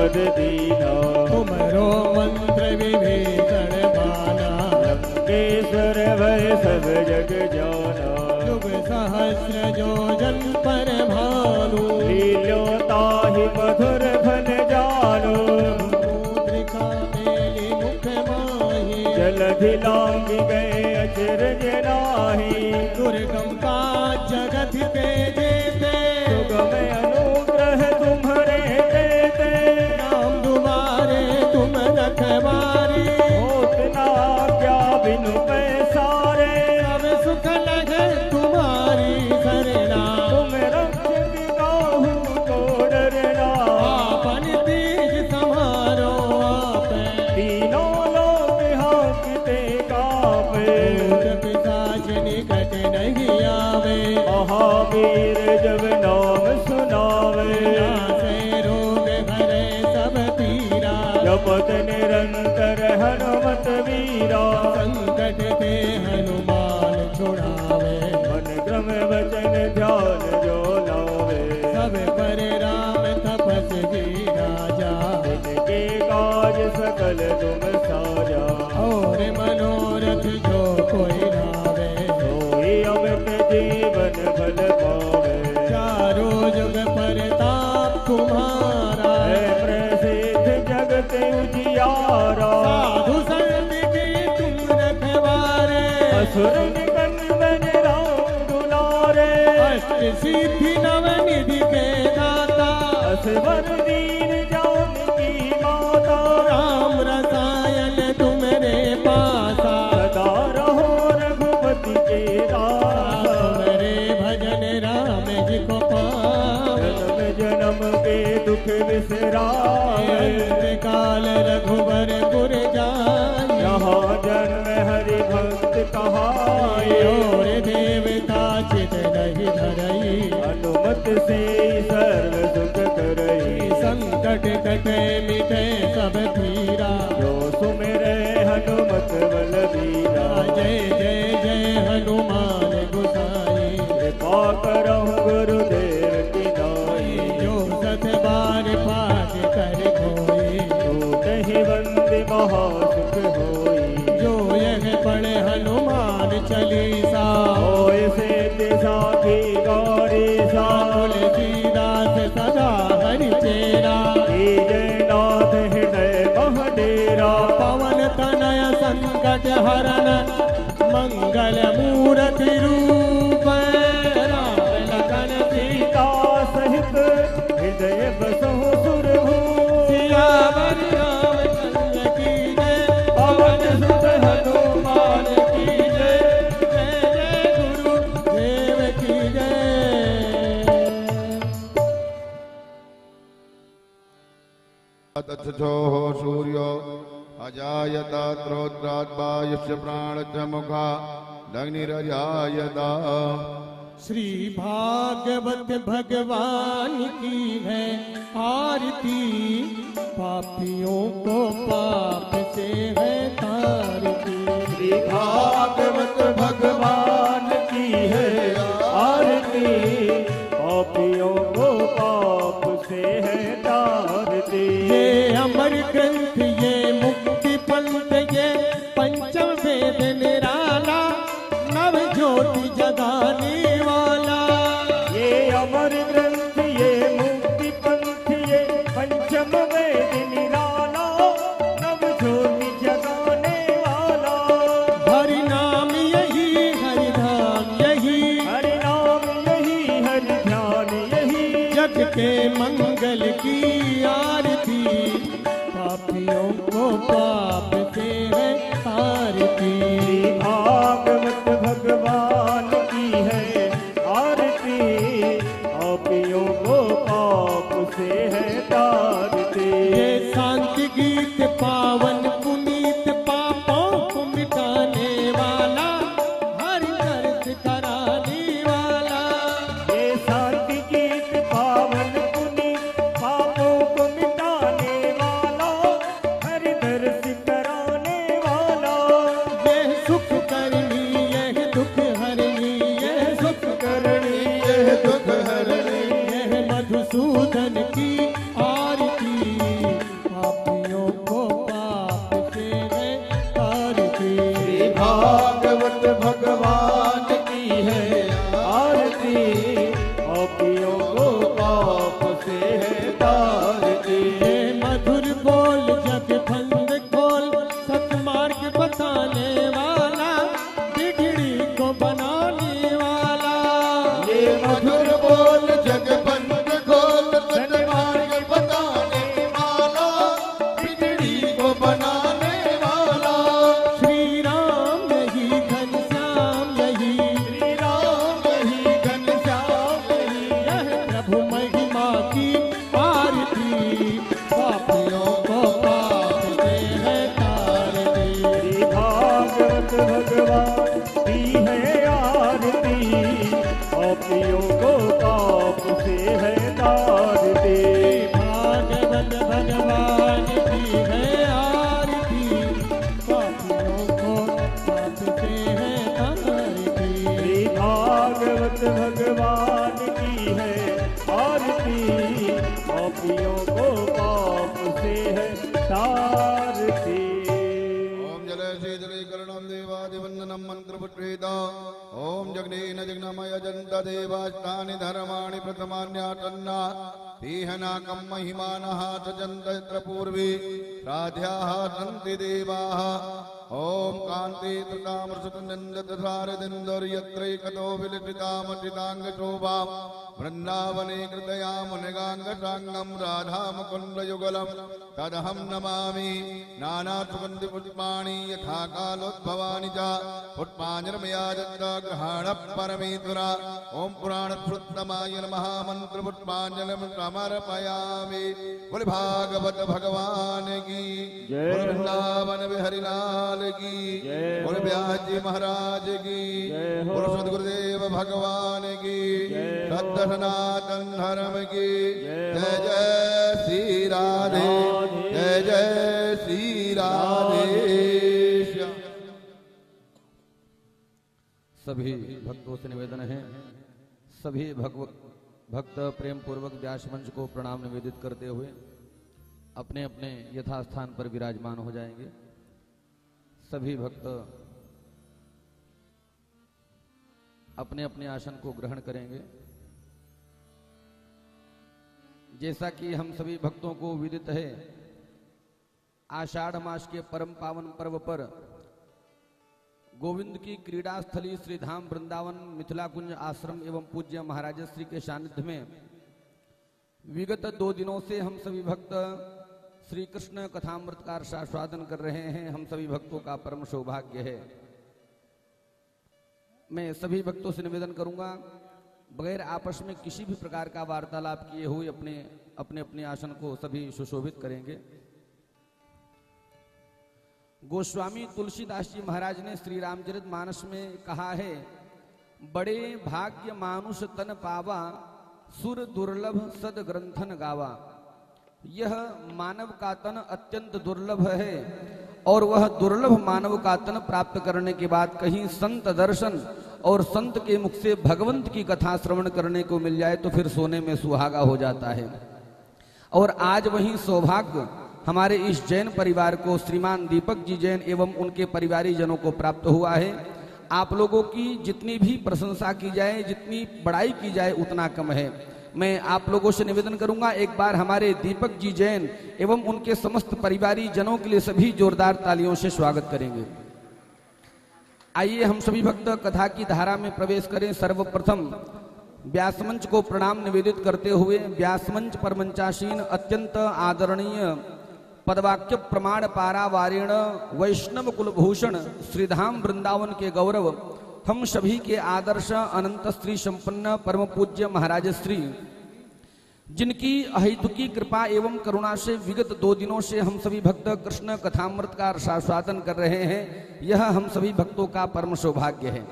पद दीना। तुमरो मंत्र विभीषण माना, लंकेश्वर भय सब जग जाना। युग सहस्र योजन पर भानु, लील्यो ताहि मधुर फल जानो। मुद्रिका मेली मुख माही, जलधि लांघि गए अचरज नाहि। दुर्गम का जगत के जेते, सुगम अनुग्रह तुम्हरे देते। नाम तुम्हारे तुम रखवारे, होत ना क्या बिनु पैसारे। सब सुख लगे तुम्हारी शरणा, तुम रक्षक काहू को डरना। आपन तेज समारो आपे, तीनों लोक हाँकते कापे। भूत पिशाच निकट नहीं आवे, महावीर जब नाम सुनावे। नासे रोग भरे सब पीरा, जपत निरंतर हनुमत वीरा। संकट ते हनुमान छुड़ावे, मन क्रम वचन ध्यान जो लावे। सब पर राम तपस्वी राजा, जिनके काज सकल तुम साजा। और मनोरथ जो कोई लावे, सोई अमित जीवन फल पावे। चारों जुग परताप तुम्हारा, है प्रसिद्ध जगत उजियारा। साधु संत के तुम रखवारे, असुर निकंदन राम दुलारे। अष्ट सिद्धि नवनिधि के दाता, असवर दीन जानकी माता। राम रसायन तुमरे पासा, सदा रहो रघुपति के दासा। तुम्हारे भजन राम जी को पावे, जन्म जन्म के दुख बिसराए। अंत काल रघुबर पुर जाए, यहाँ जन्म हरि भक्त कहाए। और देवता चित नहीं धरई, अनुमत से सर्व सुख करई। संकट कटे मिटे सब पीरा, जो सुमिरै हनुमत बलबीरा। जय जय जय हनुमान गोसाई, कृपा करहु गुरुदेव की नाई। जो सत बार पाठ कर खोई, टूटहि बंदी महासुख होई। जो यह पढ़े हनुमान चालीसा, होय से साखी गौरीसा। तुलसीदास सदा हरि चेरा, जय नाथ हृदय महडेरा। पवन तनय संकट हरण, मंगल मूर्ति रूप, राम लखन सीता सहित हृदय बसहु सुरभूप। सियावर रामचंद्र की जय, पवन सुत हनुमान की जय। जय जय गुरु देव की जय। तत्थो सूर्यो अजायता त्रोत्राद्वायुष्य प्राणस्य मुखा अग्निरजायता। श्री भागवत भगवान की है आरती, पापियों को पाप से है तारती। श्री भागवत भगवान की है आरती। पापियों को पाप से है तारती। ये अमर ग्रंथ ये मुक्ति पंथ ये पंचम वेद निराला, नव ज्योति जगाने वाला। ये अमर ग्रंथ ये मुक्ति पंथ ये पंचम वेद निराला, नव ज्योति जगाने वाला। हरि नाम यही हरि धाम यही, हरि नाम यही हरि ध्यान यही। जग के मंगल की आरती, पापियों को पाप से है तारती। श्री भागवत भगवान की है वंदनम मंत्रपुष्पेत ओम जगनेन जगनमय जन्त देवाष्टानि धर्माणि प्रथमान्यातन्ना पीहनाकं महिमानः सजन्त यत्र पूर्वे राध्याः सन्ति देवाः ओम कांति तृतामृतसारदिन्दर्यत्रैकतो विलिपितामचिताङ्गशोभा वृन्दावने कृतया मुनिगाङ्गसाङ्गं राधामुकुन्दयुगलं तदहं नमामि नानासुगन्धिपुष्पाणि यथा कालोद्भवानि च पुष्पाञ्जलिमया दत्तग्रहाणः परमेश्वरा ओम पुराणस्फुटतमाय नमः मंत्रपुष्पाञ्जलिं समर्पयामि। बोल भागवत भगवान की जय। बोल वृंदावन बिहारी लाल की जय। बोल व्यास जी महाराज की जय हो। बोल सदगुरुदेव भगवान की जय हो। सत्य सनातन धर्म की जय जय हो। जय श्री राधे राधे। जय जय श्री राधे। सभी भक्तों से निवेदन है, सभी भक्त प्रेम पूर्वक व्यास मंच को प्रणाम निवेदित करते हुए अपने अपने यथास्थान पर विराजमान हो जाएंगे। सभी भक्त अपने अपने आसन को ग्रहण करेंगे। जैसा कि हम सभी भक्तों को विदित है, आषाढ़ मास के परम पावन पर्व पर गोविंद की क्रीड़ा स्थली श्री धाम वृंदावन मिथिला कुंज आश्रम एवं पूज्य महाराज श्री के सानिध्य में विगत 2 दिनों से हम सभी भक्त श्री कृष्ण कथामृत का आस्वादन कर रहे हैं। हम सभी भक्तों का परम सौभाग्य है। मैं सभी भक्तों से निवेदन करूंगा, बगैर आपस में किसी भी प्रकार का वार्तालाप किए हुए अपने अपने अपने आसन को सभी सुशोभित करेंगे। गोस्वामी तुलसीदास जी महाराज ने श्री रामचरित मानस में कहा है, बड़े भाग्य मानुष तन पावा सुर दुर्लभ सद ग्रंथन गावा। यह मानव का तन अत्यंत दुर्लभ है और वह दुर्लभ मानव का तन प्राप्त करने के बाद कहीं संत दर्शन और संत के मुख से भगवंत की कथा श्रवण करने को मिल जाए तो फिर सोने में सुहागा हो जाता है। और आज वही सौभाग्य हमारे इस जैन परिवार को श्रीमान दीपक जी जैन एवं उनके परिवारी जनों को प्राप्त हुआ है। आप लोगों की जितनी भी प्रशंसा की जाए, जितनी बड़ाई की जाए उतना कम है। मैं आप लोगों से निवेदन करूंगा, एक बार हमारे दीपक जी जैन एवं उनके समस्त परिवारी जनों के लिए सभी जोरदार तालियों से स्वागत करेंगे। आइए हम सभी भक्त कथा की धारा में प्रवेश करें। सर्वप्रथम व्यासमंच को प्रणाम निवेदित करते हुए व्यासमंच पर मंचासीन अत्यंत आदरणीय पदवाक्य प्रमाण पारावारेण वैष्णव कुलभूषण श्रीधाम वृंदावन के गौरव हम सभी के आदर्श अनंत श्री संपन्न परम पूज्य महाराज श्री, जिनकी अहेतुकी कृपा एवं करुणा से विगत 2 दिनों से हम सभी भक्त कृष्ण कथामृत का आस्वादन कर रहे हैं, यह हम सभी भक्तों का परम सौभाग्य है।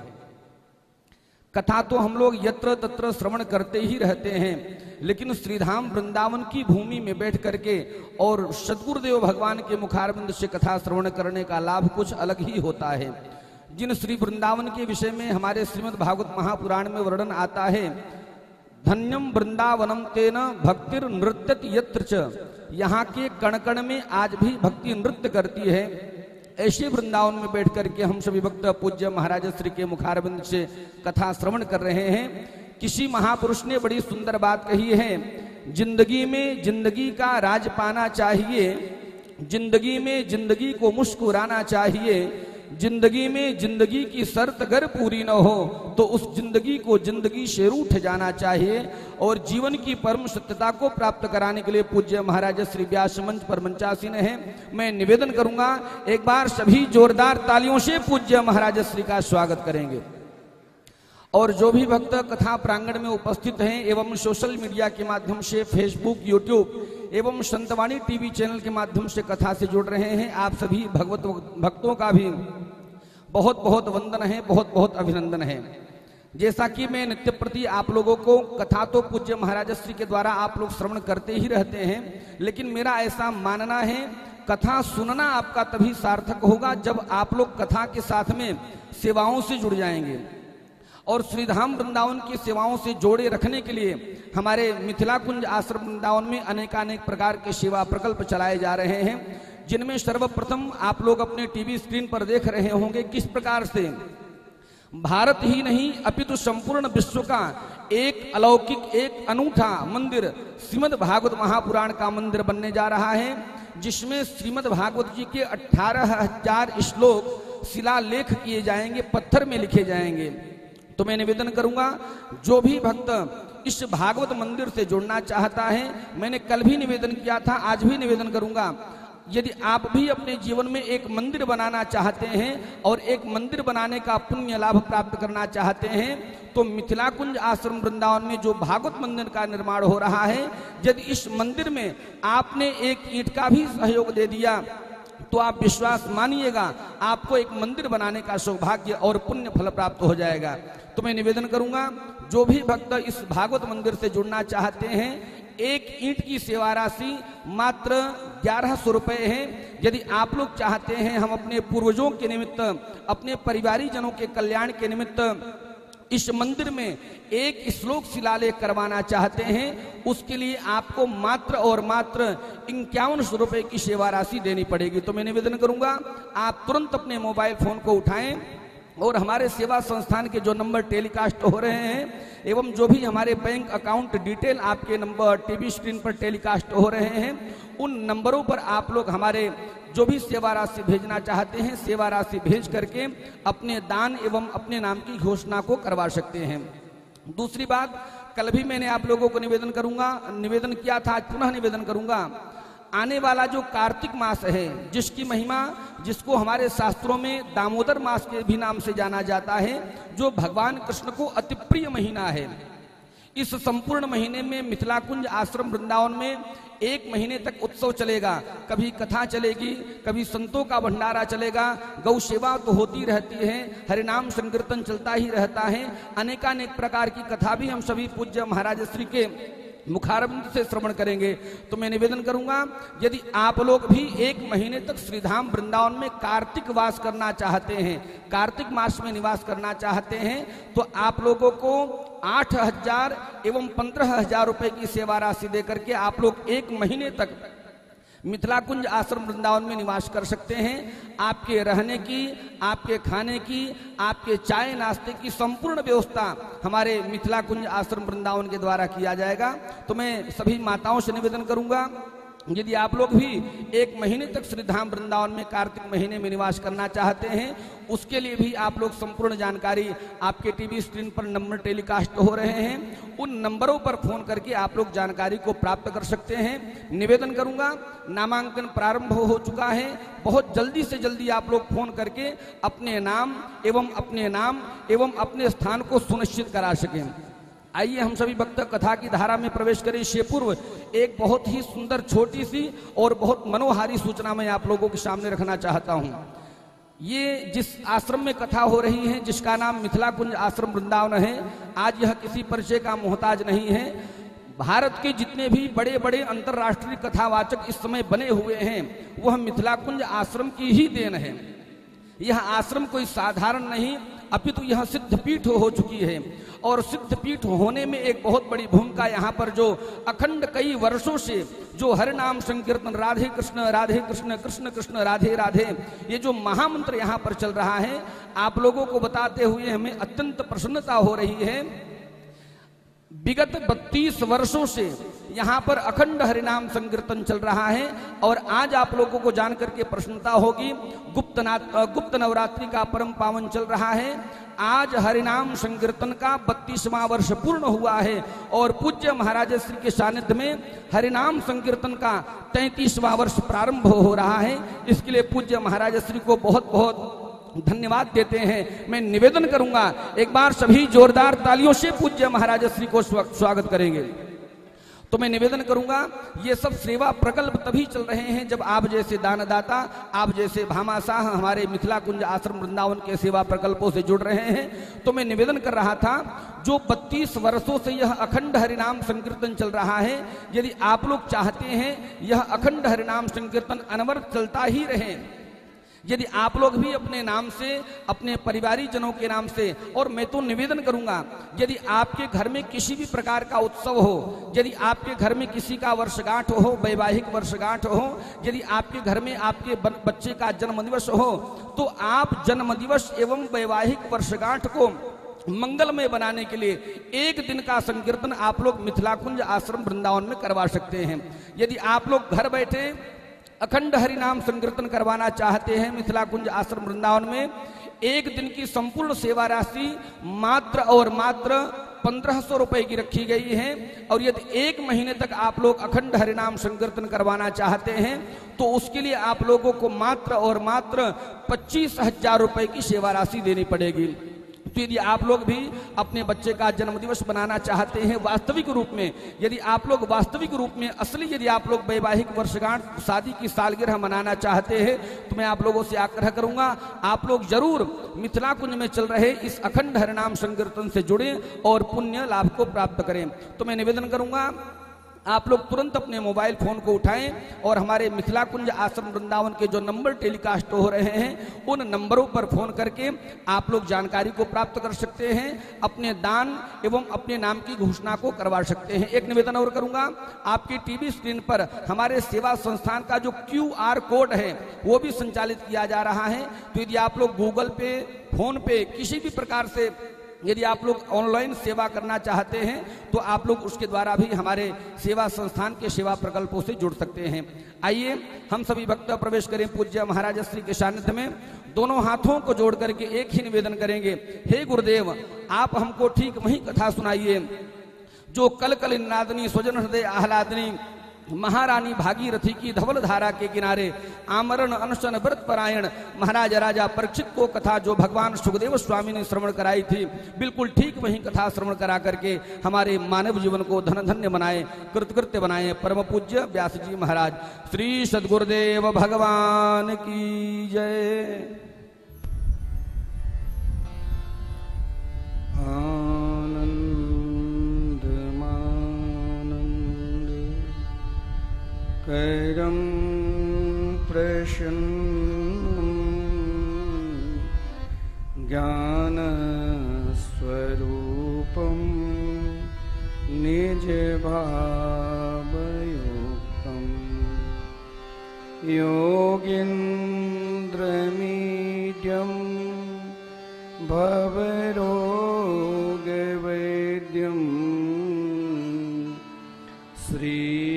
कथा तो हम लोग यत्र तत्र श्रवण करते ही रहते हैं, लेकिन श्रीधाम वृंदावन की भूमि में बैठ करके और सद्गुरुदेव भगवान के मुखारविंद से कथा श्रवण करने का लाभ कुछ अलग ही होता है। जिन श्री वृंदावन के विषय में हमारे श्रीमद् भागवत महापुराण में वर्णन आता है, धन्यम वृंदावनम तेन भक्तिर नृत्यत यत्र च, यहाँ के कण कण में आज भी भक्ति नृत्य करती है। ऐसे वृंदावन में बैठ करके हम सभी भक्त पूज्य महाराज श्री के मुखारविंद से कथा श्रवण कर रहे हैं। किसी महापुरुष ने बड़ी सुंदर बात कही है, जिंदगी में जिंदगी का राज पाना चाहिए, जिंदगी में जिंदगी को मुस्कुराना चाहिए, जिंदगी में जिंदगी की शर्त अगर पूरी न हो तो उस जिंदगी को जिंदगी से रूठ जाना चाहिए। और जीवन की परम सत्यता को प्राप्त कराने के लिए पूज्य महाराज श्री व्यास मंच पर मंचासीन है। मैं निवेदन करूंगा, एक बार सभी जोरदार तालियों से पूज्य महाराज श्री का स्वागत करेंगे। और जो भी भक्त कथा प्रांगण में उपस्थित हैं एवं सोशल मीडिया के माध्यम से फेसबुक, यूट्यूब एवं संतवाणी टीवी चैनल के माध्यम से कथा से जुड़ रहे हैं, आप सभी भगवत भक्तों का भी बहुत बहुत वंदन है, बहुत बहुत अभिनंदन है। जैसा कि मैं नित्य प्रति आप लोगों को कथा तो पूज्य महाराज श्री के द्वारा आप लोग श्रवण करते ही रहते हैं, लेकिन मेरा ऐसा मानना है कथा सुनना आपका तभी सार्थक होगा जब आप लोग कथा के साथ में सेवाओं से जुड़ जाएंगे। और श्रीधाम वृंदावन की सेवाओं से जोड़े रखने के लिए हमारे मिथिला कुंज आश्रम वृंदावन में अनेकानेक प्रकार के सेवा प्रकल्प चलाए जा रहे हैं। जिनमें सर्वप्रथम आप लोग अपने टीवी स्क्रीन पर देख रहे होंगे किस प्रकार से भारत ही नहीं अपितु संपूर्ण विश्व का एक अलौकिक एक अनूठा मंदिर श्रीमद् भागवत महापुराण का मंदिर बनने जा रहा है, जिसमें श्रीमद् भागवत जी के 18,000 श्लोक शिलालेख किए जाएंगे, पत्थर में लिखे जाएंगे। तो मैं निवेदन करूंगा जो भी भक्त इस भागवत मंदिर से जुड़ना चाहता है, मैंने कल भी निवेदन किया था, आज भी निवेदन करूंगा, यदि आप भी अपने जीवन में एक मंदिर बनाना चाहते हैं और एक मंदिर बनाने का पुण्य लाभ प्राप्त करना चाहते हैं, तो मिथिला कुंज आश्रम वृंदावन में जो भागवत मंदिर का निर्माण हो रहा है, यदि इस मंदिर में आपने एक ईंट का भी सहयोग दे दिया तो आप विश्वास मानिएगा आपको एक मंदिर बनाने का सौभाग्य और पुण्य फल प्राप्त हो जाएगा। तो मैं निवेदन करूंगा जो भी भक्त इस भागवत मंदिर से जुड़ना चाहते हैं, एक ईंट की सेवा राशि मात्र 1100 रुपये है। यदि आप लोग चाहते हैं हम अपने पूर्वजों के निमित्त, अपने परिवारी जनों के कल्याण के निमित्त इस मंदिर में एक श्लोक शिलालेख करवाना चाहते हैं, उसके लिए आपको मात्र और मात्र 5100 रुपये की सेवा राशि देनी पड़ेगी। तो मैं निवेदन करूंगा आप तुरंत अपने मोबाइल फोन को उठाएं और हमारे सेवा संस्थान के जो नंबर टेलीकास्ट हो रहे हैं एवं जो भी हमारे बैंक अकाउंट डिटेल आपके नंबर टीवी स्क्रीन पर टेलीकास्ट हो रहे हैं, उन नंबरों पर आप लोग हमारे जो भी सेवा राशि भेजना चाहते हैं, सेवा राशि भेज करके अपने दान एवं अपने नाम की घोषणा को करवा सकते हैं। दूसरी बात, कल भी मैंने आप लोगों को निवेदन किया था, आज पुनः निवेदन करूंगा, आने वाला जो कार्तिक मास है, जिसकी महिमा, जिसको हमारे शास्त्रों में दामोदर मास के भी नाम से जाना जाता है, जो भगवान कृष्ण को अति प्रिय महीना है, इस संपूर्ण महीने में मिथिला कुंज आश्रम वृंदावन में 1 महीने तक उत्सव चलेगा। कभी कथा चलेगी, कभी संतों का भंडारा चलेगा, गौ सेवा तो होती रहती है, हरिनाम संकीर्तन चलता ही रहता है, अनेकानेक प्रकार की कथा भी हम सभी पूज्य महाराज श्री के मुखारबिंद से श्रवण करेंगे। तो मैं निवेदन करूंगा यदि आप लोग भी 1 महीने तक श्रीधाम वृंदावन में कार्तिक वास करना चाहते हैं, कार्तिक मास में निवास करना चाहते हैं, तो आप लोगों को 8,000 एवं 15,000 रुपए की सेवा राशि देकर के आप लोग 1 महीने तक मिथिला कुंज आश्रम वृंदावन में निवास कर सकते हैं। आपके रहने की, आपके खाने की, आपके चाय नाश्ते की संपूर्ण व्यवस्था हमारे मिथिला कुंज आश्रम वृंदावन के द्वारा किया जाएगा। तो मैं सभी माताओं से निवेदन करूंगा यदि आप लोग भी 1 महीने तक श्रीधाम वृंदावन में कार्तिक महीने में निवास करना चाहते हैं, उसके लिए भी आप लोग संपूर्ण जानकारी आपके टीवी स्क्रीन पर नंबर टेलीकास्ट हो रहे हैं, उन नंबरों पर फोन करके आप लोग जानकारी को प्राप्त कर सकते हैं। निवेदन करूंगा नामांकन प्रारंभ हो चुका है, बहुत जल्दी से जल्दी आप लोग फोन करके अपने नाम एवं अपने स्थान को सुनिश्चित करा सकें। आइए हम सभी भक्त कथा की धारा में प्रवेश करें। इससे पूर्व एक बहुत ही सुंदर छोटी सी और बहुत मनोहारी सूचना मैं आप लोगों के सामने रखना चाहता हूं। ये जिस आश्रम में कथा हो रही है, जिसका नाम मिथिला कुंज आश्रम वृंदावन है, आज यह किसी परिचय का मोहताज नहीं है। भारत के जितने भी बड़े बड़े अंतर्राष्ट्रीय कथावाचक इस समय बने हुए हैं, वह मिथिला कुंज आश्रम की ही देन है। यह आश्रम कोई साधारण नहीं, अपितु यह सिद्धपीठ हो चुकी है, और सिद्धपीठ होने में एक बहुत बड़ी भूमिका यहाँ पर जो अखंड कई वर्षों से जो हरिनाम संकीर्तन राधे कृष्ण कृष्ण कृष्ण राधे राधे, ये जो महामंत्र यहाँ पर चल रहा है, आप लोगों को बताते हुए हमें अत्यंत प्रसन्नता हो रही है। विगत 32 वर्षों से यहाँ पर अखंड हरिनाम संकीर्तन चल रहा है, और आज आप लोगों को जानकर के प्रसन्नता होगी, गुप्त नवरात्रि का परम पावन चल रहा है। आज हरिनाम संकीर्तन का 32वां वर्ष पूर्ण हुआ है, और पूज्य महाराज श्री के सानिध्य में हरिनाम संकीर्तन का 33वां वर्ष प्रारंभ हो रहा है। इसके लिए पूज्य महाराज श्री को बहुत बहुत धन्यवाद देते हैं। मैं निवेदन करूंगा एक बार सभी जोरदार तालियों से पूज्य महाराज श्री को स्वागत करेंगे। तो मैं निवेदन करूंगा ये सब सेवा प्रकल्प तभी चल रहे हैं जब आप जैसे दानदाता, आप जैसे भामाशाह हमारे मिथिला कुंज आश्रम वृंदावन के सेवा प्रकल्पों से जुड़ रहे हैं। तो मैं निवेदन कर रहा था जो 32 वर्षों से यह अखंड हरिनाम संकीर्तन चल रहा है, यदि आप लोग चाहते हैं यह अखंड हरिनाम संकीर्तन अनवरत चलता ही रहे, यदि आप लोग भी अपने नाम से, अपने परिवारी जनों के नाम से, और मैं तो निवेदन करूंगा, यदि आपके घर में किसी भी प्रकार का उत्सव हो, यदि आपके घर में किसी का वर्षगांठ हो, वैवाहिक वर्षगांठ हो, यदि आपके घर में आपके बच्चे का जन्मदिवस हो, तो आप जन्मदिवस एवं वैवाहिक वर्षगांठ को मंगलमय बनाने के लिए एक दिन का संकीर्तन आप लोग मिथिला कुंज आश्रम वृंदावन में करवा सकते हैं। यदि आप लोग घर बैठे अखंड हरि नाम संकीर्तन करवाना चाहते हैं मिथिला कुंज आश्रम वृंदावन में, एक दिन की संपूर्ण सेवा राशि मात्र और मात्र 1500 रुपए की रखी गई है। और यदि एक महीने तक आप लोग अखंड हरिनाम संकीर्तन करवाना चाहते हैं तो उसके लिए आप लोगों को मात्र और मात्र 25,000 रुपए की सेवा राशि देनी पड़ेगी। तो यदि आप लोग भी अपने बच्चे का जन्मदिवस बनाना चाहते हैं वास्तविक रूप में, यदि आप लोग वास्तविक रूप में असली, यदि आप लोग वैवाहिक वर्षगांठ, शादी की सालगिरह मनाना चाहते हैं, तो मैं आप लोगों से आग्रह करूंगा, आप लोग जरूर मिथिला कुंज में चल रहे इस अखंड हरिनाम संकीर्तन से जुड़े और पुण्य लाभ को प्राप्त करें। तो मैं निवेदन करूंगा, आप लोग तुरंत अपने मोबाइल फोन को उठाएं और हमारे मिथिला कुंज आश्रम वृंदावन के जो नंबर टेलीकास्ट हो रहे हैं उन नंबरों पर फोन करके आप लोग जानकारी को प्राप्त कर सकते हैं, अपने दान एवं अपने नाम की घोषणा को करवा सकते हैं। एक निवेदन और करूंगा, आपकी टीवी स्क्रीन पर हमारे सेवा संस्थान का जो QR कोड है वो भी संचालित किया जा रहा है। तो यदि आप लोग गूगल पे, फोन पे, किसी भी प्रकार से यदि आप लोग ऑनलाइन सेवा करना चाहते हैं तो आप लोग उसके द्वारा भी हमारे सेवा संस्थान के सेवा प्रकल्पों से जुड़ सकते हैं। आइए हम सभी भक्त प्रवेश करें पूज्य महाराज श्री के सानिध्य में। दोनों हाथों को जोड़ करके एक ही निवेदन करेंगे, हे गुरुदेव आप हमको ठीक वही कथा सुनाइए जो कल कल निनादनी स्वजन हृदय आह्लादनी महारानी भागीरथी की धवल धारा के किनारे आमरण अनशन व्रत परायण महाराज राजा परीक्षित को कथा जो भगवान सुखदेव स्वामी ने श्रवण कराई थी, बिल्कुल ठीक वही कथा श्रवण करा करके हमारे मानव जीवन को धन धन्य बनाए, कृतकृत्य बनाए। परम पूज्य व्यास जी महाराज श्री सद्गुरुदेव भगवान की जय। करं प्रसन्नं ज्ञानस्वरूपं निजभावयुक्तं योगीन्द्रमीड्यं भवरोगवैद्यं श्रीमद्गुरुं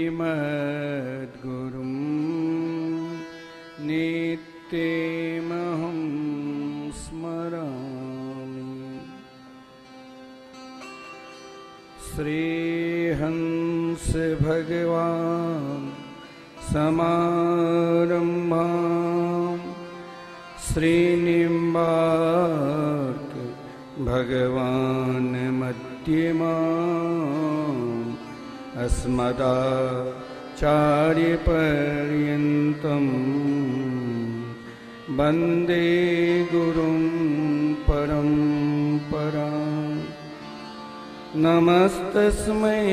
नित्यमहं स्मरामि। श्रीहंस भगवान् समारम्भां श्रीनिम्बार्क भगवान् मध्यमाम् अस्मदाचार्यपर्यन्तं वन्दे गुरुं परम्पराम्। नमस्तस्मै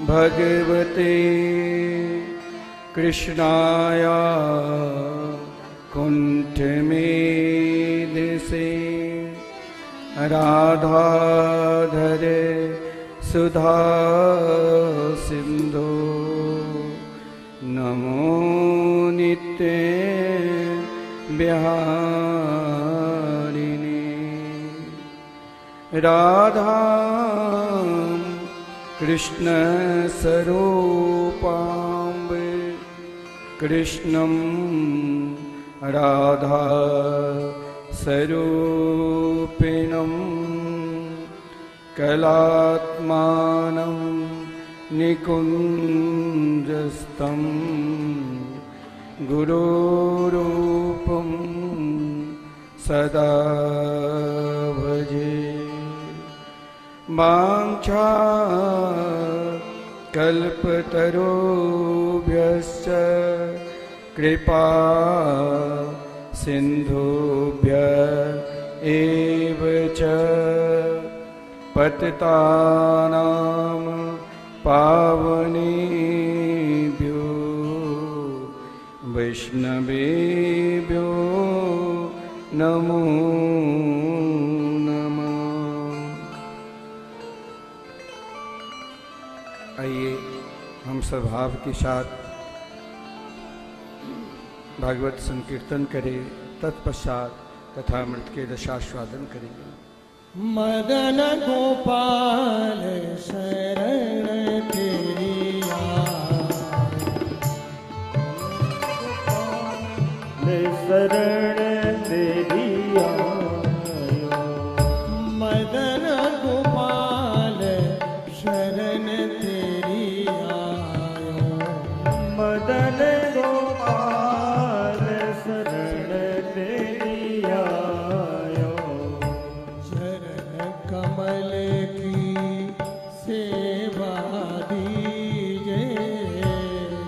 भगवते कृष्णाय कुण्ठमेधसे राधाधरे सुधा सिंधु नमो नित्य बिहारिणे राधा कृष्ण स्वरूपाम्ब कृष्णं राधा स्वरूपिणं कलात्मानं निकुञ्जस्थं गुरुरूपं सदा भजे। वाञ्छा कल्पतरुभ्यश्च कृपा सिन्धुभ्य एव च पतितानां पावनेभ्यो वैष्णवेभ्यो वैष्णवेभ्यो नमो नमः। आइए हम सब भाव के साथ भागवत संकीर्तन करें, तत्पश्चात कथामृत के रसास्वादन करेंगे। मदन गोपाल शरण तेरी शरण तेरी आयो। मदन गोपाल शरण तेरी आयो। मदन गोपाल शरण तेरी आयो। चरण कमल की सेवा दीजे।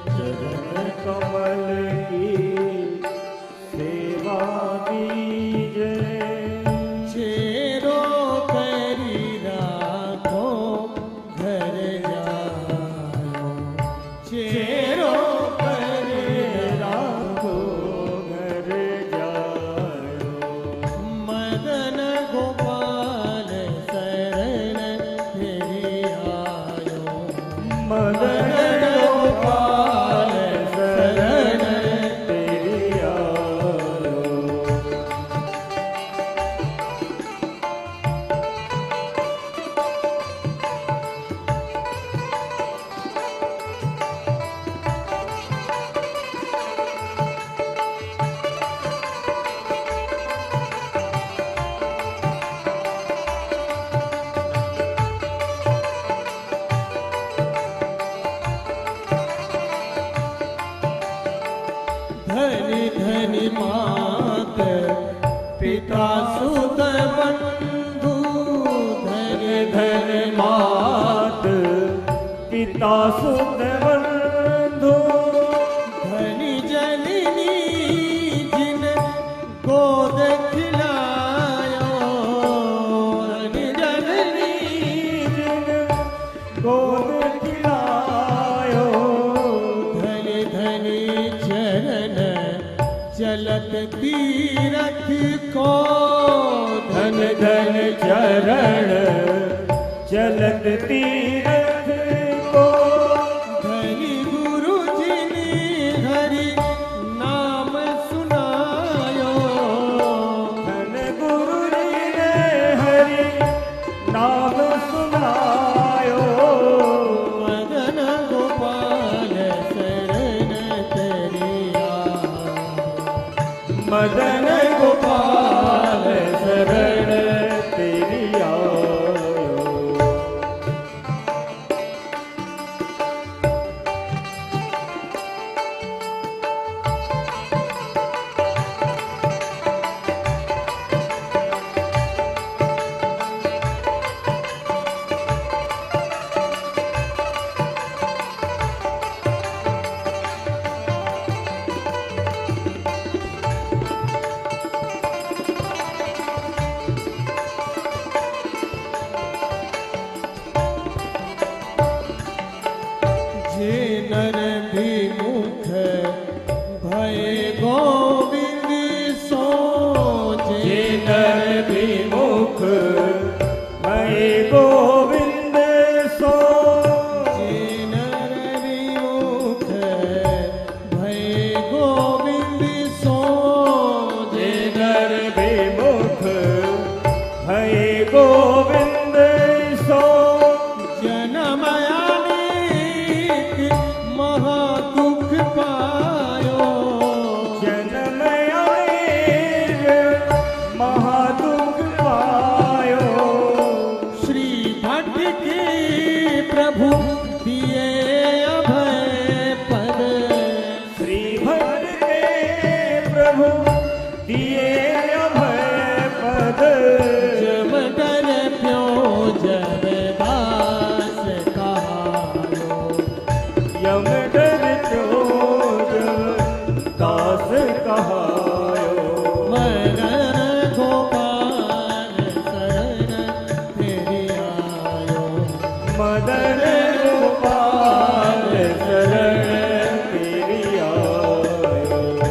चरण कमल की सेवा दीजे। चेरो करी राखो घर जायो। चेरो करी राखो घर जायो। मदन गोपाल शरण तेरी आयो। मदन गोपाल शरण तेरी आयो। धनि धनि मात पिता सुत बंधु। धनि धनि मात पिता सुत बंधु। धनि जननी जिन गोद खिलायो। धनि जननी जिन गोद खिलायो। धनि धनि चरण चलत तीरथ को। धन धन चरण चलत तीरथ को। धनि गुरु जिनि हरि नाम सुनायो। धन गुरु जी ने हरि नाम सुनायो। मदन गोपाल शरण तेरी आयो। मदन गोपाल शरण तेरी आयो। जे नर विमुख भय गोविंद सो। जे नर विमुख भय गोविंद सो। जे नर विमुख भय गोविंद सो। जे नर विमुख भय गोविंद सो। जन्म अनेक महादुख पायो। जन्म अनेक महादुख पायो। श्री भट्ट के प्रभु दिए अभय पद। श्री भक्त के प्रभु दिए अभय पद। जब डर प्यो जब दास कहायो। यम डर चोर दास कहायो। मदन गोपाल शरण तेरी आयो। मदन गोपाल शरण तेरी आयो।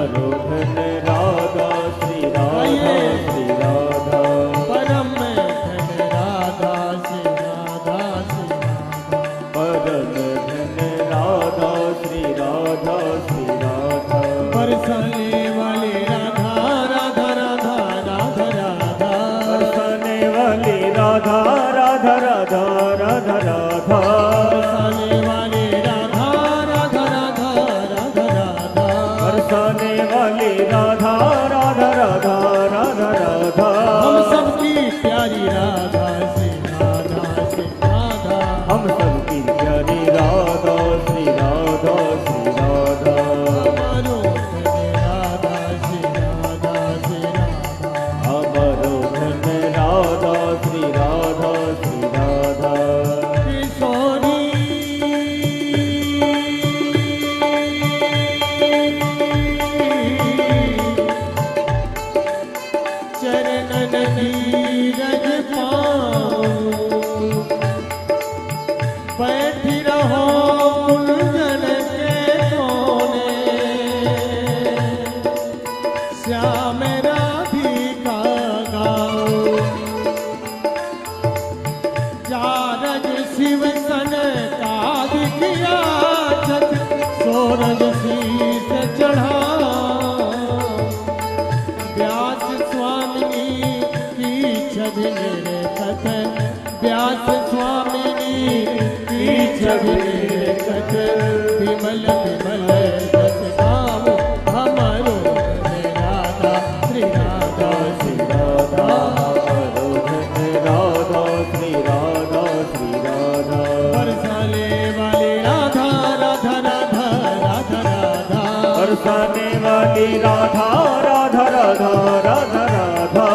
हमारो धन राधा श्री राधा श्री राधा परम धन राधा श्री राधा श्री राधा परम धन राधा श्री राधा श्री राधा बरसाने वाली राधा राधा राधा राधा राधा बरसाने वाली राधा राधा राधा राधा राधा बरसाने वाली राधा राधा राधा राधा राधा बरसाने वाली राधा राधा राधा राधा राधा हम सबकी प्यारी राधा श्री राधा श्री राधा हम सबकी प्यारी राधा श्री राधा श्री राधा हमारो धन राधा श्री राधा श्री राधा हमारो धन राधा श्री राधा श्री राधा किशोरी चरणन नीरज पाऊं बैठी रहो उलझन के कोने श्याम राधिका गाओ जारज शिव सन काद किया छत सोरज शीस चढ़ा व्यास स्वामिनी की छवि मेरे कथ व्यास स्वामिनी की छवि मेरे कथ विमल विमल रस नाम हमारो धन राधा श्री राधा श्री राधा हमारो धन राधा श्री राधा श्री राधा बरसाने वाली राधा राधा राधा राधा राधा बरसाने वाली राधा राधा राधा राधा राधा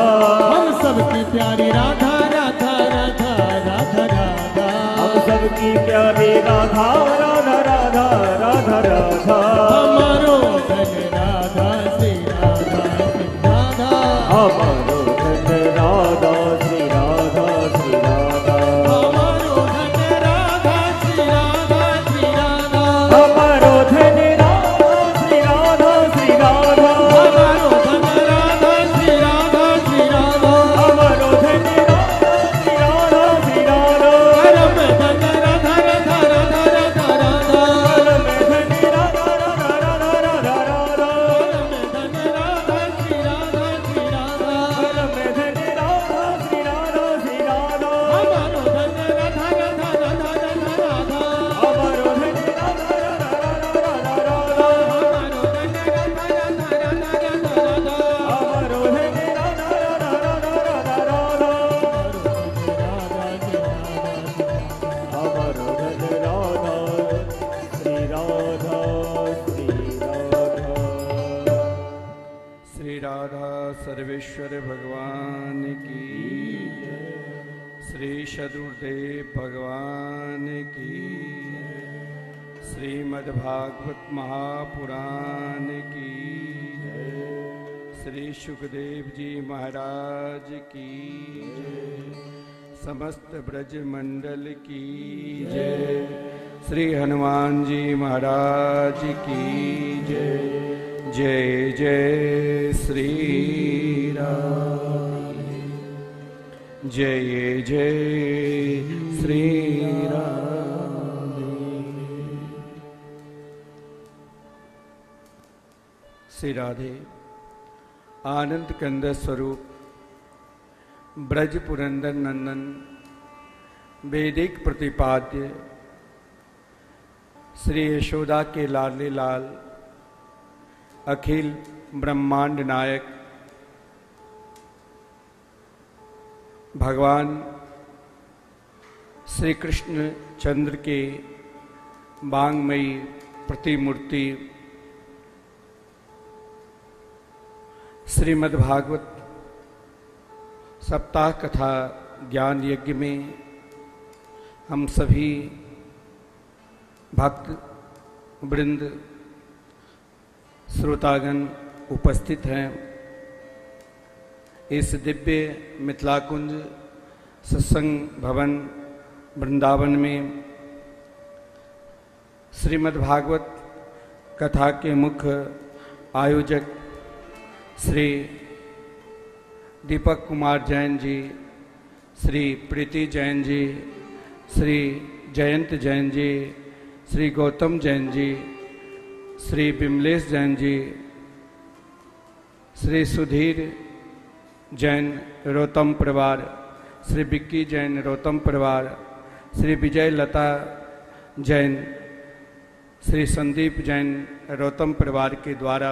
हम सबकी प्यारी राधा राधा राधा राधा राधा हम सबकी प्यारी राधा राधा राधा राधा राधा हमारो धन राधा श्री राधा श्री राधा हमारो धन राधा श्री राधा श्री राधा हमारो धन राधा श्री राधा श्री राधा हमारो धन राधा श्री राधा श्री राधा हमारो धन राधा श्री राधा श्री राधा हमारो धन राधा श्री राधा श्री राधा परम धन राधा राधा राधा राधा राधा परम धन राधा राधा राधा राधा राधा परम धन राधा श्री राधा श्री राधा परम धन राधा श्री राधा श्री राधा हमारो धन राधा राधा राधा राधा राधा हमारो धन राधा राधा राधा राधा राधा हमारो धन राधा राधा राधा राधा राधा हमारो धन राधा राधा राधा राधा राधा हमारो धन राधा श्री राधा श्री राधा श्री राधा सर्वेश्वर भगवान की श्री सदगुरुदेव भगवान की श्रीमद्भागवत महापुराण की श्री सुखदेव जी महाराज की समस्त ब्रज मंडल की जय श्री हनुमान जी महाराज की जय जय जय श्री राम जय जय श्री राम श्री राधे आनंद कंद स्वरूप ब्रज पुरंदर नंदन वैदिक प्रतिपाद्य श्री यशोदा के लाडले लाल अखिल ब्रह्मांड नायक भगवान श्री कृष्ण चंद्र के वांगमयी प्रतिमूर्ति श्रीमद्भागवत सप्ताह कथा ज्ञान यज्ञ में हम सभी भक्त वृंद श्रोतागण उपस्थित हैं। इस दिव्य मिथिलाकुंज सत्संग भवन वृंदावन में श्रीमद्भागवत कथा के मुख्य आयोजक श्री दीपक कुमार जैन जी, श्री प्रीति जैन जी, श्री जयंत जैन जी, श्री गौतम जैन जी, श्री विमलेश जैन जी, श्री सुधीर जैन रोतम परिवार, श्री विक्की जैन रोतम परिवार, श्री विजय लता जैन, श्री संदीप जैन रोतम परिवार के द्वारा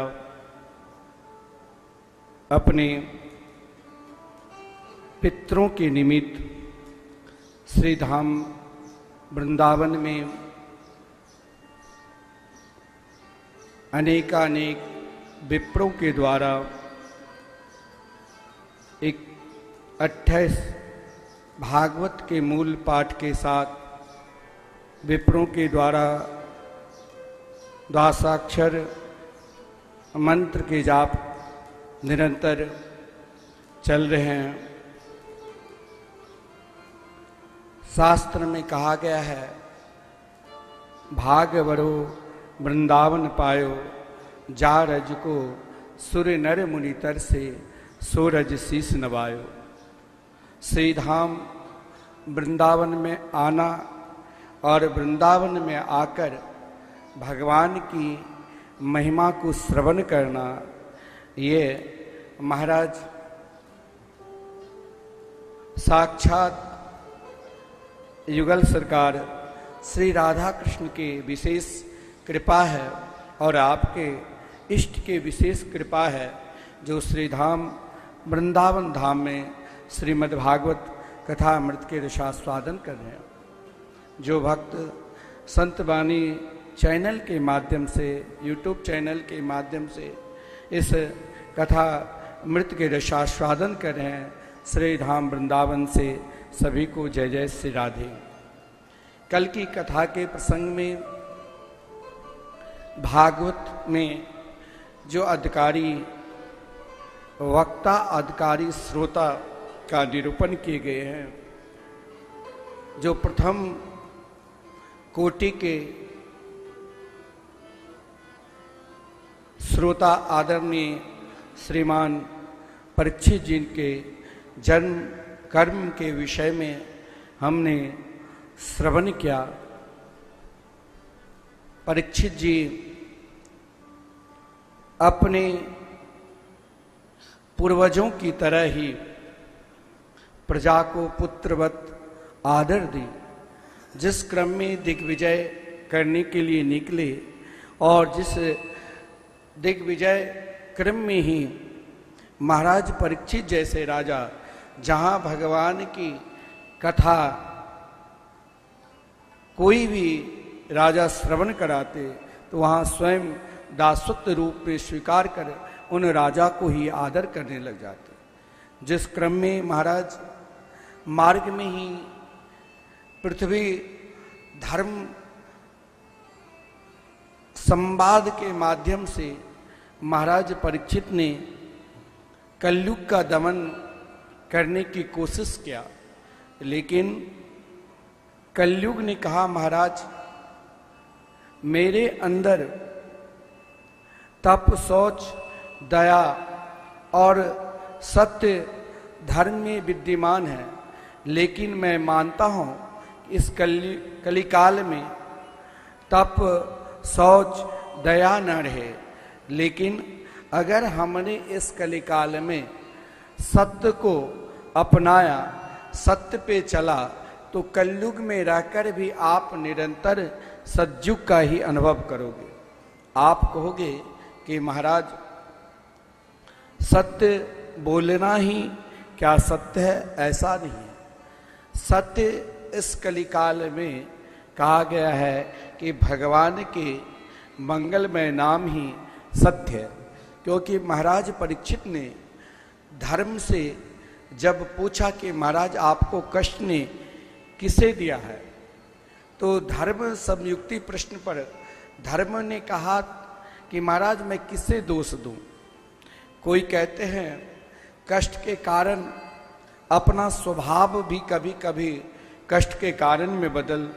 अपने पितरों के निमित्त श्री धाम वृंदावन में अनेकानेक विप्रों के द्वारा एक 28 भागवत के मूल पाठ के साथ विप्रों के द्वारा द्वासाक्षर मंत्र के जाप निरंतर चल रहे हैं। शास्त्र में कहा गया है, भाग वरो वृंदावन पायो, जा रज को सुर नर मुनितर से सूरज शीस नवायो। श्री धाम वृंदावन में आना और वृंदावन में आकर भगवान की महिमा को श्रवण करना, ये महाराज साक्षात युगल सरकार श्री राधा कृष्ण के विशेष कृपा है और आपके इष्ट के विशेष कृपा है, जो श्री धाम वृंदावन धाम में श्रीमद् भागवत कथा अमृत के रसास्वादन कर रहे हैं। जो भक्त संत वाणी चैनल के माध्यम से, यूट्यूब चैनल के माध्यम से इस कथा अमृत के रसास्वादन कर रहे हैं, श्री धाम वृंदावन से सभी को जय जय श्री राधे। कल की कथा के प्रसंग में भागवत में जो अधिकारी वक्ता, अधिकारी, श्रोता का निरूपण किए गए हैं, जो प्रथम कोटि के श्रोता आदरणीय श्रीमान परीक्षित जी के जन्म कर्म के विषय में हमने श्रवण किया। परीक्षित जी अपने पूर्वजों की तरह ही प्रजा को पुत्रवत आदर दी। जिस क्रम में दिग्विजय करने के लिए निकले और जिस दिग्विजय क्रम में ही महाराज परीक्षित जैसे राजा, जहाँ भगवान की कथा कोई भी राजा श्रवण कराते तो वहाँ स्वयं दासत्व रूप में स्वीकार कर उन राजा को ही आदर करने लग जाते। जिस क्रम में महाराज मार्ग में ही पृथ्वी धर्म संवाद के माध्यम से महाराज परीक्षित ने कलयुग का दमन करने की कोशिश किया, लेकिन कलयुग ने कहा, महाराज मेरे अंदर तप, शौच, दया और सत्य धर्म में विद्यमान है, लेकिन मैं मानता हूँ इस कलिकाल में तप, शौच, दया न रहे, लेकिन अगर हमने इस कलिकाल में सत्य को अपनाया, सत्य पे चला, तो कलयुग में रहकर भी आप निरंतर सतयुग का ही अनुभव करोगे। आप कहोगे कि महाराज सत्य बोलना ही क्या सत्य है? ऐसा नहीं है। सत्य इस कलिकाल में कहा गया है कि भगवान के मंगलमय नाम ही सत्य है। क्योंकि महाराज परीक्षित ने धर्म से जब पूछा कि महाराज आपको कष्ट ने किसे दिया है, तो धर्म संयुक्ति प्रश्न पर धर्म ने कहा कि महाराज मैं किससे दोष दूं। कोई कहते हैं कष्ट के कारण अपना स्वभाव भी कभी कभी कष्ट के कारण में बदल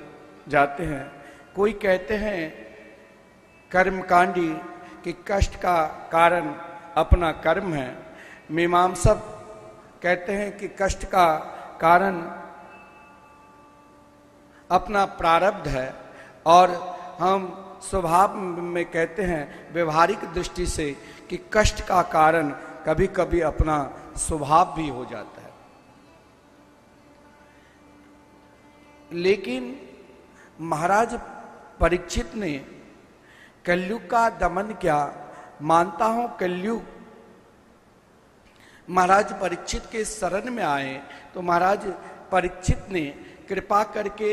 जाते हैं। कोई कहते हैं कर्मकांडी कि कष्ट का कारण अपना कर्म है, मीमांसक कहते हैं कि कष्ट का कारण अपना प्रारब्ध है, और हम स्वभाव में कहते हैं व्यवहारिक दृष्टि से कि कष्ट का कारण कभी कभी अपना स्वभाव भी हो जाता है। लेकिन महाराज परीक्षित ने कलयुग का दमन किया। मानता हूं कलयुग महाराज परीक्षित के शरण में आए तो महाराज परीक्षित ने कृपा करके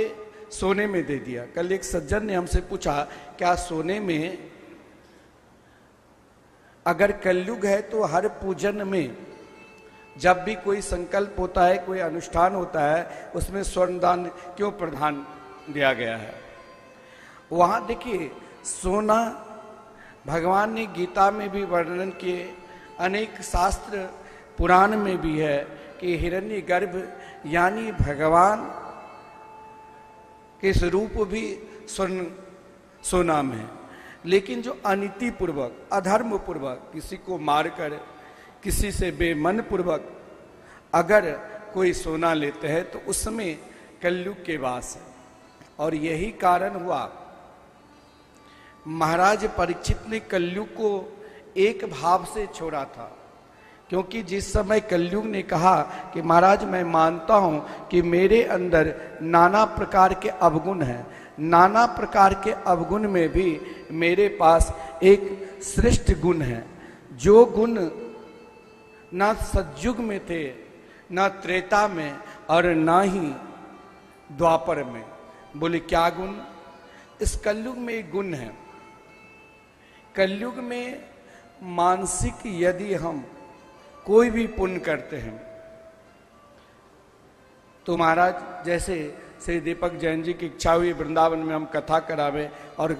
सोने में दे दिया। कल एक सज्जन ने हमसे पूछा क्या सोने में अगर कलयुग है तो हर पूजन में जब भी कोई संकल्प होता है, कोई अनुष्ठान होता है, उसमें स्वर्ण दान क्यों प्रधान दिया गया है? वहां देखिए सोना भगवान ने गीता में भी वर्णन किए, अनेक शास्त्र पुराण में भी है कि हिरण्यगर्भ यानी भगवान के स्वरूप भी स्वर्ण सोना में है। लेकिन जो अनीति पूर्वक, अधर्म पूर्वक, किसी को मारकर, किसी से बेमन पूर्वक अगर कोई सोना लेते हैं तो उसमें कलयुग के वास है। और यही कारण हुआ महाराज परीक्षित ने कलयुग को एक भाव से छोड़ा था, क्योंकि जिस समय कलयुग ने कहा कि महाराज मैं मानता हूं कि मेरे अंदर नाना प्रकार के अवगुण हैं, नाना प्रकार के अवगुण में भी मेरे पास एक श्रेष्ठ गुण है, जो गुण ना सतयुग में थे, ना त्रेता में, और ना ही द्वापर में। बोले क्या गुण? इस कलयुग में एक गुण है। कलयुग में मानसिक यदि हम कोई भी पुण्य करते हैं तो महाराज जैसे श्री दीपक जैन जी की इच्छा हुई वृंदावन में हम कथा करावे और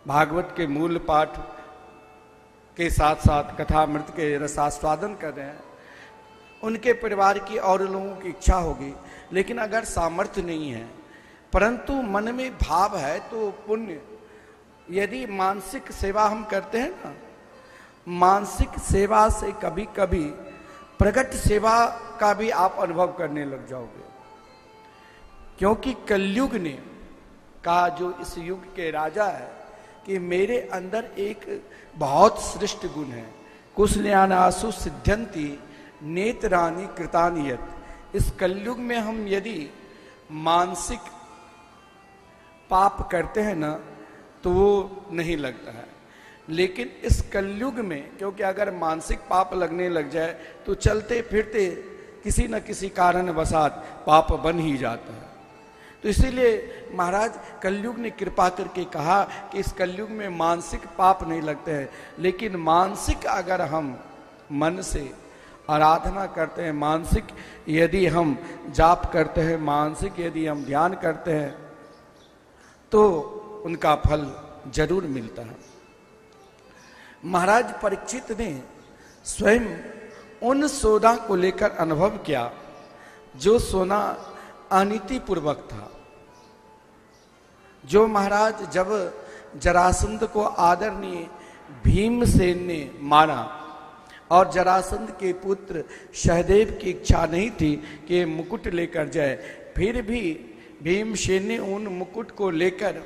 भागवत के मूल पाठ के साथ साथ कथा अमृत के रसास्वादन कर रहे हैं, उनके परिवार की और लोगों की इच्छा होगी। लेकिन अगर सामर्थ्य नहीं है परंतु मन में भाव है तो पुण्य, यदि मानसिक सेवा हम करते हैं ना, मानसिक सेवा से कभी कभी प्रकट सेवा का भी आप अनुभव करने लग जाओगे। क्योंकि कलयुग ने कहा, जो इस युग के राजा है, कि मेरे अंदर एक बहुत श्रेष्ठ गुण है, कुशल्यानासु सिद्ध्यंति नेत्रानि कृतानियत। इस कलयुग में हम यदि मानसिक पाप करते हैं ना तो वो नहीं लगता है। लेकिन इस कलयुग में, क्योंकि अगर मानसिक पाप लगने लग जाए तो चलते फिरते किसी न किसी कारण वसात पाप बन ही जाता है। तो इसीलिए महाराज कलयुग ने कृपा करके कहा कि इस कलयुग में मानसिक पाप नहीं लगते हैं, लेकिन मानसिक अगर हम मन से आराधना करते हैं, मानसिक यदि हम जाप करते हैं, मानसिक यदि हम ध्यान करते हैं तो उनका फल जरूर मिलता है। महाराज परीक्षित ने स्वयं उन सोना को लेकर अनुभव किया जो सोना अनीति पूर्वक था। जो महाराज जब जरासंध को आदरणीय भीमसेन ने मारा और जरासंध के पुत्र सहदेव की इच्छा नहीं थी कि मुकुट लेकर जाए, फिर भी भीमसेन ने उन मुकुट को लेकर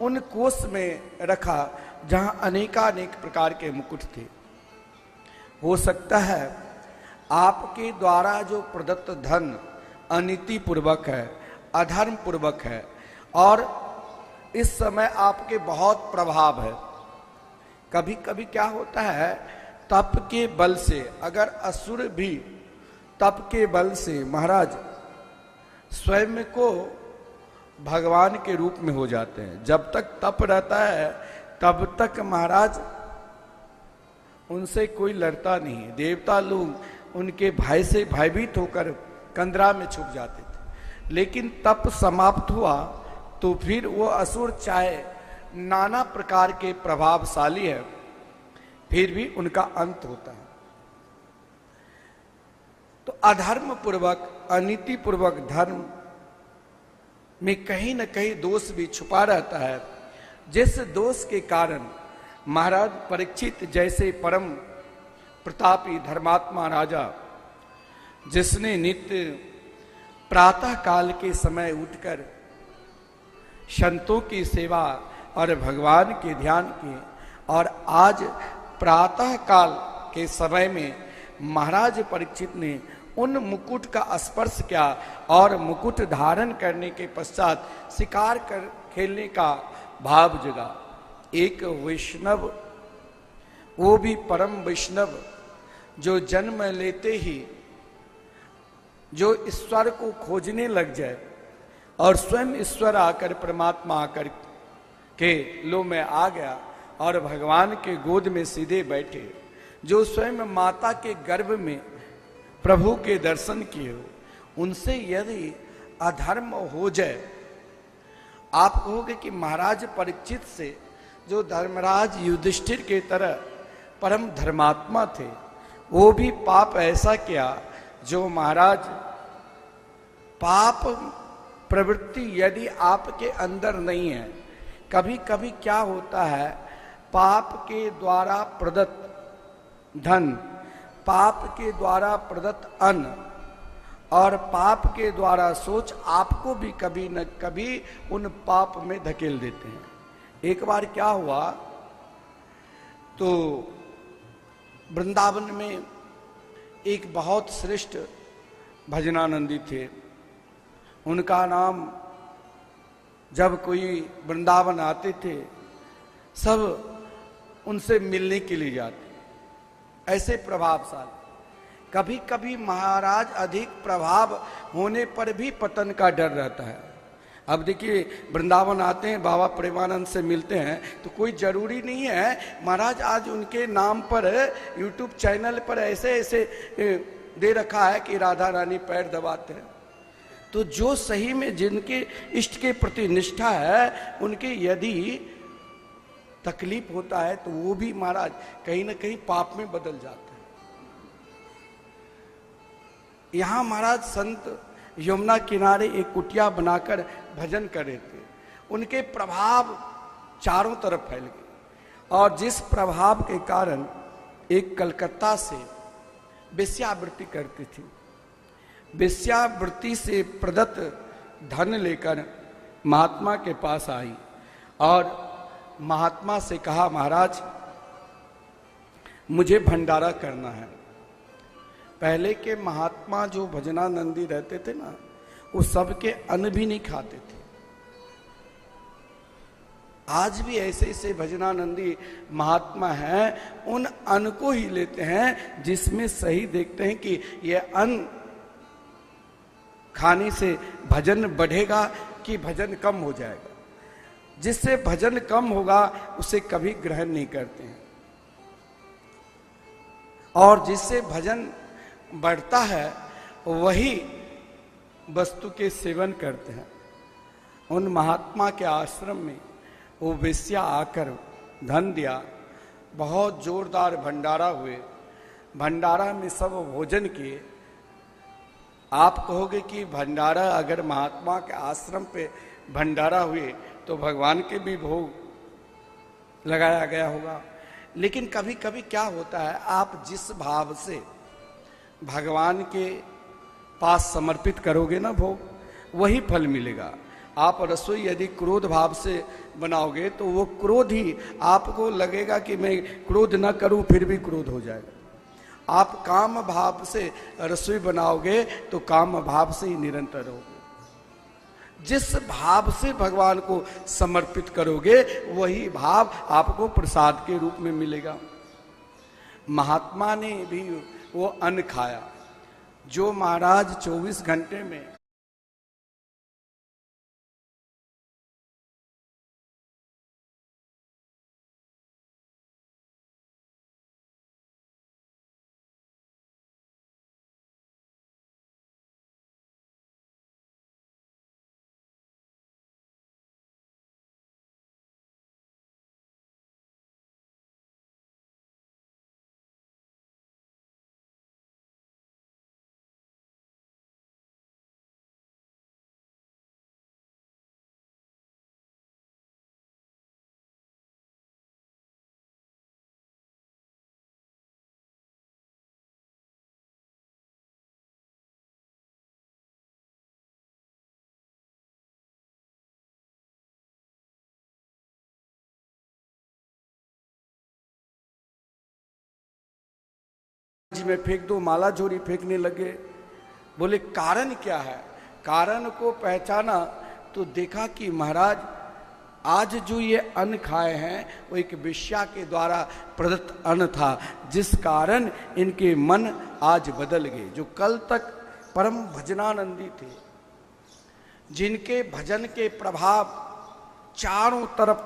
उन कोष में रखा जहां अनेकानेक प्रकार के मुकुट थे। हो सकता है आपके द्वारा जो प्रदत्त धन अनीति पूर्वक है, अधर्म पूर्वक है, और इस समय आपके बहुत प्रभाव है। कभी कभी क्या होता है, तप के बल से, अगर असुर भी तप के बल से महाराज स्वयं को भगवान के रूप में हो जाते हैं। जब तक तप रहता है तब तक महाराज उनसे कोई लड़ता नहीं है। देवता लोग उनके भय से भयभीत होकर कंदरा में छुप जाते थे, लेकिन तप समाप्त हुआ तो फिर वो असुर चाहे नाना प्रकार के प्रभावशाली है, फिर भी उनका अंत होता है। तो अधर्म पूर्वक, अनीति पूर्वक धर्म में कहीं न कहीं दोष भी छुपा रहता है, जिस दोष के कारण महाराज परीक्षित जैसे परम प्रतापी धर्मात्मा राजा, जिसने नित्य प्रातः काल के समय उठकर संतों की सेवा और भगवान के ध्यान किए, और आज प्रातः काल के समय में महाराज परीक्षित ने उन मुकुट का स्पर्श किया और मुकुट धारण करने के पश्चात शिकार कर खेलने का भाव जगा। एक वैष्णव, वो भी परम वैष्णव, जो जन्म लेते ही जो ईश्वर को खोजने लग जाए और स्वयं ईश्वर आकर, परमात्मा आकर के लो मैं आ गया और भगवान के गोद में सीधे बैठे, जो स्वयं माता के गर्भ में प्रभु के दर्शन किए हो, उनसे यदि अधर्म हो जाए, आप कहोगे कि महाराज परीक्षित से जो धर्मराज युधिष्ठिर के तरह परम धर्मात्मा थे, वो भी पाप ऐसा किया जो महाराज पाप प्रवृत्ति यदि आपके अंदर नहीं है, कभी कभी क्या होता है, पाप के द्वारा प्रदत्त धन, पाप के द्वारा प्रदत्त अन्न और पाप के द्वारा सोच आपको भी कभी न कभी उन पाप में धकेल देते हैं। एक बार क्या हुआ, तो वृंदावन में एक बहुत श्रेष्ठ भजनानंदी थे, उनका नाम, जब कोई वृंदावन आते थे सब उनसे मिलने के लिए जाते, ऐसे प्रभावशाली। कभी कभी महाराज अधिक प्रभाव होने पर भी पतन का डर रहता है। अब देखिए, वृंदावन आते हैं, बाबा प्रेमानंद से मिलते हैं, तो कोई जरूरी नहीं है महाराज आज उनके नाम पर यूट्यूब चैनल पर ऐसे ऐसे दे रखा है कि राधा रानी पैर दबाते हैं। तो जो सही में जिनके इष्ट के प्रति निष्ठा है, उनके यदि तकलीफ होता है तो वो भी महाराज कहीं ना कहीं पाप में बदल जाते हैं। यहां महाराज संत यमुना किनारे एक कुटिया बनाकर भजन कर रहे थे, उनके प्रभाव चारों तरफ फैल गए, और जिस प्रभाव के कारण एक कलकत्ता से वेश्यावृत्ति करती थी, वेश्यावृत्ति से प्रदत्त धन लेकर महात्मा के पास आई और महात्मा से कहा, महाराज मुझे भंडारा करना है। पहले के महात्मा जो भजनानंदी रहते थे ना, वो सबके अन्न भी नहीं खाते थे। आज भी ऐसे ऐसे भजनानंदी महात्मा हैं, उन अन्न को ही लेते हैं जिसमें सही देखते हैं कि ये अन्न खाने से भजन बढ़ेगा कि भजन कम हो जाएगा। जिससे भजन कम होगा उसे कभी ग्रहण नहीं करते हैं, और जिससे भजन बढ़ता है वही वस्तु के सेवन करते हैं। उन महात्मा के आश्रम में वो वेश्या आकर धन दिया, बहुत जोरदार भंडारा हुए, भंडारा में सब भोजन किए। आप कहोगे कि भंडारा, अगर महात्मा के आश्रम पे भंडारा हुए तो भगवान के भी भोग लगाया गया होगा। लेकिन कभी कभी क्या होता है, आप जिस भाव से भगवान के पास समर्पित करोगे ना भोग, वही फल मिलेगा। आप रसोई यदि क्रोध भाव से बनाओगे तो वो क्रोध ही आपको लगेगा कि मैं क्रोध न करूं, फिर भी क्रोध हो जाएगा। आप काम भाव से रसोई बनाओगे तो काम भाव से ही निरंतर रहोगे। जिस भाव से भगवान को समर्पित करोगे वही भाव आपको प्रसाद के रूप में मिलेगा। महात्मा ने भी वो अन्न खाया जो महाराज 24 घंटे में जी में फेंक दो, माला झोरी फेंकने लगे। बोले कारण क्या है? कारण को पहचाना तो देखा कि महाराज आज जो ये अन्न खाए हैं वो एक वेश्या के द्वारा प्रदत्त अन्न था, जिस कारण इनके मन आज बदल गए। जो कल तक परम भजनानंदी थे, जिनके भजन के प्रभाव चारों तरफ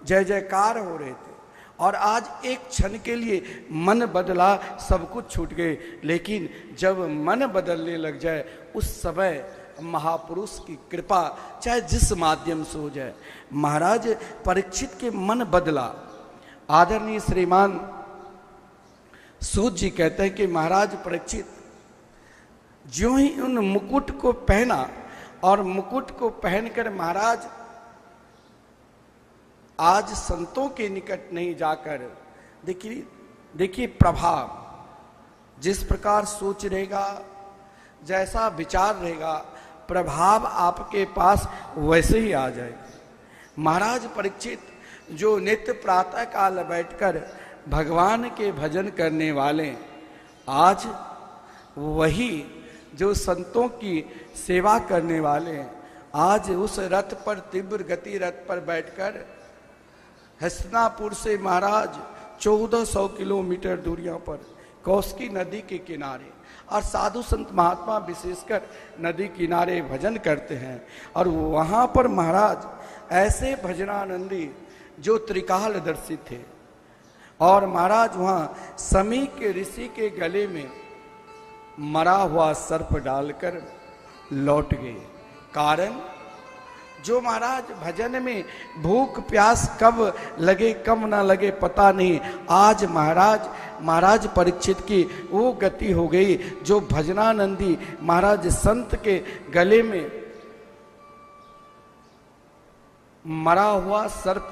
जय जयकार हो रहे थे, और आज एक क्षण के लिए मन बदला, सब कुछ छूट गए। लेकिन जब मन बदलने लग जाए उस समय महापुरुष की कृपा चाहे जिस माध्यम से हो जाए, महाराज परीक्षित के मन बदला। आदरणीय श्रीमान सूत जी कहते हैं कि महाराज परीक्षित ज्यों ही उन मुकुट को पहना, और मुकुट को पहनकर महाराज आज संतों के निकट नहीं जाकर, देखिए प्रभाव जिस प्रकार सोच रहेगा, जैसा विचार रहेगा, प्रभाव आपके पास वैसे ही आ जाएगा। महाराज परीक्षित जो नित्य प्रातः काल बैठकर भगवान के भजन करने वाले, आज वही जो संतों की सेवा करने वाले हैं, आज उस रथ पर, तीव्र गति रथ पर बैठकर हस्तिनापुर से महाराज 1400 किलोमीटर दूरियों पर कौशिकी नदी के किनारे, और साधु संत महात्मा विशेषकर नदी किनारे भजन करते हैं। और वहां पर महाराज ऐसे भजनानंदी जो त्रिकालदर्शी थे, और महाराज वहां समी के ऋषि के गले में मरा हुआ सर्प डालकर लौट गए। कारण जो महाराज भजन में भूख प्यास कब लगे कब ना लगे पता नहीं, आज महाराज परीक्षित की वो गति हो गई जो भजनानंदी महाराज संत के गले में मरा हुआ सर्प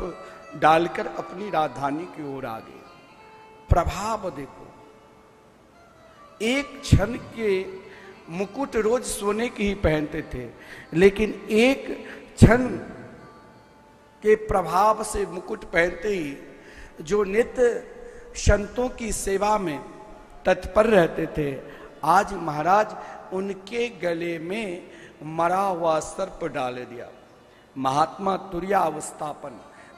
डालकर अपनी राजधानी की ओर आ गए। प्रभाव देखो, एक क्षण के मुकुट रोज सोने की ही पहनते थे, लेकिन एक क्षण के प्रभाव से मुकुट पहनते ही जो नित्य संतों की सेवा में तत्पर रहते थे, आज महाराज उनके गले में मरा हुआ सर्प डाल दिया। महात्मा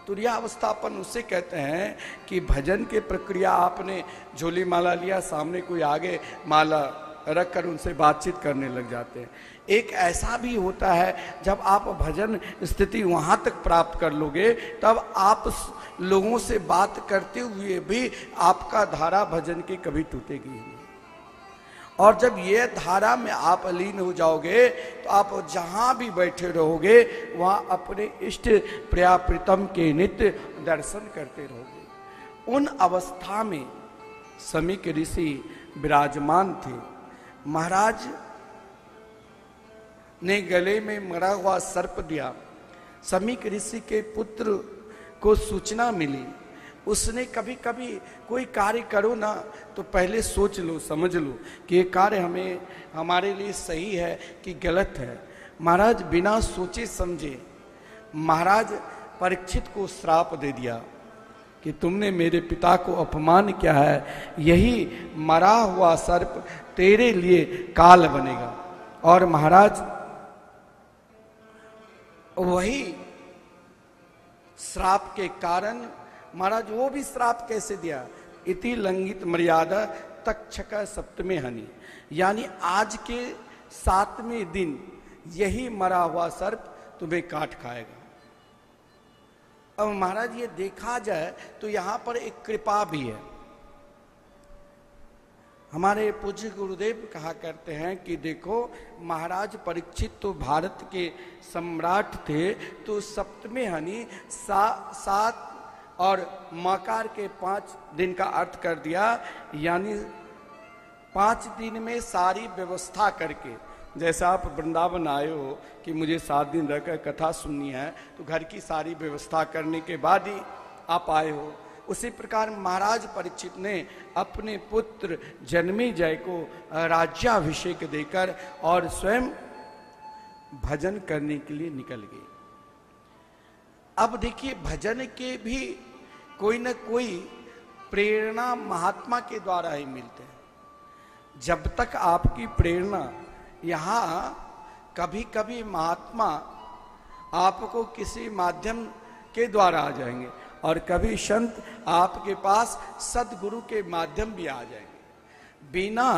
तुर्यावस्थापन उसे कहते हैं कि भजन के प्रक्रिया, आपने झोली माला लिया, सामने कोई आगे माला रखकर उनसे बातचीत करने लग जाते हैं। एक ऐसा भी होता है जब आप भजन स्थिति वहां तक प्राप्त कर लोगे, तब आप लोगों से बात करते हुए भी आपका धारा भजन की कभी टूटेगी नहीं। और जब ये धारा में आप लीन हो जाओगे तो आप जहां भी बैठे रहोगे वहां अपने इष्ट प्रिया प्रीतम के नित्य दर्शन करते रहोगे। उन अवस्था में समीक ऋषि विराजमान थे। महाराज ने गले में मरा हुआ सर्प दिया। समीक ऋषि के पुत्र को सूचना मिली। उसने कभी कभी कोई कार्य करो ना तो पहले सोच लो, समझ लो कि ये कार्य हमारे लिए सही है कि गलत है। महाराज बिना सोचे समझे महाराज परीक्षित को श्राप दे दिया कि तुमने मेरे पिता को अपमान किया है, यही मरा हुआ सर्प तेरे लिए काल बनेगा। और महाराज वही श्राप के कारण महाराज वो भी श्राप कैसे दिया, इति लंघित मर्यादा तक्षक सप्तमे हनि, यानी आज के 7वें दिन यही मरा हुआ सर्प तुम्हें काट खाएगा। अब महाराज ये देखा जाए तो यहां पर एक कृपा भी है। हमारे पूज्य गुरुदेव कहा करते हैं कि देखो महाराज परीक्षित तो भारत के सम्राट थे, तो सप्तमे हनि 7 और मकार के 5 दिन का अर्थ कर दिया, यानी 5 दिन में सारी व्यवस्था करके, जैसे आप वृंदावन आए हो कि मुझे 7 दिन रहकर कथा सुननी है, तो घर की सारी व्यवस्था करने के बाद ही आप आए हो। उसी प्रकार महाराज परीक्षित ने अपने पुत्र जन्मेजय को राज्याभिषेक देकर और स्वयं भजन करने के लिए निकल गए। अब देखिए भजन के भी कोई न कोई प्रेरणा महात्मा के द्वारा ही मिलते हैं। जब तक आपकी प्रेरणा, यहां कभी कभी महात्मा आपको किसी माध्यम के द्वारा आ जाएंगे और कभी संत आपके पास सदगुरु के माध्यम भी आ जाएंगे। बिना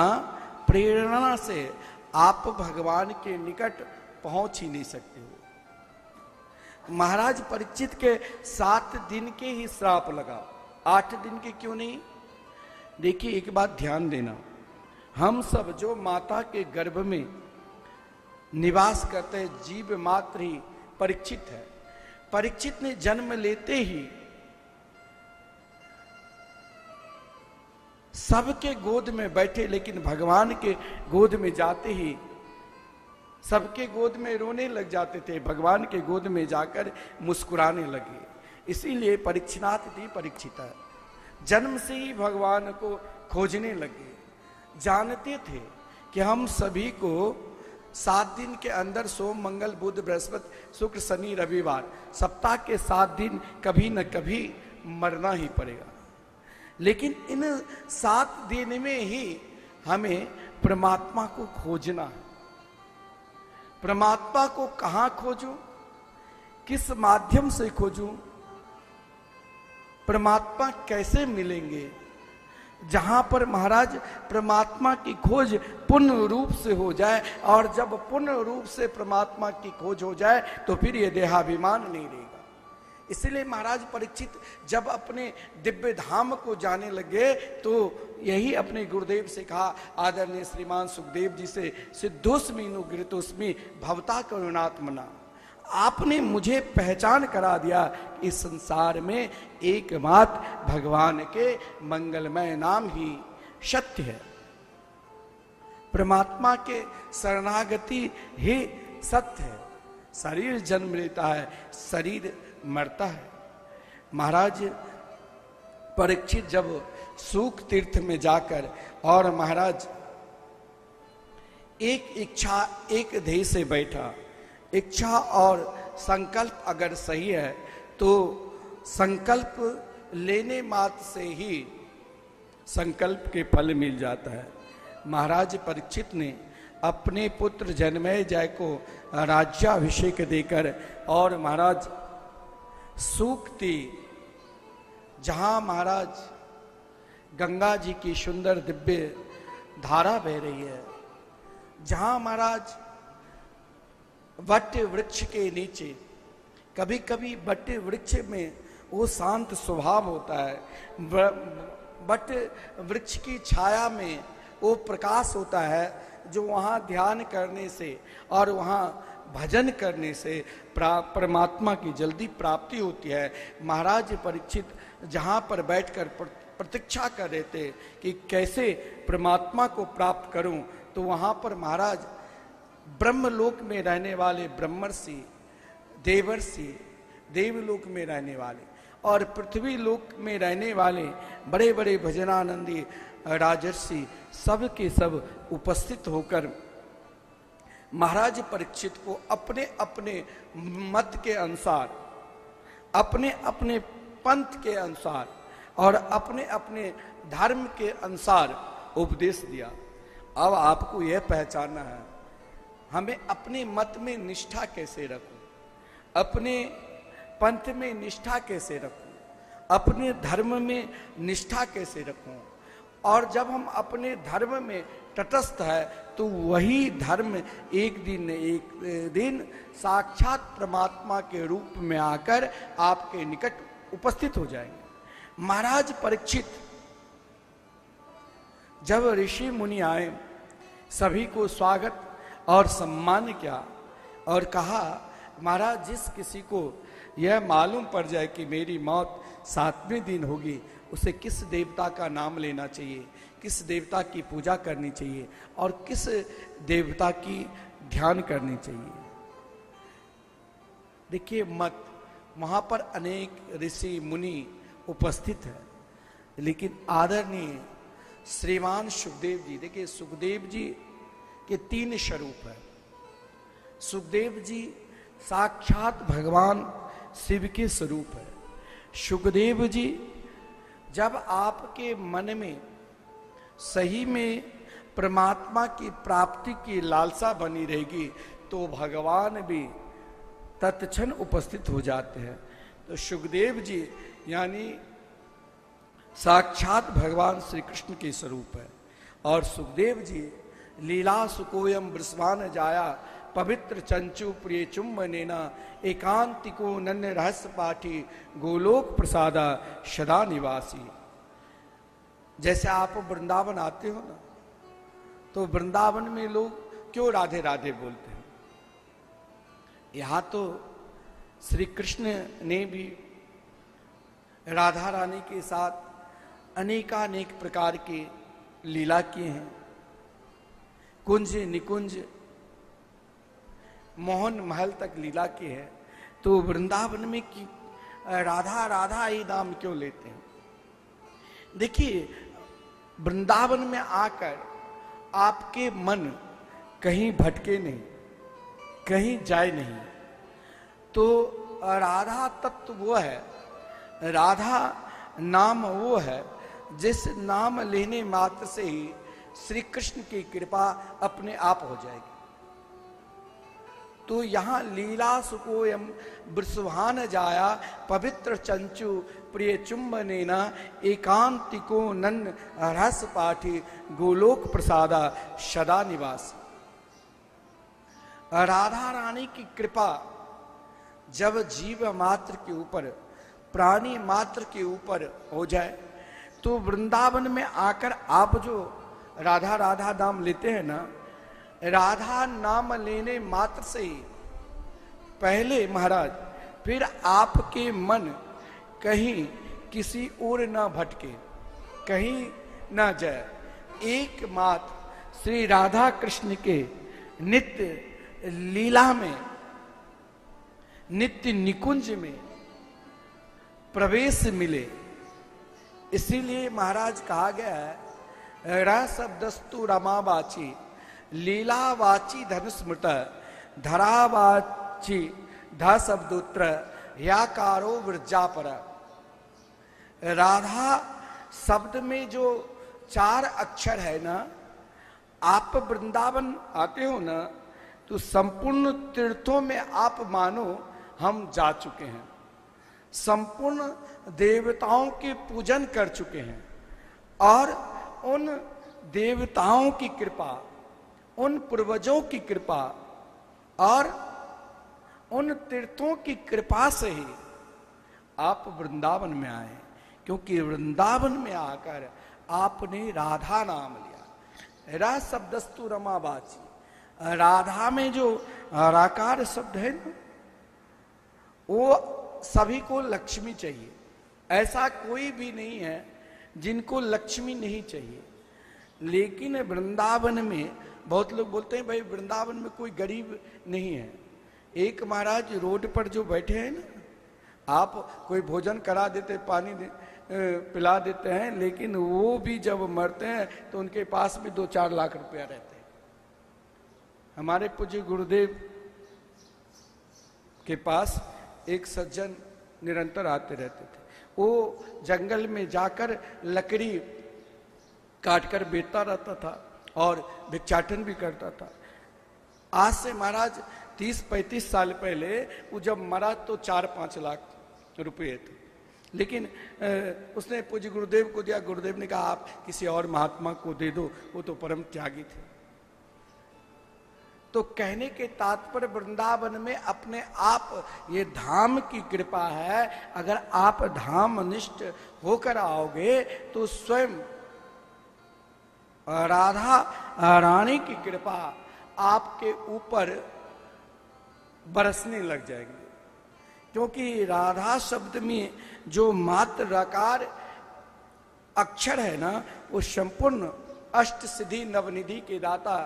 प्रेरणा से आप भगवान के निकट पहुंच ही नहीं सकते हो। महाराज परीक्षित के 7 दिन के ही श्राप लगा, 8 दिन के क्यों नहीं? देखिए एक बात ध्यान देना, हम सब जो माता के गर्भ में निवास करते हैं, जीव मात्र ही परीक्षित है। परीक्षित ने जन्म लेते ही सबके गोद में बैठे, लेकिन भगवान के गोद में जाते ही सबके गोद में रोने लग जाते थे, भगवान के गोद में जाकर मुस्कुराने लगे। इसीलिए परीक्षनाथ थी परीक्षिता, जन्म से ही भगवान को खोजने लगे। जानते थे कि हम सभी को 7 दिन के अंदर सोम मंगल बुध बृहस्पति शुक्र शनि रविवार, सप्ताह के 7 दिन कभी न कभी मरना ही पड़ेगा। लेकिन इन 7 दिन में ही हमें परमात्मा को खोजना है। परमात्मा को कहां खोजूं, किस माध्यम से खोजूं, परमात्मा कैसे मिलेंगे? जहां पर महाराज परमात्मा की खोज पूर्ण रूप से हो जाए, और जब पूर्ण रूप से परमात्मा की खोज हो जाए तो फिर ये देहाभिमान नहीं रहेगा। इसलिए महाराज परीक्षित जब अपने दिव्य धाम को जाने लगे तो यही अपने गुरुदेव से कहा, आदरणीय श्रीमान सुखदेव जी से, सिद्धोस्मि नुगृतोस्मि भवता करुणात्मना, आपने मुझे पहचान करा दिया इस संसार में एकमात्र भगवान के मंगलमय नाम ही सत्य है। परमात्मा के शरणागति ही सत्य है। शरीर जन्म लेता है, शरीर मरता है। महाराज परीक्षित जब सूख तीर्थ में जाकर और महाराज एक इच्छा एक ध्येय से बैठा, इच्छा और संकल्प अगर सही है तो संकल्प लेने मात्र से ही संकल्प के फल मिल जाता है। महाराज परीक्षित ने अपने पुत्र जन्मेजय को राज्याभिषेक देकर और महाराज सूक्ति, जहां महाराज गंगा जी की सुंदर दिव्य धारा बह रही है, जहां महाराज वट वृक्ष के नीचे, कभी कभी वट वृक्ष में वो शांत स्वभाव होता है, वट वृक्ष की छाया में वो प्रकाश होता है, जो वहां ध्यान करने से और वहां भजन करने से परमात्मा की जल्दी प्राप्ति होती है। महाराज परीक्षित जहां पर बैठकर प्रतीक्षा कर रहे थे कि कैसे परमात्मा को प्राप्त करूं, तो वहां पर महाराज ब्रह्मलोक में रहने वाले ब्रह्मर्षि, देवर्षि, देवलोक में रहने वाले और पृथ्वी लोक में रहने वाले बड़े बड़े भजनानंदी राजर्षि सब के सब उपस्थित होकर महाराज परीक्षित को अपने अपने मत के अनुसार, अपने अपने पंथ के अनुसार और अपने अपने धर्म के अनुसार उपदेश दिया। अब आपको यह पहचानना है, हमें अपने मत में निष्ठा कैसे रखूं, अपने पंथ में निष्ठा कैसे रखूं, अपने धर्म में निष्ठा कैसे रखूं। और जब हम अपने धर्म में तटस्थ है तो वही धर्म एक दिन साक्षात परमात्मा के रूप में आकर आपके निकट उपस्थित हो जाएंगे। महाराज परीक्षित जब ऋषि मुनि आए, सभी को स्वागत और सम्मान किया और कहा, महाराज जिस किसी को यह मालूम पड़ जाए कि मेरी मौत 7वें दिन होगी, उसे किस देवता का नाम लेना चाहिए, किस देवता की पूजा करनी चाहिए और किस देवता की ध्यान करनी चाहिए। देखिए मत, वहां पर अनेक ऋषि मुनि उपस्थित है, लेकिन आदरणीय श्रीमान सुखदेव जी, देखिए सुखदेव जी के 3 स्वरूप है। सुखदेव जी साक्षात भगवान शिव के स्वरूप है। सुखदेव जी जब आपके मन में सही में परमात्मा की प्राप्ति की लालसा बनी रहेगी तो भगवान भी तत्क्षण उपस्थित हो जाते हैं। तो सुखदेव जी यानी साक्षात भगवान श्री कृष्ण के स्वरूप है। और सुखदेव जी लीला सुकोयम वृषवान जाया पवित्र चंचु प्रिय चुम्बनेना एकांतिको नन्य रहस्य पाठी गोलोक प्रसादा सदा निवासी। जैसे आप वृंदावन आते हो ना, तो वृंदावन में लोग क्यों राधे राधे बोलते हैं? यहां तो श्री कृष्ण ने भी राधा रानी के साथ अनेकानेक प्रकार के लीला किए हैं। कुंज निकुंज मोहन महल तक लीला की है। तो वृंदावन में की राधा राधा ही नाम क्यों लेते हैं? देखिए, वृंदावन में आकर आपके मन कहीं भटके नहीं, कहीं जाए नहीं। तो राधा तत्व वो है, राधा नाम वो है जिस नाम लेने मात्र से ही श्री कृष्ण की कृपा अपने आप हो जाएगी। तो यहां लीला सुकोयम वृषभान जाया पवित्र चंचु प्रिय चुंबनेना एकांतिको नन्न रस पाठी गोलोक प्रसादा सदा निवासी। राधा रानी की कृपा जब जीव मात्र के ऊपर, प्राणी मात्र के ऊपर हो जाए, तो वृंदावन में आकर आप जो राधा राधा नाम लेते हैं ना, राधा नाम लेने मात्र से ही पहले महाराज फिर आपके मन कहीं किसी ओर ना भटके, कहीं ना जाए। एकमात्र श्री राधा कृष्ण के नित्य लीला में, नित्य निकुंज में प्रवेश मिले। इसीलिए महाराज कहा गया है, र शब्दस्तु रमावाची लीलावाची धनुस्मृत धरावाची ध शब्दोत्र याकारो वृजापर। राधा शब्द में जो 4 अक्षर है ना, आप वृंदावन आते हो ना, तो संपूर्ण तीर्थों में आप मानो हम जा चुके हैं, संपूर्ण देवताओं के पूजन कर चुके हैं। और उन देवताओं की कृपा, उन पूर्वजों की कृपा और उन तीर्थों की कृपा से ही आप वृंदावन में आए। क्योंकि वृंदावन में आकर आपने राधा नाम लिया। रा शब्दस्तु रमावाची, राधा में जो राकार शब्द है ना, वो सभी को लक्ष्मी चाहिए। ऐसा कोई भी नहीं है जिनको लक्ष्मी नहीं चाहिए। लेकिन वृंदावन में बहुत लोग बोलते हैं भाई वृंदावन में कोई गरीब नहीं है। एक महाराज रोड पर जो बैठे हैं ना, आप कोई भोजन करा देते, पानी पिला देते हैं, लेकिन वो भी जब मरते हैं तो उनके पास भी 2-4 लाख रुपया रहते हैं। हमारे पूज्य गुरुदेव के पास एक सज्जन निरंतर आते रहते थे। वो जंगल में जाकर लकड़ी काटकर बेचता रहता था और भिक्षाटन भी करता था। आज से महाराज 30-35 साल पहले वो जब मरा तो 4-5 लाख रुपये थे। लेकिन उसने पूज्य गुरुदेव को दिया। गुरुदेव ने कहा आप किसी और महात्मा को दे दो, वो तो परम त्यागी थे। तो कहने के तात्पर्य वृंदावन में अपने आप ये धाम की कृपा है। अगर आप धाम निष्ठ होकर आओगे तो स्वयं राधा रानी की कृपा आपके ऊपर बरसने लग जाएगी। क्योंकि राधा शब्द में जो मात्र रकार अक्षर है ना, वो संपूर्ण अष्ट सिद्धि नवनिधि के दाता,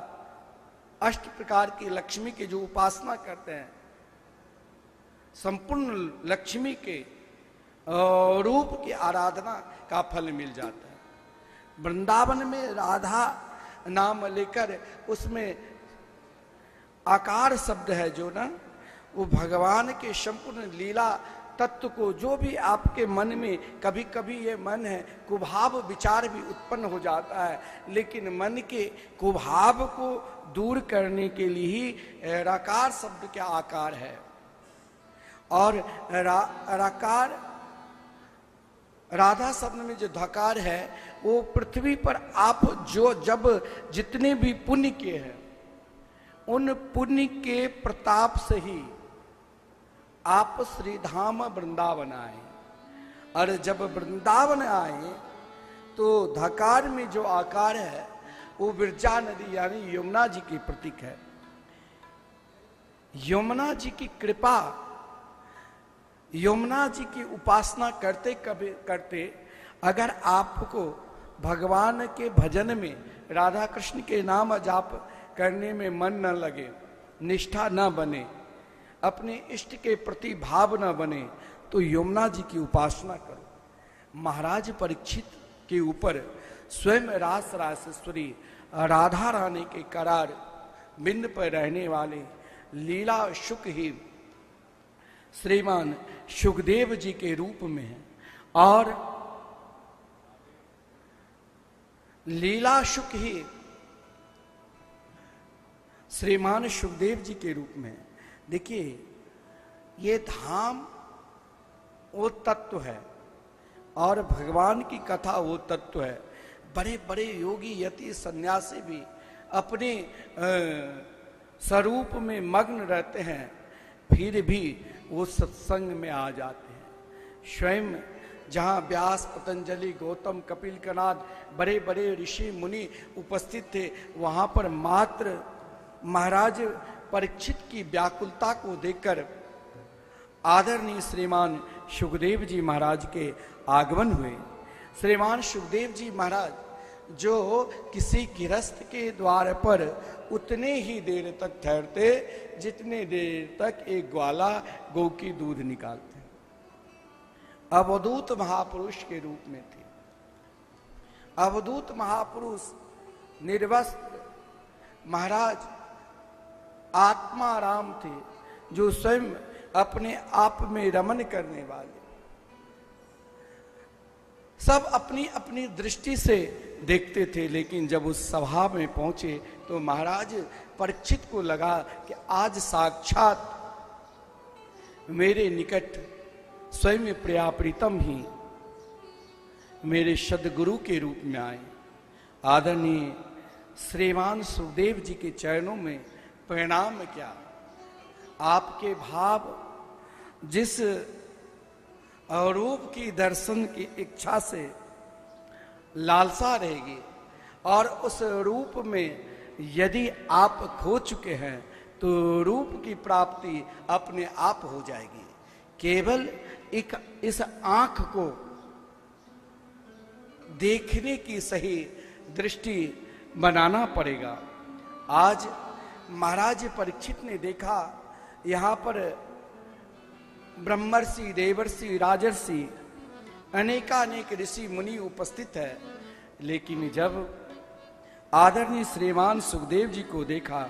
अष्ट प्रकार की लक्ष्मी की जो उपासना करते हैं, संपूर्ण लक्ष्मी के रूप की आराधना का फल मिल जाता है। वृंदावन में राधा नाम लेकर उसमें आकार शब्द है जो ना, वो भगवान के संपूर्ण लीला तत्व को, जो भी आपके मन में कभी कभी ये मन है कुभाव विचार भी उत्पन्न हो जाता है, लेकिन मन के कुभाव को दूर करने के लिए ही रकार शब्द का आकार है। और रकार राधा शब्द में जो धकार है वो पृथ्वी पर आप जो जब जितने भी पुण्य किए हैं उन पुण्य के प्रताप से ही आप श्री धाम वृंदावन आए, और जब वृंदावन आए तो धकार में जो आकार है वो विरजा नदी यानी यमुना जी की प्रतीक है। यमुना जी की कृपा, यमुना जी की उपासना करते करते अगर आपको भगवान के भजन में राधा कृष्ण के नाम जाप करने में मन न लगे, निष्ठा न बने, अपने इष्ट के प्रति भाव न बने, तो यमुना जी की उपासना करो। महाराज परीक्षित के ऊपर स्वयं रास रासेश्वरी राधा रानी के करार बिंद पर रहने वाले लीला शुक ही श्रीमान सुखदेव जी के रूप में है, और लीला शुक ही श्रीमान सुखदेव जी के रूप में। देखिए ये धाम वो तत्व है और भगवान की कथा वो तत्व है। बड़े बड़े योगी यति सन्यासी भी अपने स्वरूप में मग्न रहते हैं, फिर भी वो सत्संग में आ जाते हैं। स्वयं जहाँ व्यास, पतंजलि, गौतम, कपिल कनाद बड़े बड़े ऋषि मुनि उपस्थित थे, वहाँ पर मात्र महाराज परीक्षित की व्याकुलता को देखकर आदरणीय श्रीमान सुखदेव जी महाराज के आगमन हुए। श्रीमान सुखदेव जी महाराज जो किसी गृहस्थ के द्वार पर उतने ही देर तक ठहरते जितने देर तक एक ग्वाला गौ की दूध निकालते, अवधूत महापुरुष के रूप में थे। अवधूत महापुरुष निर्वस्त्र महाराज आत्माराम थे, जो स्वयं अपने आप में रमन करने वाले, सब अपनी अपनी दृष्टि से देखते थे। लेकिन जब उस सभा में पहुंचे तो महाराज परीक्षित को लगा कि आज साक्षात मेरे निकट स्वयं प्रिया प्रीतम ही मेरे सदगुरु के रूप में आए। आदरणीय श्रीमान सुखदेव जी के चरणों में प्रणाम किया। आपके भाव जिस रूप की दर्शन की इच्छा से लालसा रहेगी और उस रूप में यदि आप खो चुके हैं तो रूप की प्राप्ति अपने आप हो जाएगी। केवल एक इस आंख को देखने की सही दृष्टि बनाना पड़ेगा। आज महाराज परीक्षित ने देखा यहाँ पर ब्रह्मर्षि, देवर्षि, राजर्षि, अनेकानेक ऋषि मुनि उपस्थित है, लेकिन जब आदरणीय श्रीमान सुखदेव जी को देखा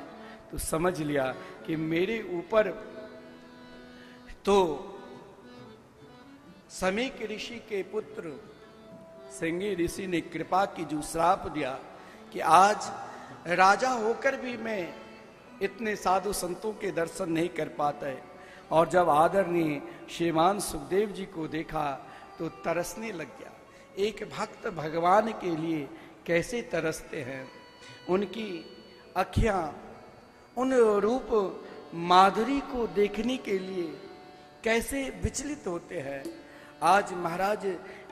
तो समझ लिया कि मेरे ऊपर तो समीक ऋषि के पुत्र सिंगी ऋषि ने कृपा की, जो श्राप दिया कि आज राजा होकर भी मैं इतने साधु संतों के दर्शन नहीं कर पाता है। और जब आदरणीय श्रीमान सुखदेव जी को देखा तो तरसने लग गया। एक भक्त भगवान के लिए कैसे तरसते हैं, उनकी अखियां उन रूप माधुरी को देखने के लिए कैसे विचलित होते हैं। आज महाराज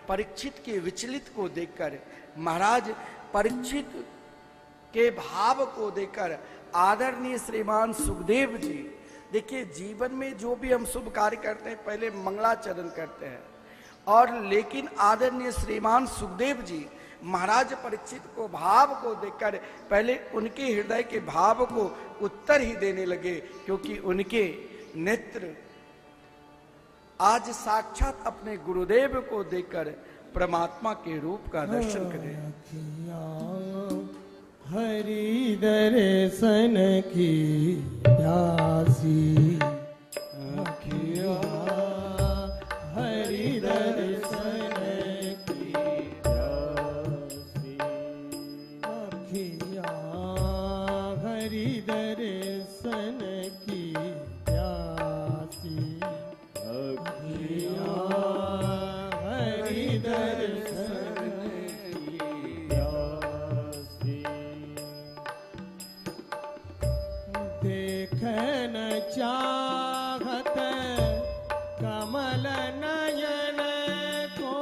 परीक्षित के विचलित को देखकर, महाराज परीक्षित के भाव को देखकर आदरणीय श्रीमान सुखदेव जी, देखिए जीवन में जो भी हम शुभ कार्य करते हैं पहले मंगलाचरण करते हैं, और लेकिन आदरणीय श्रीमान सुखदेव जी महाराज परीक्षित को भाव को देखकर पहले उनके हृदय के भाव को उत्तर ही देने लगे, क्योंकि उनके नेत्र आज साक्षात अपने गुरुदेव को देखकर परमात्मा के रूप का दर्शन करें। हरि दर्शन की प्यासी अखिया अखियाँ हरि दर्शन की प्यासी, अखियाँ हरि दर्शन की प्यासी। देखन चाहत कमल नयन को,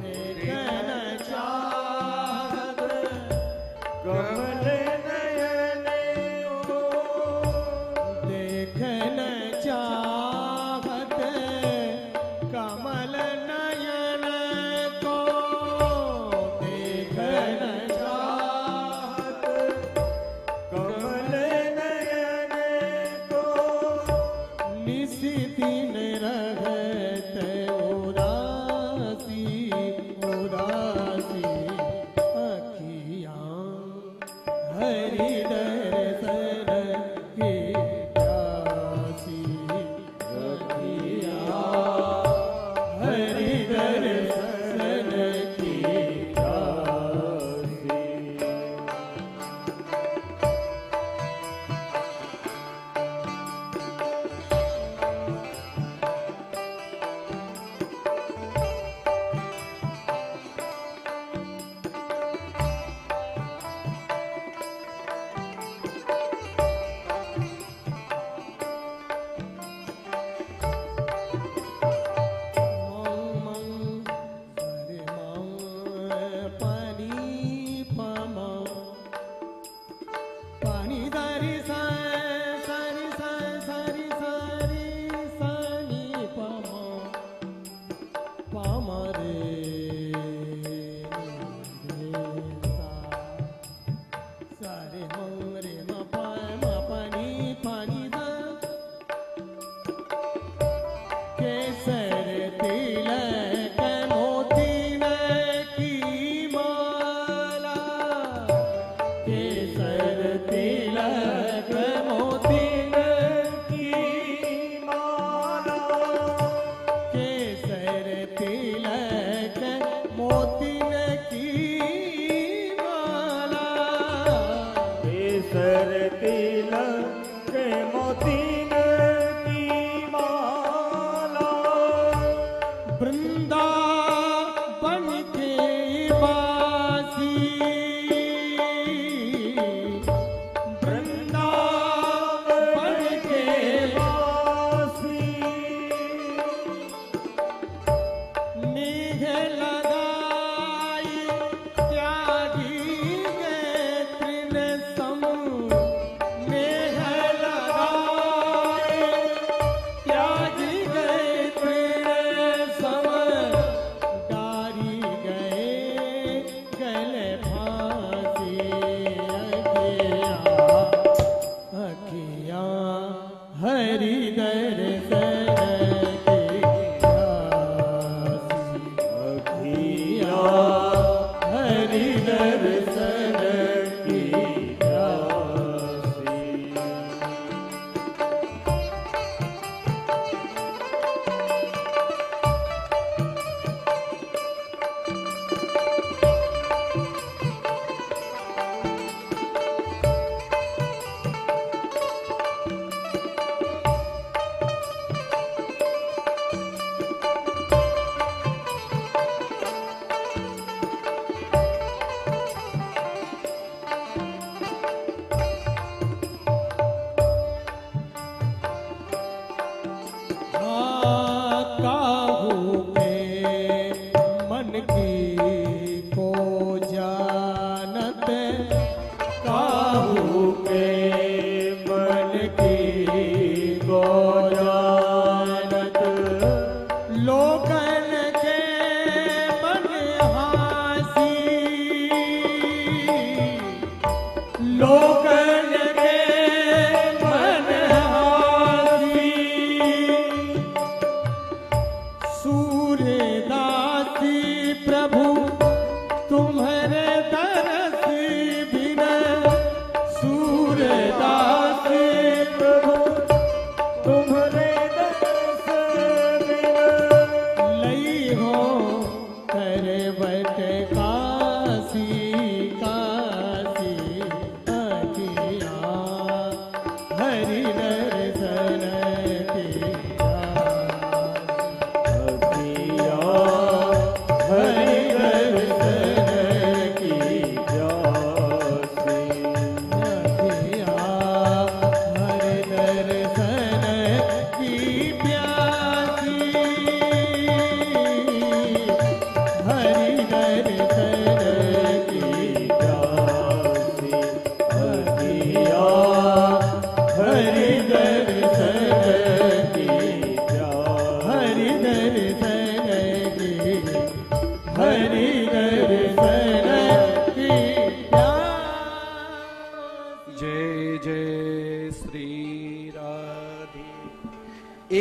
देखन चाहत कमल नयन को, देखन चाहत कमल नयन को, देखन चाहत कमल नयन को, निस दिन रहत उदासी, उदासी। अखियाँ हरि दर्शन की प्यासी, अखियाँ हरि दर्शन की प्यासी। केसर तिलक मोती की माला, केसर तिलक मोती की माला, केसर तिलक मोती की माला, केसर तिलक मोतीन की माला, वृंदावन के वासी, वृंदावन के वासी, निघ लगाई त्यागी गए तृण सम, निघ लगाई त्यागी गए तृण सम, डारी गए गले फांसी। अखियाँ हरि दर्शन की प्यासी, अखियाँ हरि दर्शन की प्यासी। काहू के मन की को जानत, काहू के मन की को जानत, लोगन के मन हासी, लोगन के मन हासी। सूर्यदासी प्रभु तुम्हारे दरस बिन, सूर्यदासी प्रभु तुम्हारे दरस बिन, लई हो करवट कासी, कासी।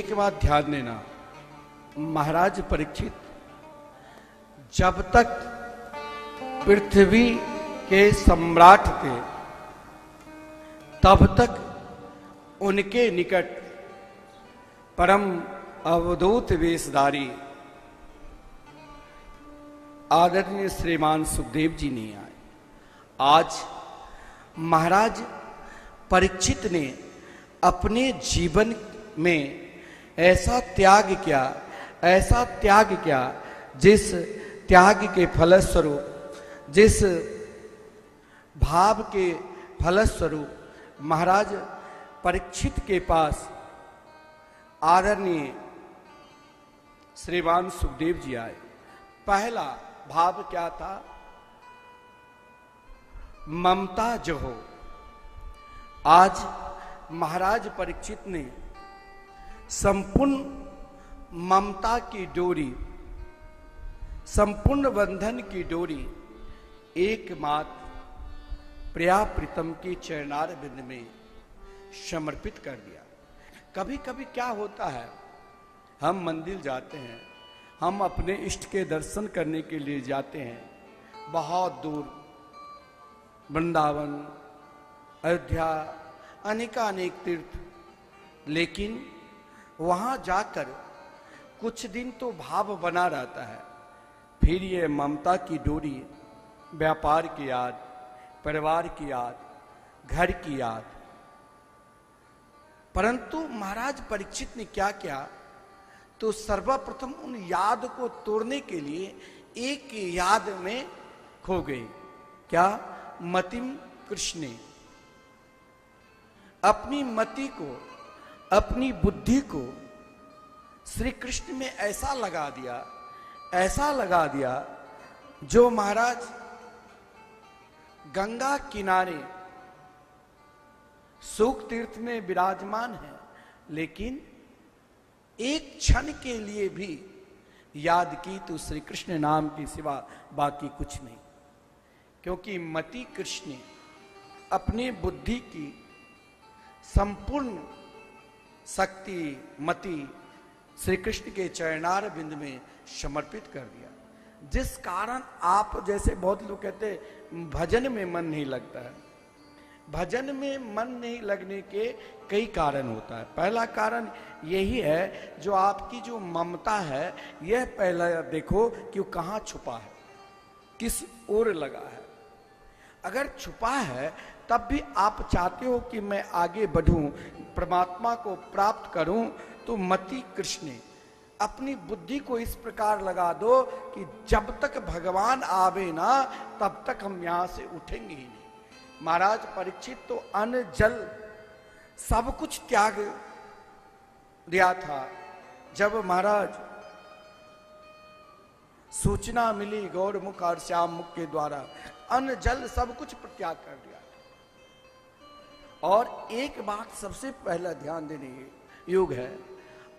एक बात ध्यान देना, महाराज परीक्षित जब तक पृथ्वी के सम्राट थे तब तक उनके निकट परम अवधूत वेशधारी आदरणीय श्रीमान सुखदेव जी नहीं आए। आज महाराज परीक्षित ने अपने जीवन में ऐसा त्याग किया जिस त्याग के फलस्वरूप, जिस भाव के फलस्वरूप महाराज परीक्षित के पास आदरणीय श्रीमान सुखदेव जी आए। पहला भाव क्या था? ममता जो हो। आज महाराज परीक्षित ने संपूर्ण ममता की डोरी, संपूर्ण बंधन की डोरी एकमात्र प्रिया प्रीतम की चरणार बिंद में समर्पित कर दिया। कभी कभी क्या होता है, हम मंदिर जाते हैं, हम अपने इष्ट के दर्शन करने के लिए जाते हैं बहुत दूर, वृंदावन, अयोध्या, अनेकानेक तीर्थ, लेकिन वहां जाकर कुछ दिन तो भाव बना रहता है, फिर ये ममता की डोरी, व्यापार की याद, परिवार की याद, घर की याद। परंतु महाराज परीक्षित ने क्या किया, तो सर्वप्रथम उन याद को तोड़ने के लिए एक याद में खो गए। क्या? मतिम कृष्णे। अपनी मति को, अपनी बुद्धि को श्री कृष्ण में ऐसा लगा दिया जो महाराज गंगा किनारे सुख तीर्थ में विराजमान है, लेकिन एक क्षण के लिए भी याद की तो श्री कृष्ण नाम के सिवा बाकी कुछ नहीं। क्योंकि मति कृष्ण अपनी बुद्धि की संपूर्ण शक्ति, मति श्री कृष्ण के चरणार बिंद में समर्पित कर दिया, जिस कारण आप जैसे बहुत लोग कहते हैं भजन में मन नहीं लगता है। भजन में मन नहीं लगने के कई कारण होता है। पहला कारण यही है, जो आपकी जो ममता है, यह पहला देखो कि वो कहाँ छुपा है, किस ओर लगा है। अगर छुपा है तब भी आप चाहते हो कि मैं आगे बढ़ूं, परमात्मा को प्राप्त करूं, तो मति कृष्ण अपनी बुद्धि को इस प्रकार लगा दो कि जब तक भगवान आवे ना तब तक हम यहां से उठेंगे ही नहीं। महाराज परीक्षित तो अन्न जल सब कुछ त्याग दिया था। जब महाराज सूचना मिली गौरमुख और श्याम मुख के द्वारा, अन्न जल सब कुछ त्याग कर दिया। और एक बात सबसे पहला ध्यान देने योग है,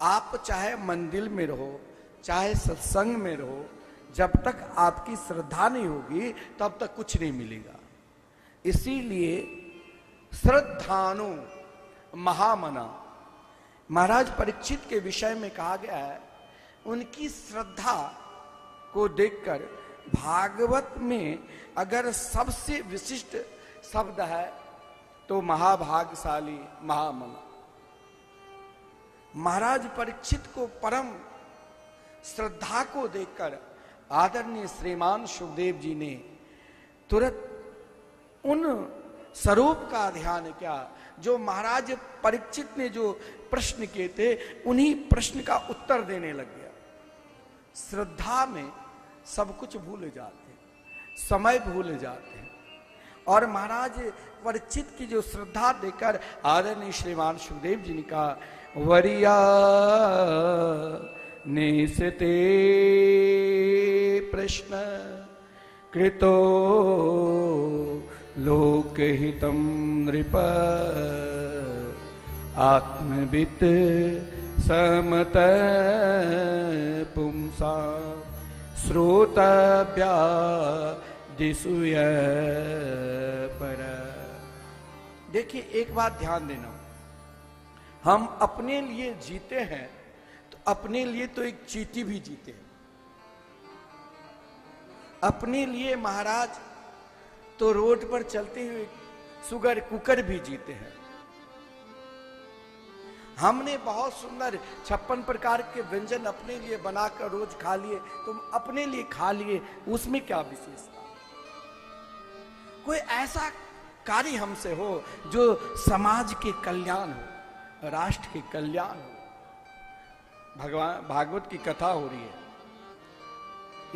आप चाहे मंदिर में रहो, चाहे सत्संग में रहो, जब तक आपकी श्रद्धा नहीं होगी तब तक कुछ नहीं मिलेगा। इसीलिए श्रद्धानु महामना, महाराज परीक्षित के विषय में कहा गया है, उनकी श्रद्धा को देखकर भागवत में अगर सबसे विशिष्ट शब्द है तो महाभाग्यशाली, महामना। महाराज परीक्षित को परम श्रद्धा को देखकर आदरणीय श्रीमान सुखदेव जी ने तुरंत उन स्वरूप का ध्यान किया जो महाराज परीक्षित ने जो प्रश्न किए थे, उन्हीं प्रश्न का उत्तर देने लग गया। श्रद्धा में सब कुछ भूल जाते हैं, समय भूल जाते हैं। और महाराज परीक्षित की जो श्रद्धा देकर आदरणीय श्रीमान सुखदेव जी ने कहा, वरिया नेसते प्रश्न कृतो लोकहितं नृप आत्मवित् समत पुंसा श्रोतव्या दिशुय पर। देखिए एक बात ध्यान देना, हम अपने लिए जीते हैं अपने लिए तो एक चींटी भी जीते हैं, अपने लिए महाराज तो रोड पर चलते हुए शुगर कुकर भी जीते हैं। हमने बहुत सुंदर 56 प्रकार के व्यंजन अपने लिए बनाकर रोज खा लिए, तुम अपने लिए खा लिए, उसमें क्या विशेषता? कोई ऐसा कार्य हमसे हो जो समाज के कल्याण हो, राष्ट्र के कल्याण हो। भगवान भागवत की कथा हो रही है,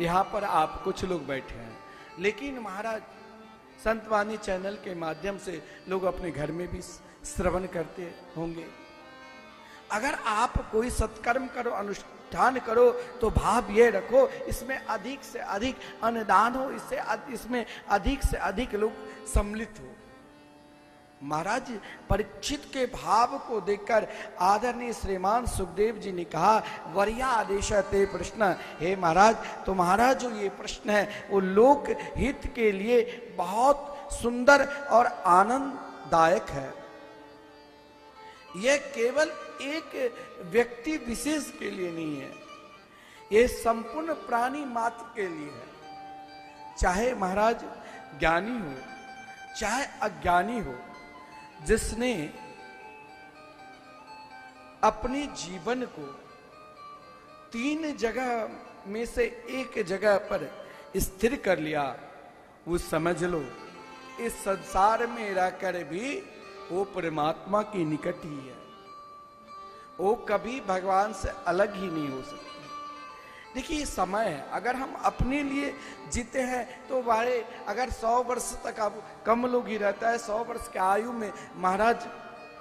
यहां पर आप कुछ लोग बैठे हैं, लेकिन महाराज संतवाणी चैनल के माध्यम से लोग अपने घर में भी श्रवण करते होंगे। अगर आप कोई सत्कर्म करो, अनुष्ठान करो, तो भाव ये रखो इसमें अधिक से अधिक अन्नदान हो, इसमें अधिक से अधिक लोग सम्मिलित हो। महाराज परीक्षित के भाव को देखकर आदरणीय श्रीमान सुखदेव जी ने कहा, वरिया आदेश ते प्रश्न, हे महाराज तो महाराज जो ये प्रश्न है वो लोक हित के लिए बहुत सुंदर और आनंददायक है। यह केवल एक व्यक्ति विशेष के लिए नहीं है, यह संपूर्ण प्राणी मात्र के लिए है। चाहे महाराज ज्ञानी हो चाहे अज्ञानी हो, जिसने अपने जीवन को 3 जगह में से एक जगह पर स्थिर कर लिया, वो समझ लो इस संसार में रहकर भी वो परमात्मा के निकट ही है, वो कभी भगवान से अलग ही नहीं हो सकते। देखिए ये समय है, अगर हम अपने लिए जीते हैं तो हमारे अगर 100 वर्ष तक अब कम लोग ही रहता है, 100 वर्ष के आयु में महाराज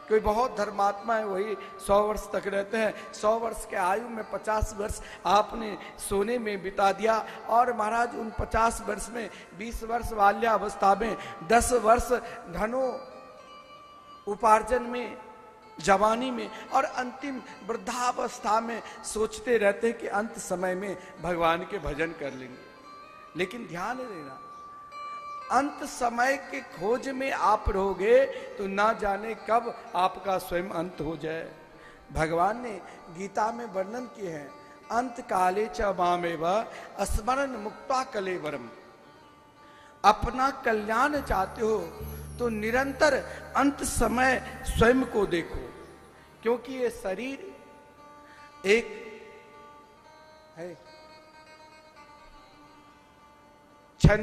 कोई बहुत धर्मात्मा है वही 100 वर्ष तक रहते हैं। 100 वर्ष के आयु में 50 वर्ष आपने सोने में बिता दिया, और महाराज उन 50 वर्ष में 20 वर्ष बाल्यावस्था में, 10 वर्ष धनो उपार्जन में, जवानी में, और अंतिम वृद्धावस्था में सोचते रहते हैं कि अंत समय में भगवान के भजन कर लेंगे। लेकिन ध्यान देना, अंत समय के खोज में आप रहोगे तो ना जाने कब आपका स्वयं अंत हो जाए। भगवान ने गीता में वर्णन किए हैं, अंत काले च मामेव स्मरण मुक्ता कलेवरम। अपना कल्याण चाहते हो तो निरंतर अंत समय स्वयं को देखो, क्योंकि ये शरीर एक है क्षण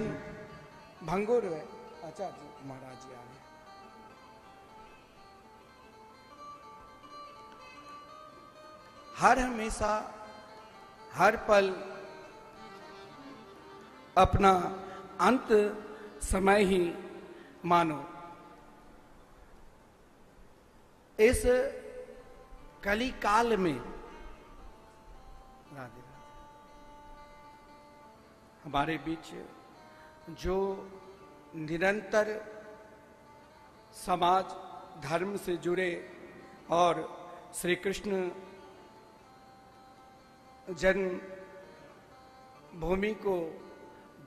भंगुर है। अच्छा जी महाराज जी आ गए। हर हमेशा हर पल अपना अंत समय ही मानो। इस कली काल में राधे राधे हमारे बीच जो निरंतर समाज धर्म से जुड़े और श्री कृष्ण जन्म भूमि को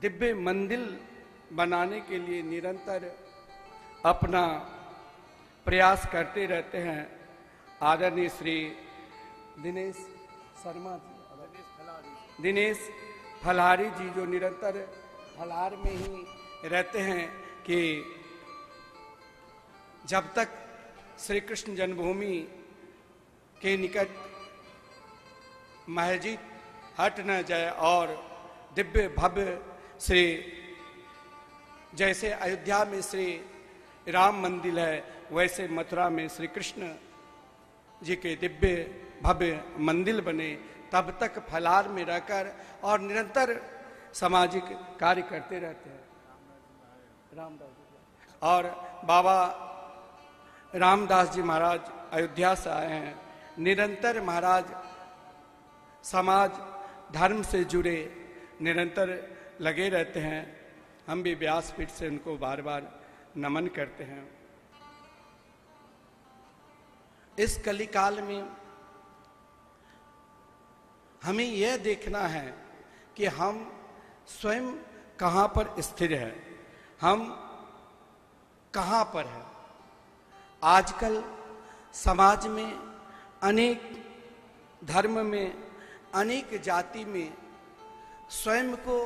दिव्य मंदिर बनाने के लिए निरंतर अपना प्रयास करते रहते हैं, आदरणीय श्री दिनेश शर्मा जी, दिनेश फलहारी जी, जो निरंतर फलहार में ही रहते हैं कि जब तक श्री कृष्ण जन्मभूमि के निकट मस्जिद हट न जाए और दिव्य भव्य श्री जैसे अयोध्या में श्री राम मंदिर है, वैसे मथुरा में श्री कृष्ण जी के दिव्य भव्य मंदिर बने, तब तक फलार में रहकर और निरंतर सामाजिक कार्य करते रहते हैं। रामदास और बाबा रामदास जी महाराज अयोध्या से आए हैं, निरंतर महाराज समाज धर्म से जुड़े निरंतर लगे रहते हैं। हम भी व्यासपीठ से उनको बार बार नमन करते हैं। इस कलिकाल में हमें यह देखना है कि हम स्वयं कहां पर स्थिर है, हम कहां पर है। आजकल समाज में अनेक धर्म में, अनेक जाति में स्वयं को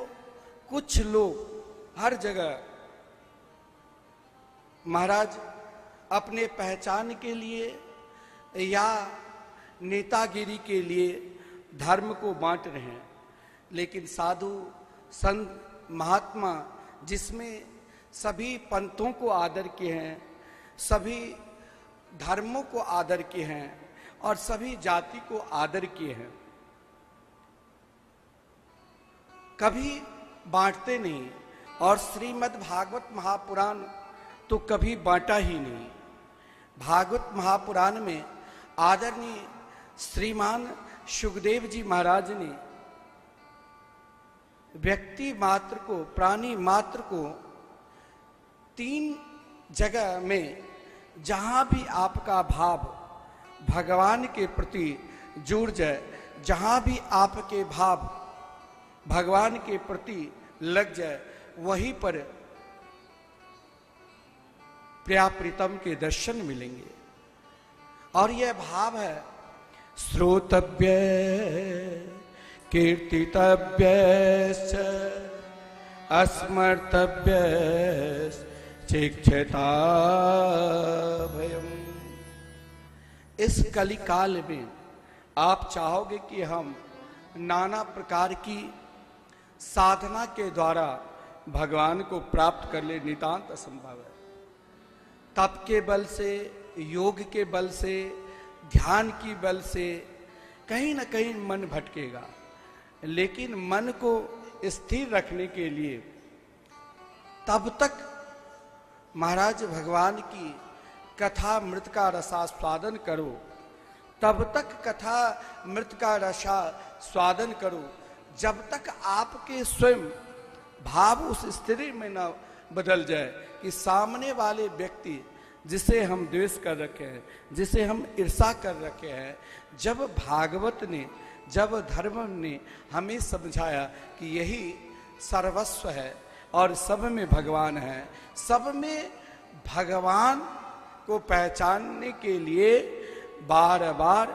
कुछ लोग हर जगह महाराज अपने पहचान के लिए या नेतागिरी के लिए धर्म को बांट रहे हैं। लेकिन साधु संत महात्मा जिसमें सभी पंथों को आदर किए हैं, सभी धर्मों को आदर किए हैं और सभी जाति को आदर किए हैं, कभी बांटते नहीं। और श्रीमद् भागवत महापुराण तो कभी बांटा ही नहीं। भागवत महापुराण में आदरणीय श्रीमान सुखदेव जी महाराज ने व्यक्ति मात्र को, प्राणी मात्र को 3 जगह में जहां भी आपका भाव भगवान के प्रति जुड़ जाए, जहां भी आपके भाव भगवान के प्रति लग जाए, वहीं पर प्रिया प्रीतम के दर्शन मिलेंगे। और यह भाव है श्रोतव्य कीर्तितव्य अस्मर्तव्य शिक्षता भयम। इस कलिकाल में आप चाहोगे कि हम नाना प्रकार की साधना के द्वारा भगवान को प्राप्त कर ले, नितांत असंभव है। तप के बल से, योग के बल से, ध्यान की बल से कहीं ना कहीं मन भटकेगा। लेकिन मन को स्थिर रखने के लिए तब तक महाराज भगवान की कथा मृत का रसास्वादन करो, तब तक कथा मृत का रसास्वादन करो, जब तक आपके स्वयं भाव उस स्थिति में न बदल जाए कि सामने वाले व्यक्ति जिसे हम द्वेष कर रखे हैं, जिसे हम ईर्षा कर रखे हैं, जब भागवत ने, जब धर्म ने हमें समझाया कि यही सर्वस्व है और सब में भगवान है, सब में भगवान को पहचानने के लिए बार बार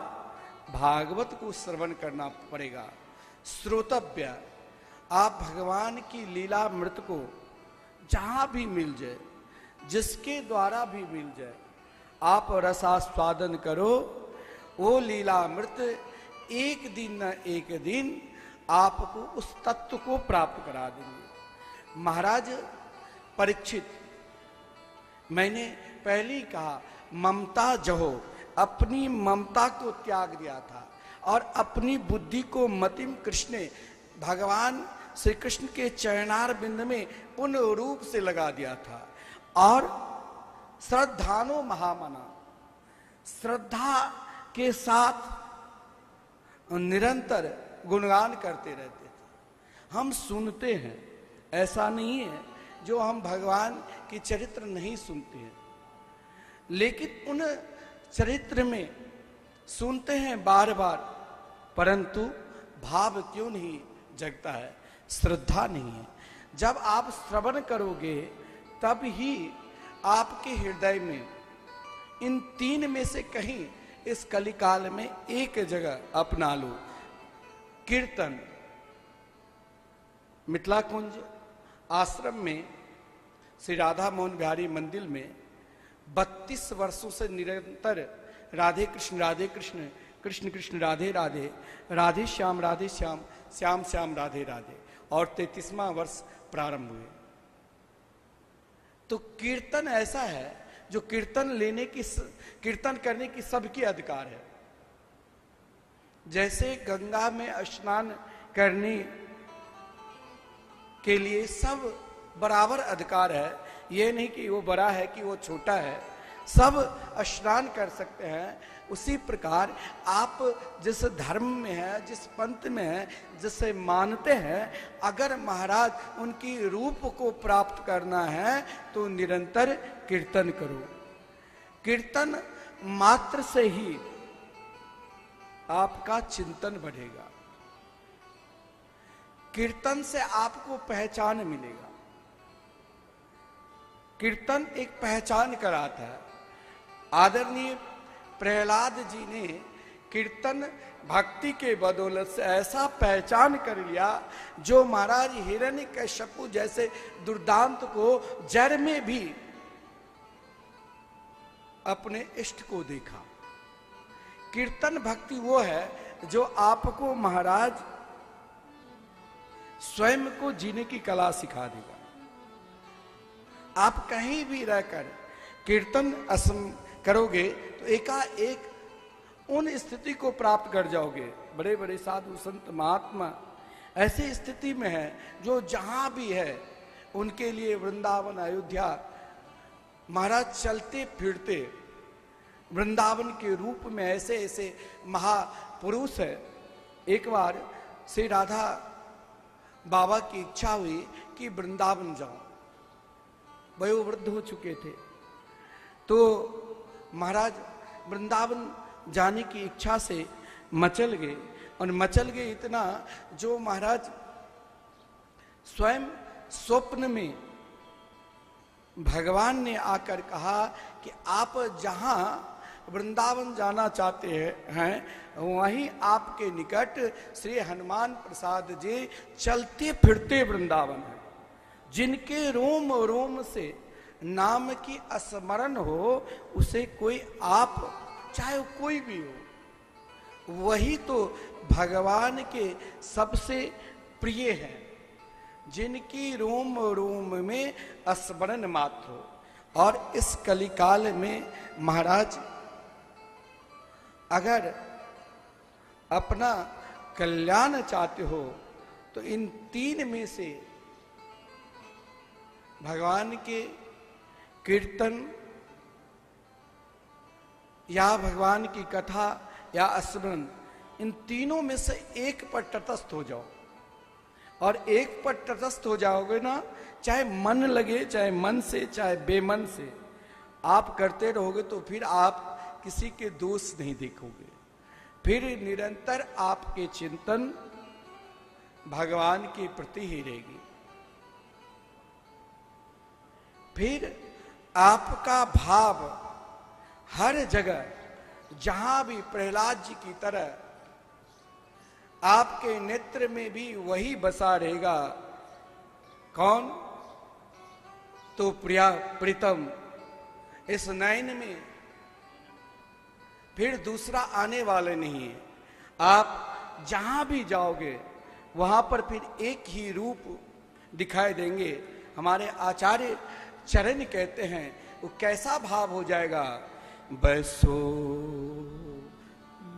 भागवत को श्रवण करना पड़ेगा। श्रोतव्य, आप भगवान की लीला मृत को जहां भी मिल जाए, जिसके द्वारा भी मिल जाए, आप रसास्वादन करो। वो लीला मृत एक दिन न एक दिन आपको उस तत्व को प्राप्त करा देंगे। महाराज परीक्षित, मैंने पहले ही कहा, ममता जहो, अपनी ममता को त्याग दिया था और अपनी बुद्धि को मतिम कृष्ण ने भगवान श्री कृष्ण के चरणार बिंद में पूर्ण रूप से लगा दिया था। और श्रद्धानो महामना, श्रद्धा के साथ निरंतर गुणगान करते रहते थे। हम सुनते हैं, ऐसा नहीं है जो हम भगवान की चरित्र नहीं सुनते हैं, लेकिन उन चरित्र में सुनते हैं बार बार, परंतु भाव क्यों नहीं जगता है? श्रद्धा नहीं है। जब आप श्रवण करोगे तब ही आपके हृदय में इन 3 में से कहीं इस कलिकाल में एक जगह अपना लो। कीर्तन, मिथिला कुंज आश्रम में श्री राधा मोहन बिहारी मंदिर में 32 वर्षों से निरंतर राधे कृष्ण कृष्ण कृष्ण राधे राधे, राधे श्याम श्याम श्याम राधे राधे, और 33वां वर्ष प्रारंभ हुए। तो कीर्तन ऐसा है जो कीर्तन करने की सबकी अधिकार है। जैसे गंगा में स्नान करने के लिए सब बराबर अधिकार है, ये नहीं कि वो बड़ा है कि वो छोटा है, सब स्नान कर सकते हैं। उसी प्रकार आप जिस धर्म में है, जिस पंथ में है, जिसे मानते हैं, अगर महाराज उनकी रूप को प्राप्त करना है तो निरंतर कीर्तन करो। कीर्तन मात्र से ही आपका चिंतन बढ़ेगा, कीर्तन से आपको पहचान मिलेगा। कीर्तन एक पहचान कराता है। आदरणीय प्रहलाद जी ने कीर्तन भक्ति के बदौलत से ऐसा पहचान कर लिया, जो महाराज हिरण्यकश्यपु जैसे दुर्दांत को जड़ में भी अपने इष्ट को देखा। कीर्तन भक्ति वो है जो आपको महाराज स्वयं को जीने की कला सिखा देगा। आप कहीं भी रहकर कीर्तन करोगे तो एकाएक उन स्थिति को प्राप्त कर जाओगे। बड़े बड़े साधु संत महात्मा ऐसी स्थिति में है जो जहां भी है उनके लिए वृंदावन अयोध्या महाराज चलते फिरते वृंदावन के रूप में ऐसे ऐसे महापुरुष है। एक बार श्री राधा बाबा की इच्छा हुई कि वृंदावन जाऊं, वयोवृद्ध हो चुके थे, तो महाराज वृंदावन जाने की इच्छा से मचल गए। और मचल गए इतना, जो महाराज स्वयं स्वप्न में भगवान ने आकर कहा कि आप जहां वृंदावन जाना चाहते हैं वहीं आपके निकट श्री हनुमान प्रसाद जी चलते फिरते वृंदावन है, जिनके रोम रोम से नाम की स्मरण हो, उसे कोई आप चाहे कोई भी हो, वही तो भगवान के सबसे प्रिय है, जिनकी रोम रोम में स्मरण मात्र हो। और इस कलिकाल में महाराज अगर अपना कल्याण चाहते हो तो इन तीन में से भगवान के कीर्तन या भगवान की कथा या स्मरण, इन तीनों में से एक पर तटस्थ हो जाओ। और एक पर तटस्थ हो जाओगे ना, चाहे मन लगे, चाहे मन से चाहे बेमन से आप करते रहोगे, तो फिर आप किसी के दोष नहीं देखोगे। फिर निरंतर आपके चिंतन भगवान के प्रति ही रहेगी। फिर आपका भाव हर जगह, जहां भी प्रहलाद जी की तरह आपके नेत्र में भी वही बसा रहेगा। कौन? तो प्रिया प्रीतम, इस नयन में फिर दूसरा आने वाले नहीं है। आप जहां भी जाओगे वहां पर फिर एक ही रूप दिखाई देंगे। हमारे आचार्य चरण कहते हैं, वो कैसा भाव हो जाएगा? बसो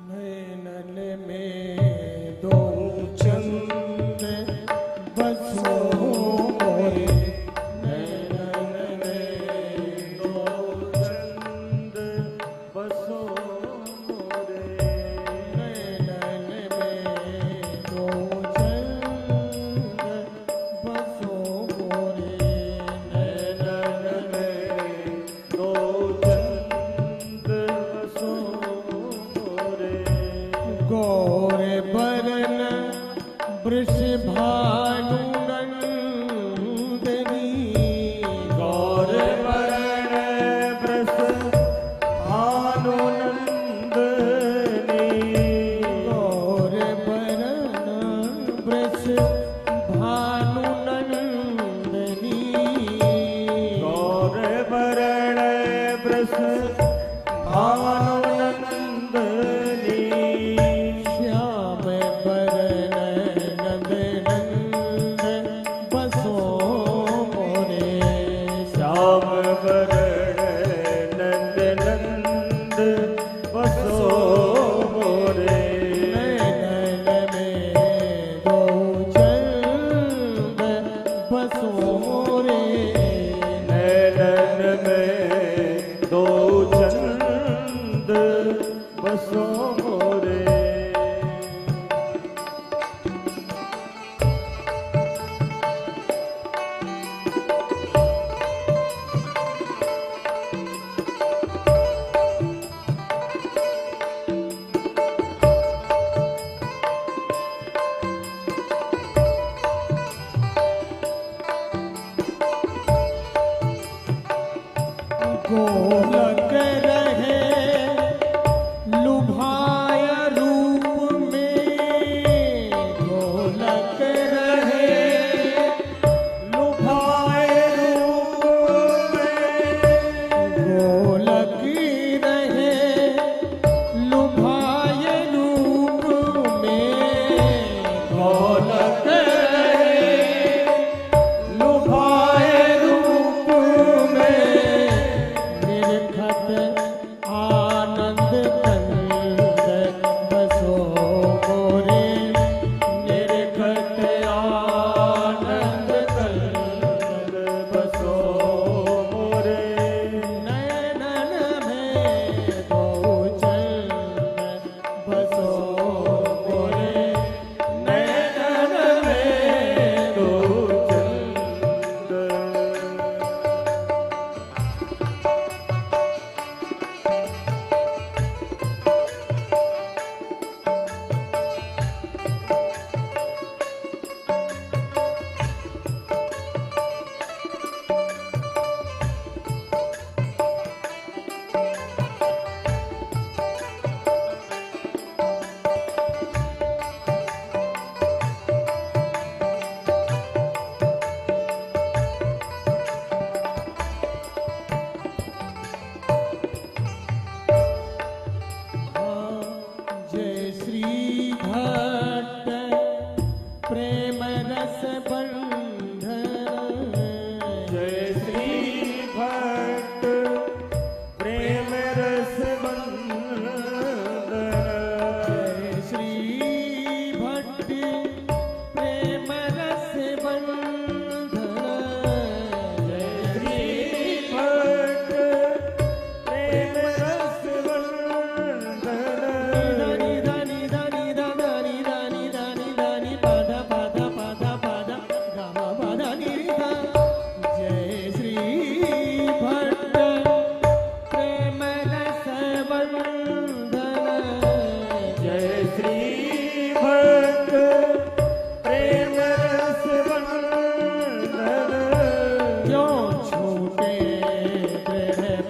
नैनन में दो चंद बसो मोरे, नैनन में दो चंद बसो मोरे, नैनन में दो चंद बसो मोरे, नैनन में दो चंद बसो मोरे। गौर बरन वृषभानु नंदनी, गौर बरन वृषभानु नंदनी, गौर बरन वृषभानु नंदनी, गौर बरन वृषभानु नंदनी, श्याम बरन नंद नंद बसो मोरे, श्याम बरन नंद नंद बसो मोरे, नैनन में दो चंद बसो मोरे, नैनन में दो चंद बसो मोरे। गोलक रहे लुभाया रूप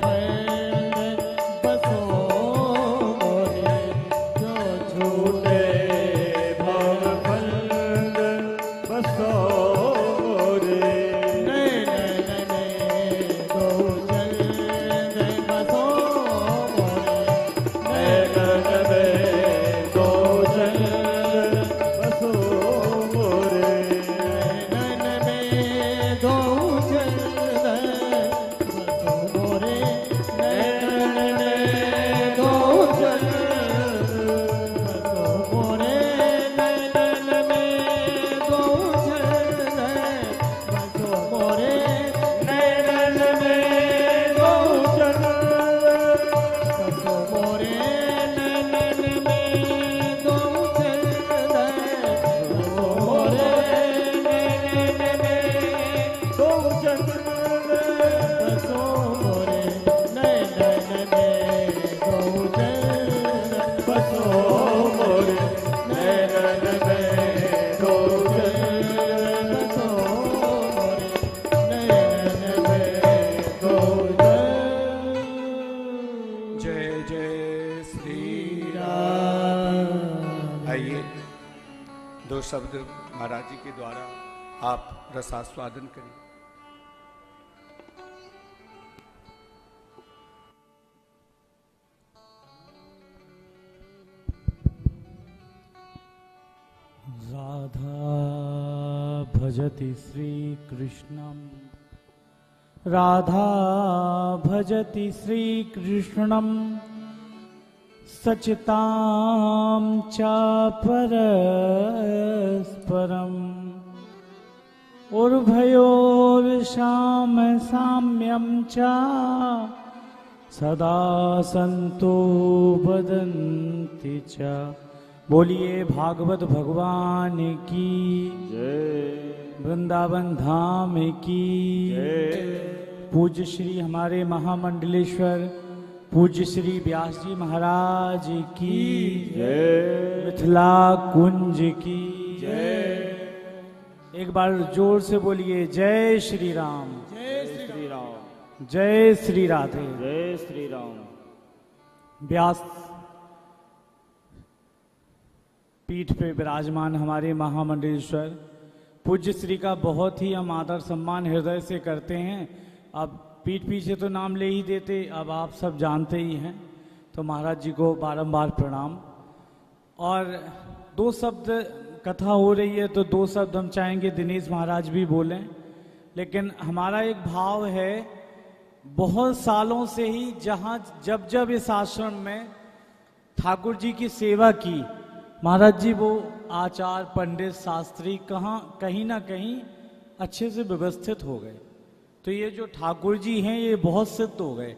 फंद बसो मोरे जो छूटे भवफंद बसो मोरे नैन में दो चंद बसो मोरे नैन में दो चंद बसो मोरे नैन में दो चंद बसो मोरे नैन में दो चंद बसो मोरे नैन में दो चंद बसो मोरे नैनन में दो चंद बसो मोरे नैन में दो चंद बसो मोरे नैन में दो चंद बसो मोरे नैन में दो चंद बसो मोरे नैनन में दो चंद बसो मोरे नैन में दो चंद जय जय श्री राम। आइए दो शब्द महाराज जी के द्वारा आप रसास्वादन करिए। राधा भजति श्रीकृष्णं राधा भजति श्रीकृष्णं सचितां च परस्परम् उर्भयोर्षाम साम्यं च सदा सन्तो वदन्ति च। बोलिए भागवत भगवान की वृंदावन धाम की पूज्य श्री हमारे महामंडलेश्वर पूज्य श्री व्यास जी महाराज की मिथिला कुंज की एक बार जोर से बोलिए जय श्री राम जय श्री राम जय श्री राधे। जय श्री राम। व्यास पीठ पे विराजमान हमारे महामंडलेश्वर पूज्य श्री का बहुत ही हम आदर सम्मान हृदय से करते हैं। अब पीठ पीछे तो नाम ले ही देते, अब आप सब जानते ही हैं, तो महाराज जी को बारंबार प्रणाम। और दो शब्द कथा हो रही है तो दो शब्द हम चाहेंगे दिनेश महाराज भी बोलें, लेकिन हमारा एक भाव है बहुत सालों से ही जहाँ जब जब इस आश्रम में ठाकुर जी की सेवा की महाराज जी वो आचार पंडित शास्त्री कहीं ना कहीं अच्छे से व्यवस्थित हो गए। तो ये जो ठाकुर जी हैं ये बहुत सिद्ध हो गए।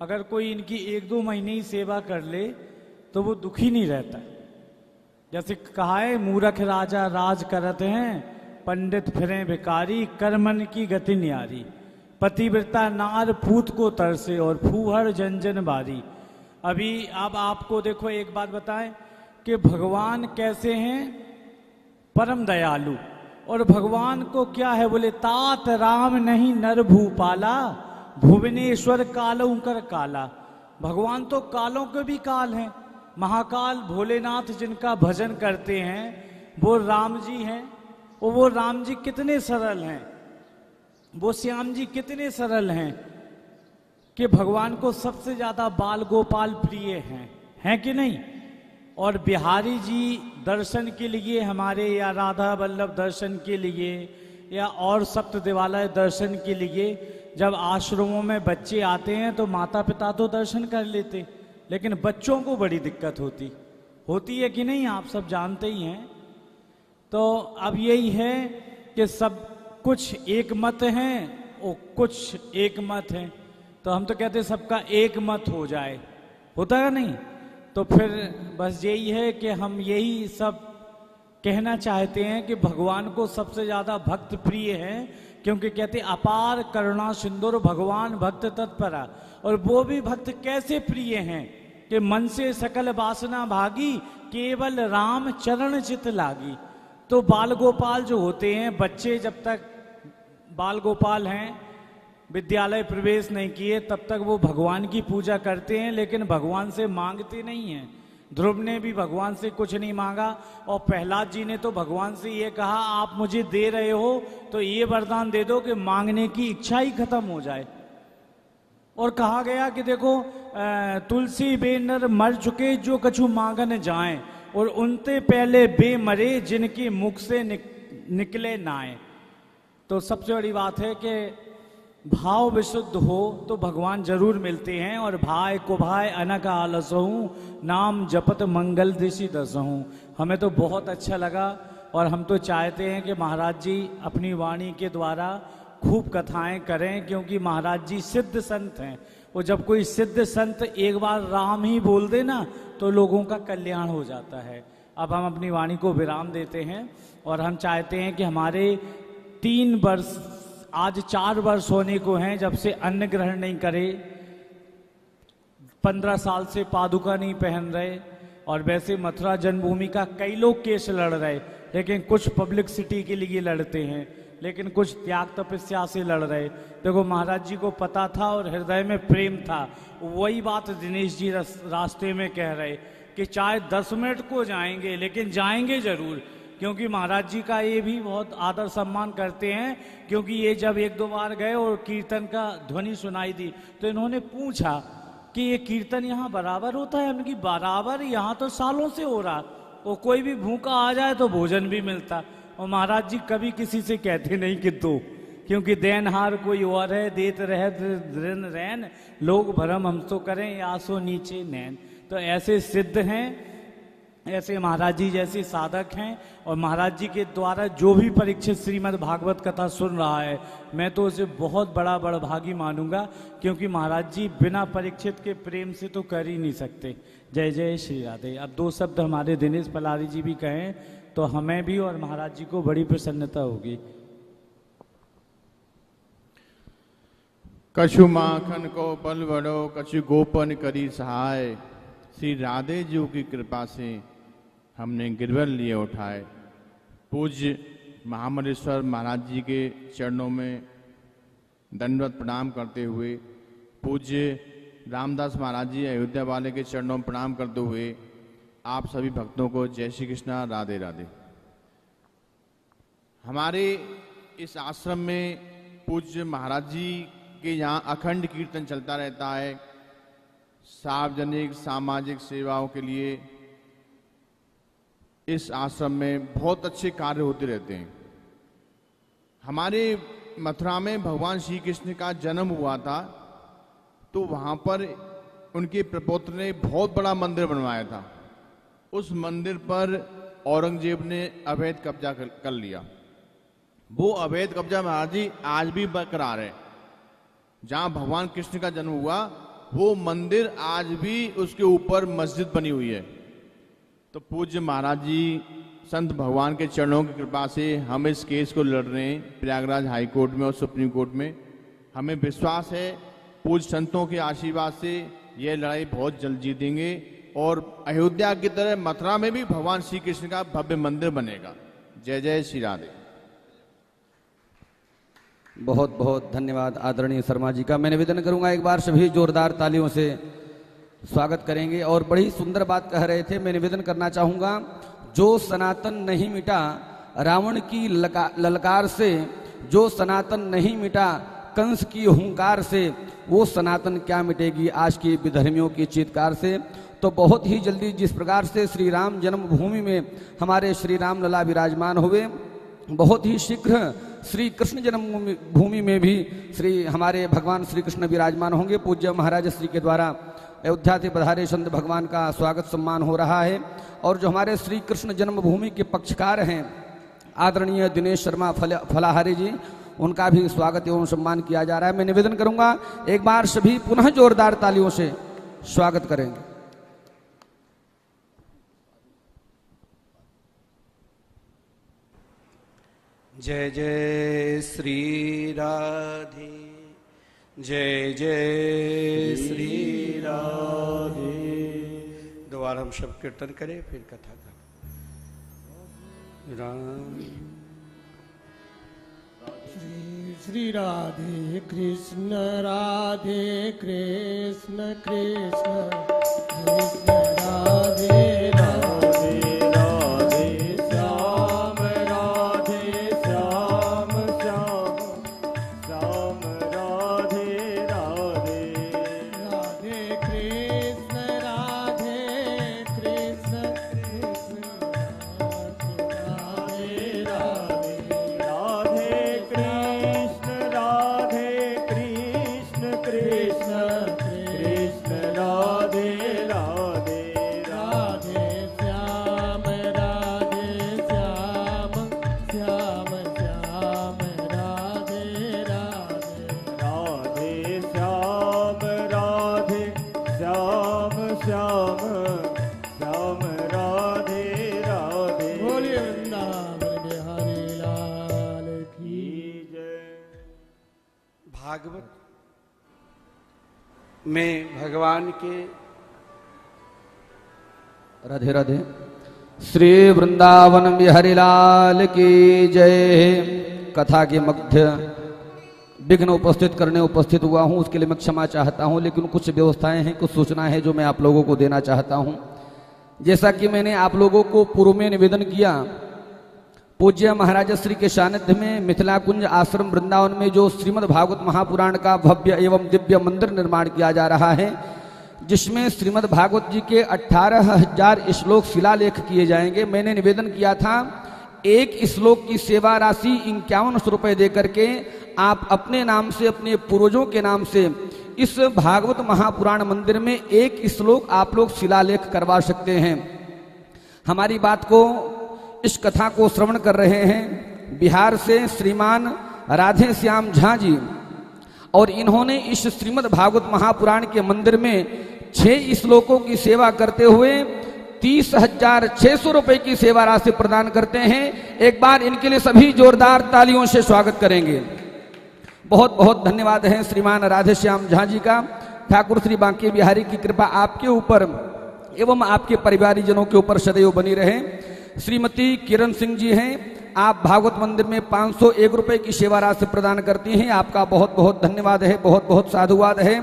अगर कोई इनकी एक दो महीने ही सेवा कर ले तो वो दुखी नहीं रहता। जैसे कहा है मूरख राजा राज करत हैं पंडित फिरें भिकारी कर्मन की गति न्यारी पतिव्रता नार पूत को तरसे और फूहर जंजन बारी। अभी अब आपको देखो एक बात बताएं कि भगवान कैसे हैं, परम दयालु। और भगवान को क्या है बोले तात राम नहीं नर भूपाला भुवनेश्वर कालों कर काला। भगवान तो कालों के भी काल हैं। महाकाल भोलेनाथ जिनका भजन करते हैं वो राम जी हैं। और वो राम जी कितने सरल हैं, वो श्याम जी कितने सरल हैं कि भगवान को सबसे ज्यादा बाल गोपाल प्रिय हैं कि नहीं। और बिहारी जी दर्शन के लिए हमारे या राधा वल्लभ दर्शन के लिए या और सप्त दिवालय दर्शन के लिए जब आश्रमों में बच्चे आते हैं तो माता पिता तो दर्शन कर लेते, लेकिन बच्चों को बड़ी दिक्कत होती है कि नहीं, आप सब जानते ही हैं। तो अब यही है कि सब कुछ एक मत हैं और कुछ एक मत हैं, तो हम तो कहते हैं सबका एक मत हो जाए, होता है नहीं। तो फिर बस यही है कि हम यही सब कहना चाहते हैं कि भगवान को सबसे ज़्यादा भक्त प्रिय हैं, क्योंकि कहते अपार करुणा सिंधुर भगवान भक्त तत्परा। और वो भी भक्त कैसे प्रिय हैं कि मन से सकल वासना भागी केवल राम चरण चित लागी। तो बाल गोपाल जो होते हैं बच्चे, जब तक बाल गोपाल हैं विद्यालय प्रवेश नहीं किए तब तक वो भगवान की पूजा करते हैं, लेकिन भगवान से मांगते नहीं हैं। ध्रुव ने भी भगवान से कुछ नहीं मांगा और प्रहलाद जी ने तो भगवान से ये कहा, आप मुझे दे रहे हो तो ये वरदान दे दो कि मांगने की इच्छा ही खत्म हो जाए। और कहा गया कि देखो तुलसी बेनर मर चुके जो कछु मांगन जाएं, और उनते पहले बे मरे जिनके मुख से निकले नाए। तो सबसे बड़ी बात है कि भाव विशुद्ध हो तो भगवान जरूर मिलते हैं। और भाई को भाई अनक आलसहूँ, नाम जपत मंगल दिशि दसहूँ। हमें तो बहुत अच्छा लगा और हम तो चाहते हैं कि महाराज जी अपनी वाणी के द्वारा खूब कथाएं करें, क्योंकि महाराज जी सिद्ध संत हैं। और जब कोई सिद्ध संत एक बार राम ही बोल दे ना तो लोगों का कल्याण हो जाता है। अब हम अपनी वाणी को विराम देते हैं और हम चाहते हैं कि हमारे 3 वर्ष, आज 4 वर्ष होने को हैं जब से अन्न ग्रहण नहीं करे, 15 साल से पादुका नहीं पहन रहे। और वैसे मथुरा जन्मभूमि का कई लोग केस लड़ रहे, लेकिन कुछ पब्लिसिटी के लिए लड़ते हैं, लेकिन कुछ त्याग तपस्या से लड़ रहे। देखो महाराज जी को पता था और हृदय में प्रेम था। वही बात दिनेश जी रास्ते में कह रहे कि चाहे 10 मिनट को जाएंगे लेकिन जाएंगे जरूर, क्योंकि महाराज जी का ये भी बहुत आदर सम्मान करते हैं। क्योंकि ये जब 1-2 बार गए और कीर्तन का ध्वनि सुनाई दी तो इन्होंने पूछा कि ये कीर्तन यहाँ बराबर होता है? उनकी बराबर, यहाँ तो सालों से हो रहा, और कोई भी भूखा आ जाए तो भोजन भी मिलता। और महाराज जी कभी किसी से कहते नहीं कि दो, क्योंकि देनहार कोई और है, देत रह दृन रैन, लोग भरम हम तो करें आसो नीचे नैन। तो ऐसे सिद्ध हैं, ऐसे महाराज जी जैसे साधक हैं। और महाराज जी के द्वारा जो भी परीक्षित श्रीमद् भागवत कथा सुन रहा है, मैं तो उसे बहुत बड़ा बड़भागी मानूंगा, क्योंकि महाराज जी बिना परीक्षित के प्रेम से तो कर ही नहीं सकते। जय जय श्री राधे। अब 2 शब्द हमारे दिनेश पलारी जी भी कहें तो हमें भी और महाराज जी को बड़ी प्रसन्नता होगी। कछु माखन को बल बड़ो, कछु गोपन करी सहाय। श्री राधे जी की कृपा से हमने गिरवल लिए उठाए। पूज्य महामंडलेश्वर महाराज जी के चरणों में दंडवत प्रणाम करते हुए, पूज्य रामदास महाराज जी अयोध्या वाले के चरणों में प्रणाम करते हुए आप सभी भक्तों को जय श्री कृष्णा, राधे राधे। हमारे इस आश्रम में पूज्य महाराज जी के यहाँ अखंड कीर्तन चलता रहता है। सार्वजनिक सामाजिक सेवाओं के लिए इस आश्रम में बहुत अच्छे कार्य होते रहते हैं। हमारे मथुरा में भगवान श्री कृष्ण का जन्म हुआ था, तो वहाँ पर उनके प्रपौत्र ने बहुत बड़ा मंदिर बनवाया था। उस मंदिर पर औरंगजेब ने अवैध कब्जा कर लिया। वो अवैध कब्जा महाराज जी आज भी बरकरार है। जहाँ भगवान कृष्ण का जन्म हुआ वो मंदिर आज भी उसके ऊपर मस्जिद बनी हुई है। तो पूज्य महाराज जी संत भगवान के चरणों की कृपा से हम इस केस को लड़ रहे हैं प्रयागराज हाई कोर्ट में और सुप्रीम कोर्ट में। हमें विश्वास है पूज्य संतों के आशीर्वाद से यह लड़ाई बहुत जल्द जीतेंगे और अयोध्या की तरह मथुरा में भी भगवान श्री कृष्ण का भव्य मंदिर बनेगा। जय जय श्री राधे। बहुत बहुत धन्यवाद आदरणीय शर्मा जी का। मैं निवेदन करूंगा एक बार सभी जोरदार तालियों से स्वागत करेंगे। और बड़ी सुंदर बात कह रहे थे, मैं निवेदन करना चाहूंगा, जो सनातन नहीं मिटा रावण की ललकार से, जो सनातन नहीं मिटा कंस की हुंकार से, वो सनातन क्या मिटेगी आज की विधर्मियों की चीत्कार से। तो बहुत ही जल्दी जिस प्रकार से श्री राम जन्मभूमि में हमारे श्री राम लला विराजमान हुए, बहुत ही शीघ्र श्री कृष्ण जन्मभूमि में भी श्री हमारे भगवान श्री कृष्ण विराजमान होंगे। पूज्य महाराज श्री के द्वारा अयोध्या से पधारे संत भगवान का स्वागत सम्मान हो रहा है। और जो हमारे श्री कृष्ण जन्मभूमि के पक्षकार हैं आदरणीय दिनेश शर्मा फलाहारी जी, उनका भी स्वागत एवं सम्मान किया जा रहा है। मैं निवेदन करूंगा एक बार सभी पुनः जोरदार तालियों से स्वागत करेंगे। जय जय श्री राधे, जय जय श्री राधे। दोबारा हम सब कीर्तन करें फिर कथा करें। राम श्री राधे कृष्ण राधे कृष्ण कृष्ण कृष्ण राधे राधे राधे श्याम राधे श्याम श्याम श्याम राधे राधे राधे कृष्ण राधे कृष्ण कृष्ण राधे राधे राधे कृष्ण कृष्ण कृष्ण राधे राधे राधे श्याम राधे श्याम श्याम श्याम राधे राधे राधे श्याम राधे श्याम श्याम श्याम राधे राधे बोलिए वृंदावन बिहारी लाल की जय। भागवत में भगवान के राधे राधे। श्री वृंदावन बिहारी लाल की जय। कथा के मध्य विघ्न उपस्थित करने उपस्थित हुआ हूं, उसके लिए मैं क्षमा चाहता हूं, लेकिन कुछ व्यवस्थाएं हैं, कुछ सूचना है जो मैं आप लोगों को देना चाहता हूं। जैसा कि मैंने आप लोगों को पूर्व में निवेदन किया, पूज्य महाराज श्री के सानिध्य में मिथिला कुंज आश्रम वृंदावन में जो श्रीमद् भागवत महापुराण का भव्य एवं दिव्य मंदिर निर्माण किया जा रहा है, जिसमें श्रीमद् भागवत जी के 18,000 श्लोक शिलालेख किए जाएंगे। मैंने निवेदन किया था एक श्लोक की सेवा राशि 51 रुपए दे करके आप अपने नाम से, अपने पूर्वजों के नाम से इस भागवत महापुराण मंदिर में एक श्लोक आप लोग शिलालेख करवा सकते हैं। हमारी बात को, इस कथा को श्रवण कर रहे हैं बिहार से श्रीमान राधे श्याम झा जी, और इन्होंने इस श्रीमद् भागवत महापुराण के मंदिर में 6 श्लोकों की सेवा करते हुए 30,600 रुपए की सेवा राशि प्रदान करते हैं। एक बार इनके लिए सभी जोरदार तालियों से स्वागत करेंगे। बहुत बहुत धन्यवाद है श्रीमान राधे श्याम झा जी का। ठाकुर श्री बांके बिहारी की कृपा आपके ऊपर एवं आपके परिवारीजनों के ऊपर सदैव बनी रहे। श्रीमती किरण सिंह जी हैं, आप भागवत मंदिर में 501 रुपए की सेवा राशि प्रदान करती हैं, आपका बहुत बहुत धन्यवाद है, बहुत बहुत साधुवाद है।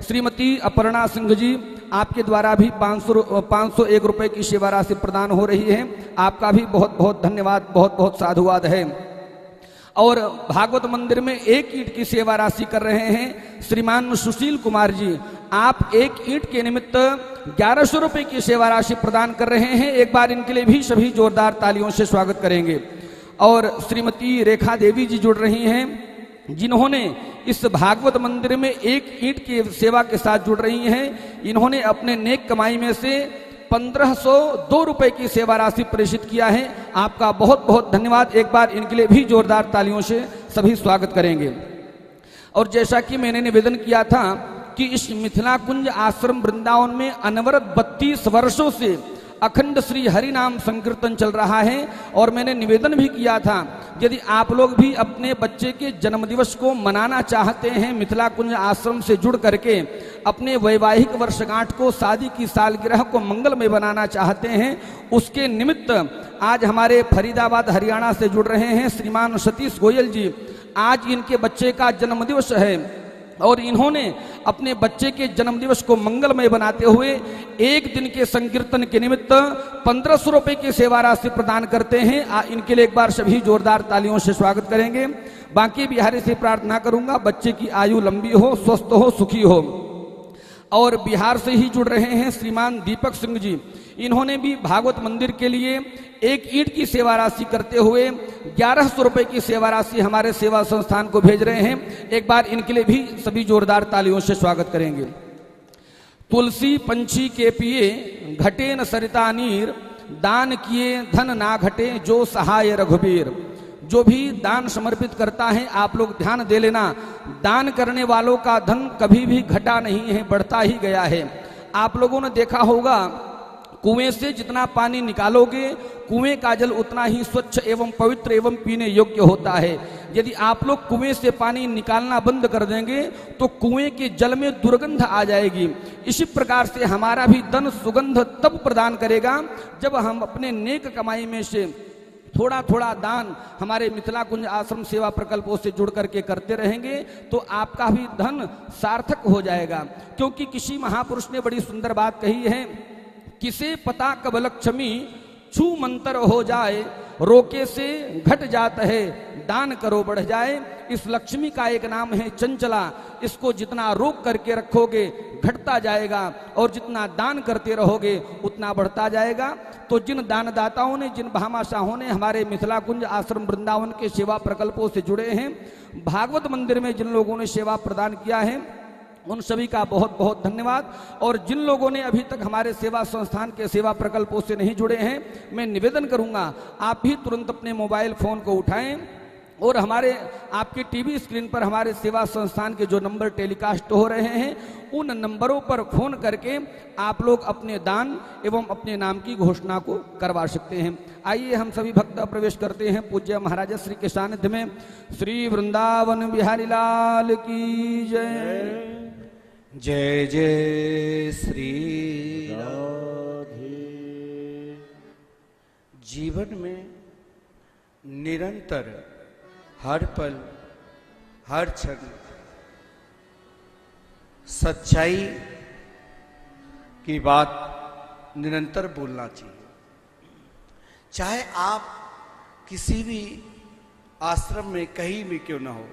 श्रीमती अपर्णा सिंह जी, आपके द्वारा भी 501 रुपए की सेवा राशि प्रदान हो रही है, आपका भी बहुत बहुत धन्यवाद, बहुत बहुत साधुवाद है। और भागवत मंदिर में 1 ईंट की सेवा राशि कर रहे हैं श्रीमान सुशील कुमार जी, आप 1 ईंट के निमित्त 1100 रुपए की सेवा राशि प्रदान कर रहे हैं। एक बार इनके लिए भी सभी जोरदार तालियों से स्वागत करेंगे। और श्रीमती रेखा देवी जी जुड़ रही हैं, जिन्होंने इस भागवत मंदिर में 1 ईंट की सेवा के साथ जुड़ रही हैं। इन्होंने अपने नेक कमाई में से 1502 रुपए की सेवा राशि प्रेषित किया है, आपका बहुत बहुत धन्यवाद। एक बार इनके लिए भी जोरदार तालियों से सभी स्वागत करेंगे। और जैसा कि मैंने निवेदन किया था कि इस मिथिला कुंज आश्रम वृंदावन में अनवरत 32 वर्षों से अखंड श्री हरि नाम संकीर्तन चल रहा है। और मैंने निवेदन भी किया था, यदि आप लोग भी अपने बच्चे के जन्मदिवस को मनाना चाहते हैं, मिथिला कुंज आश्रम से जुड़ करके अपने वैवाहिक वर्षगांठ को, शादी की सालगिरह को मंगलमय बनाना चाहते हैं, उसके निमित्त आज हमारे फरीदाबाद हरियाणा से जुड़ रहे हैं श्रीमान सतीश गोयल जी। आज इनके बच्चे का जन्मदिवस है और इन्होंने अपने बच्चे के जन्मदिवस को मंगलमय बनाते हुए 1 दिन के संकीर्तन के निमित्त 1500 रुपए की सेवा राशि प्रदान करते हैं। इनके लिए एक बार सभी जोरदार तालियों से स्वागत करेंगे। बाकी बिहारी से प्रार्थना करूंगा, बच्चे की आयु लंबी हो, स्वस्थ हो, सुखी हो। और बिहार से ही जुड़ रहे हैं श्रीमान दीपक सिंह जी, इन्होंने भी भागवत मंदिर के लिए 1 ईंट की सेवा राशि करते हुए 1100 रुपए की सेवा राशि हमारे सेवा संस्थान को भेज रहे हैं। एक बार इनके लिए भी सभी जोरदार तालियों से स्वागत करेंगे। तुलसी पंछी के पिए घटे न सरिता नीर, दान किए धन ना घटे जो सहाय रघुबीर। जो भी दान समर्पित करता है, आप लोग ध्यान दे लेना, दान करने वालों का धन कभी भी घटा नहीं है, बढ़ता ही गया है। आप लोगों ने देखा होगा, कुएं से जितना पानी निकालोगे, कुएं का जल उतना ही स्वच्छ एवं पवित्र एवं पीने योग्य होता है। यदि आप लोग कुएं से पानी निकालना बंद कर देंगे तो कुएं के जल में दुर्गंध आ जाएगी। इसी प्रकार से हमारा भी धन सुगंध तब प्रदान करेगा जब हम अपने नेक कमाई में से थोड़ा थोड़ा दान हमारे मिथिला कुंज आश्रम सेवा प्रकल्पों से जुड़ करके करते रहेंगे तो आपका भी धन सार्थक हो जाएगा। क्योंकि किसी महापुरुष ने बड़ी सुंदर बात कही है, किसे पता कब लक्ष्मी छू मंतर हो जाए, रोके से घट जाता है, दान करो बढ़ जाए। इस लक्ष्मी का एक नाम है चंचला, इसको जितना रोक करके रखोगे घटता जाएगा और जितना दान करते रहोगे उतना बढ़ता जाएगा। तो जिन दानदाताओं ने, जिन भामाशाहों ने हमारे मिथिला कुंज आश्रम वृंदावन के सेवा प्रकल्पों से जुड़े हैं, भागवत मंदिर में जिन लोगों ने सेवा प्रदान किया है, उन सभी का बहुत बहुत धन्यवाद। और जिन लोगों ने अभी तक हमारे सेवा संस्थान के सेवा प्रकल्पों से नहीं जुड़े हैं, मैं निवेदन करूंगा आप भी तुरंत अपने मोबाइल फोन को उठाएं और हमारे आपके टीवी स्क्रीन पर हमारे सेवा संस्थान के जो नंबर टेलीकास्ट हो रहे हैं, उन नंबरों पर फोन करके आप लोग अपने दान एवं अपने नाम की घोषणा को करवा सकते हैं। आइए हम सभी भक्त प्रवेश करते हैं पूज्य महाराज श्री के सानिध्य में। श्री वृंदावन बिहारी लाल की जय। जय जय श्री राधे। जीवन में निरंतर हर पल हर क्षण सच्चाई की बात निरंतर बोलना चाहिए। चाहे आप किसी भी आश्रम में कहीं भी क्यों ना हो,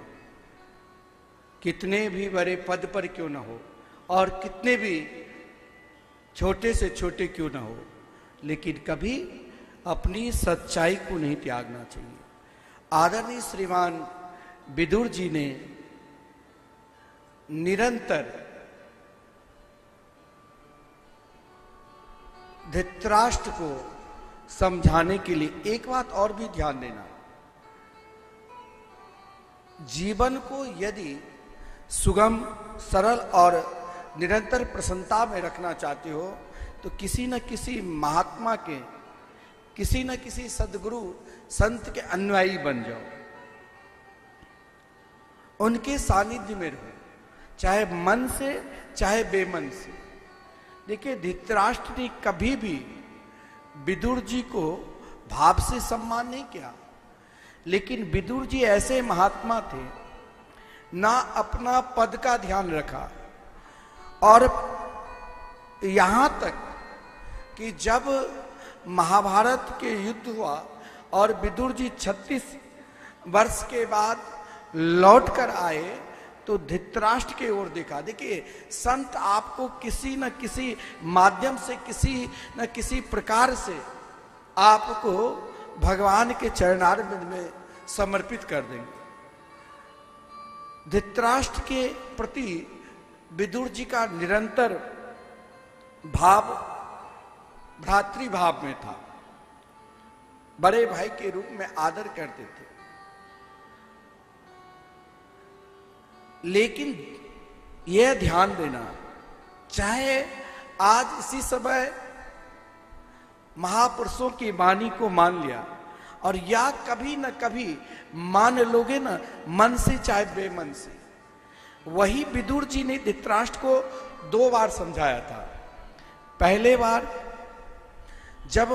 कितने भी बड़े पद पर क्यों ना हो और कितने भी छोटे से छोटे क्यों ना हो, लेकिन कभी अपनी सच्चाई को नहीं त्यागना चाहिए। आदरणीय श्रीमान विदुर जी ने निरंतर धृतराष्ट्र को समझाने के लिए एक बात और भी ध्यान देना, जीवन को यदि सुगम, सरल और निरंतर प्रसन्नता में रखना चाहते हो तो किसी न किसी महात्मा के, किसी न किसी सदगुरु संत के अनुयायी बन जाओ, उनके सानिध्य में रहो, चाहे मन से चाहे बेमन से। देखिए, धृतराष्ट्र ने कभी भी विदुर जी को भाव से सम्मान नहीं किया, लेकिन विदुर जी ऐसे महात्मा थे, ना अपना पद का ध्यान रखा, और यहां तक कि जब महाभारत के युद्ध हुआ और विदुर जी 36 वर्ष के बाद लौट कर आए तो धृतराष्ट्र के ओर देखा। देखिए, संत आपको किसी न किसी माध्यम से, किसी न किसी प्रकार से आपको भगवान के चरणारविंद में समर्पित कर देंगे। धृतराष्ट्र के प्रति विदुर जी का निरंतर भाव भ्रातृभाव में था, बड़े भाई के रूप में आदर करते थे। लेकिन यह ध्यान देना, चाहे आज इसी समय महापुरुषों की वाणी को मान लिया और या कभी न कभी मान लोगे ना, मन से चाहे बेमन से। वही विदुर जी ने धृतराष्ट्र को 2 बार समझाया था। पहले बार जब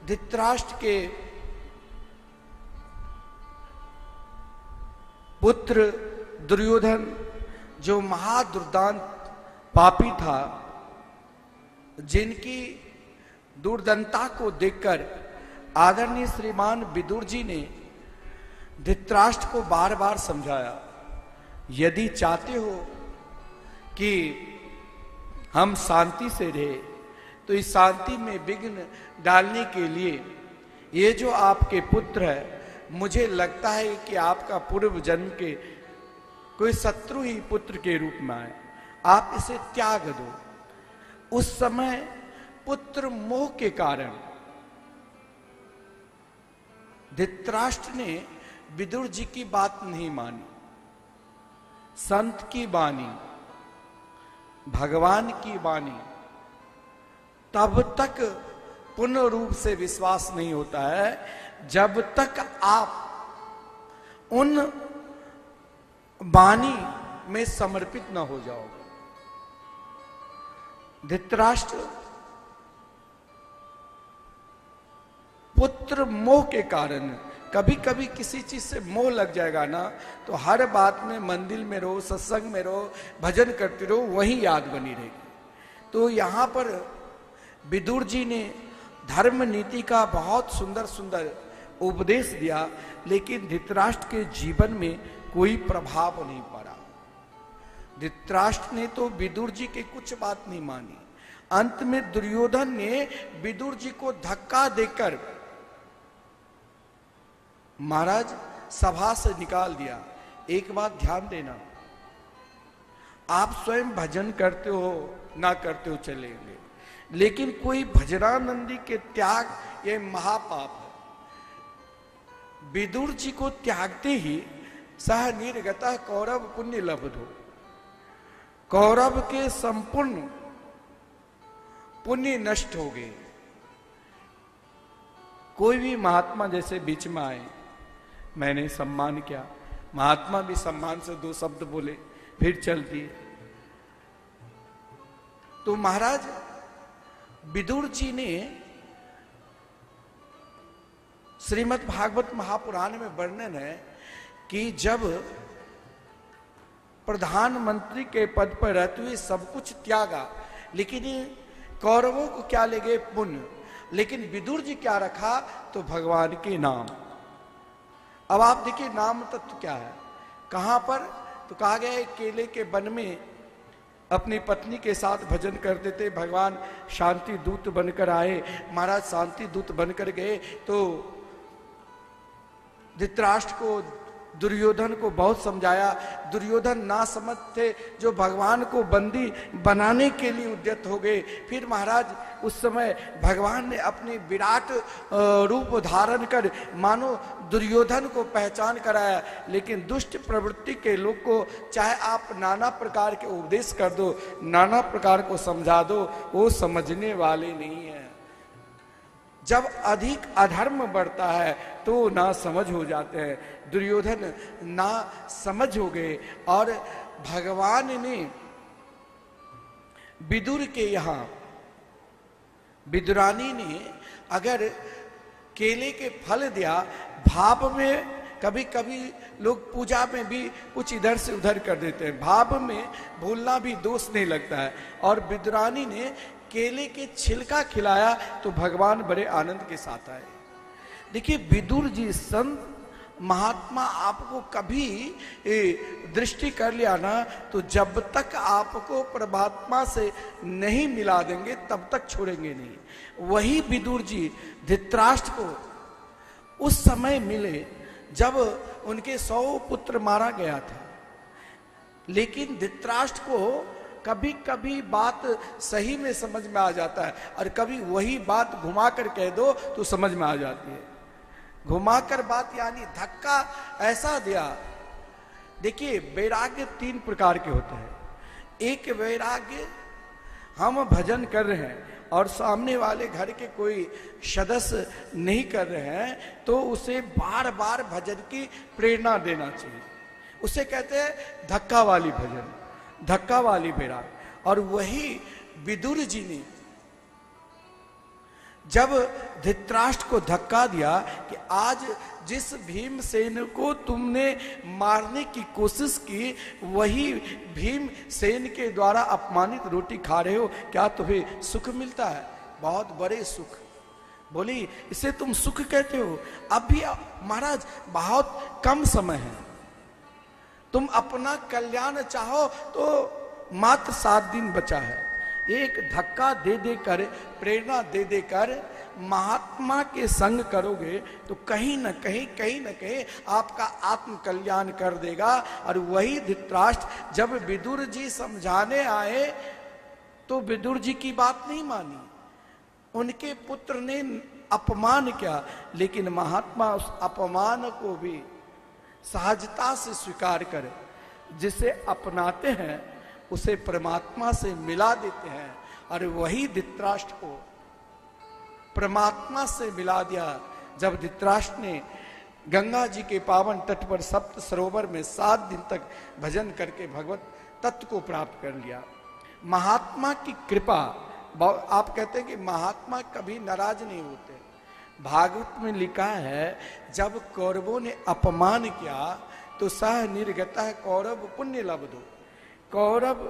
धृतराष्ट्र के पुत्र दुर्योधन, जो महादुर्दांत पापी था, जिनकी दुर्दंता को देखकर आदरणीय श्रीमान विदुर जी ने धृतराष्ट्र को बार बार समझाया, यदि चाहते हो कि हम शांति से रहे तो इस शांति में विघ्न डालने के लिए ये जो आपके पुत्र है, मुझे लगता है कि आपका पूर्व जन्म के कोई शत्रु ही पुत्र के रूप में आए, आप इसे त्याग दो। उस समय पुत्र मोह के कारण धृतराष्ट्र ने विदुर जी की बात नहीं मानी। संत की वाणी, भगवान की वाणी तब तक पूर्ण रूप से विश्वास नहीं होता है जब तक आप उन वाणी में समर्पित न हो जाओगे। धृतराष्ट्र पुत्र पुत्र मोह के कारण, कभी कभी किसी चीज से मोह लग जाएगा ना, तो हर बात में मंदिर में रहो, सत्संग में रहो, भजन करते रहो, वही याद बनी रहेगी। तो यहां पर विदुर जी ने धर्म नीति का बहुत सुंदर सुंदर उपदेश दिया, लेकिन धृतराष्ट्र के जीवन में कोई प्रभाव नहीं पड़ा। धृतराष्ट्र ने तो विदुर जी के कुछ बात नहीं मानी। अंत में दुर्योधन ने विदुर जी को धक्का देकर महाराज सभा से निकाल दिया। एक बात ध्यान देना, आप स्वयं भजन करते हो ना करते हो चलेंगे, लेकिन कोई भजनानंदी के त्याग ये महापाप है। विदुर जी को त्यागते ही सह निर्गतः कौरव पुण्य लब्धो, कौरव के संपूर्ण पुण्य नष्ट हो गए। कोई भी महात्मा जैसे बीच में आए, मैंने सम्मान किया, महात्मा भी सम्मान से दो शब्द बोले, फिर चल दिए। तो महाराज विदुर जी ने श्रीमद् भागवत महापुराण में वर्णन है कि जब प्रधानमंत्री के पद पर रहते हुए सब कुछ त्यागा, लेकिन कौरवों को क्या ले गए? पुण्य। लेकिन विदुर जी क्या रखा? तो भगवान के नाम। अब आप देखिए नाम तत्व क्या है। कहां पर? तो कहा गया है केले के वन में अपनी पत्नी के साथ भजन करते थे, भगवान शांति दूत बनकर आए। महाराज शांति दूत बनकर गए तो धृतराष्ट्र को, दुर्योधन को बहुत समझाया। दुर्योधन ना समझ थे, जो भगवान को बंदी बनाने के लिए उद्यत हो गए। फिर महाराज उस समय भगवान ने अपने विराट रूप धारण कर मानो दुर्योधन को पहचान कराया। लेकिन दुष्ट प्रवृत्ति के लोग को चाहे आप नाना प्रकार के उपदेश कर दो, नाना प्रकार को समझा दो, वो समझने वाले नहीं है। जब अधिक अधर्म बढ़ता है तो ना समझ हो जाते हैं। दुर्योधन ना समझ हो गए और भगवान ने विदुर के यहां, विदुरानी ने अगर केले के फल दिया, भाव में कभी कभी लोग पूजा में भी कुछ इधर से उधर कर देते हैं, भाव में भूलना भी दोष नहीं लगता है। और विदुरानी ने केले के छिलका खिलाया तो भगवान बड़े आनंद के साथ आए। देखिए विदुर जी संत महात्मा आपको कभी दृष्टि कर लिया ना, तो जब तक आपको परमात्मा से नहीं मिला देंगे तब तक छोड़ेंगे नहीं। वही विदुर जी धृतराष्ट्र को उस समय मिले जब उनके 100 पुत्र मारा गया था। लेकिन धृतराष्ट्र को कभी कभी बात सही में समझ में आ जाता है और कभी वही बात घुमा कर कह दो तो समझ में आ जाती है। घुमाकर बात यानी धक्का ऐसा दिया। देखिए वैराग्य 3 प्रकार के होते हैं। एक वैराग्य, हम भजन कर रहे हैं और सामने वाले घर के कोई सदस्य नहीं कर रहे हैं तो उसे बार बार भजन की प्रेरणा देना चाहिए। उसे कहते हैं धक्का वाली भजन, धक्का वाली वैराग्य। और वही विदुर जी ने जब धृतराष्ट्र को धक्का दिया कि आज जिस भीमसेन को तुमने मारने की कोशिश की, वही भीमसेन के द्वारा अपमानित रोटी खा रहे हो, क्या तुम्हें सुख मिलता है? बहुत बड़े सुख। बोली इसे तुम सुख कहते हो? अब भी महाराज बहुत कम समय है, तुम अपना कल्याण चाहो तो मात्र 7 दिन बचा है। एक धक्का दे देकर, प्रेरणा दे देकर महात्मा के संग करोगे तो कहीं न कहीं आपका आत्म कल्याण कर देगा। और वही धृतराष्ट्र जब विदुर जी समझाने आए तो विदुर जी की बात नहीं मानी। उनके पुत्र ने अपमान किया, लेकिन महात्मा उस अपमान को भी सहजता से स्वीकार कर, जिसे अपनाते हैं उसे परमात्मा से मिला देते हैं। और वही धृतराष्ट्र को परमात्मा से मिला दिया जब धृतराष्ट्र ने गंगा जी के पावन तट पर सप्त सरोवर में 7 दिन तक भजन करके भगवत तत्व को प्राप्त कर लिया। महात्मा की कृपा, आप कहते हैं कि महात्मा कभी नाराज नहीं होते। भागवत में लिखा है जब कौरवों ने अपमान किया तो सह निर्गता कौरव पुण्य लब्धो, कौरव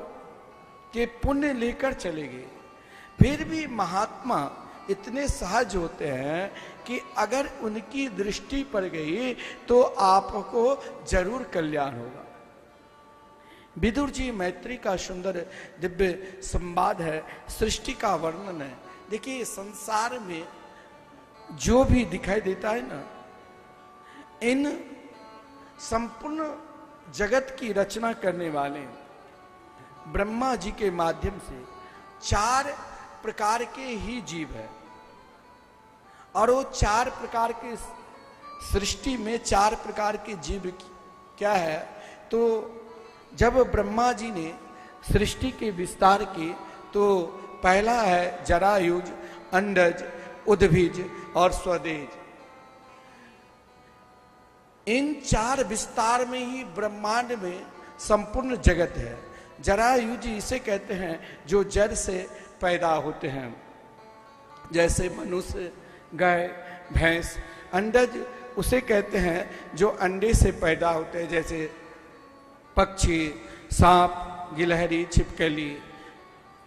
के पुण्य लेकर चले गए। फिर भी महात्मा इतने सहज होते हैं कि अगर उनकी दृष्टि पड़ गई तो आपको जरूर कल्याण होगा। विदुर जी मैत्री का सुंदर दिव्य संवाद है, सृष्टि का वर्णन है। देखिए संसार में जो भी दिखाई देता है ना, इन संपूर्ण जगत की रचना करने वाले ब्रह्मा जी के माध्यम से 4 प्रकार के ही जीव है, और वो 4 प्रकार के सृष्टि में 4 प्रकार के जीव क्या है। तो जब ब्रह्मा जी ने सृष्टि के विस्तार की तो पहला है जरायुज, अंडज, उद्भिज और स्वदेज। इन 4 विस्तार में ही ब्रह्मांड में संपूर्ण जगत है। जरायुज इसे कहते हैं जो जड़ से पैदा होते हैं, जैसे मनुष्य, गाय, भैंस। अंडज उसे कहते हैं जो अंडे से पैदा होते हैं, जैसे पक्षी, सांप, गिलहरी, छिपकली।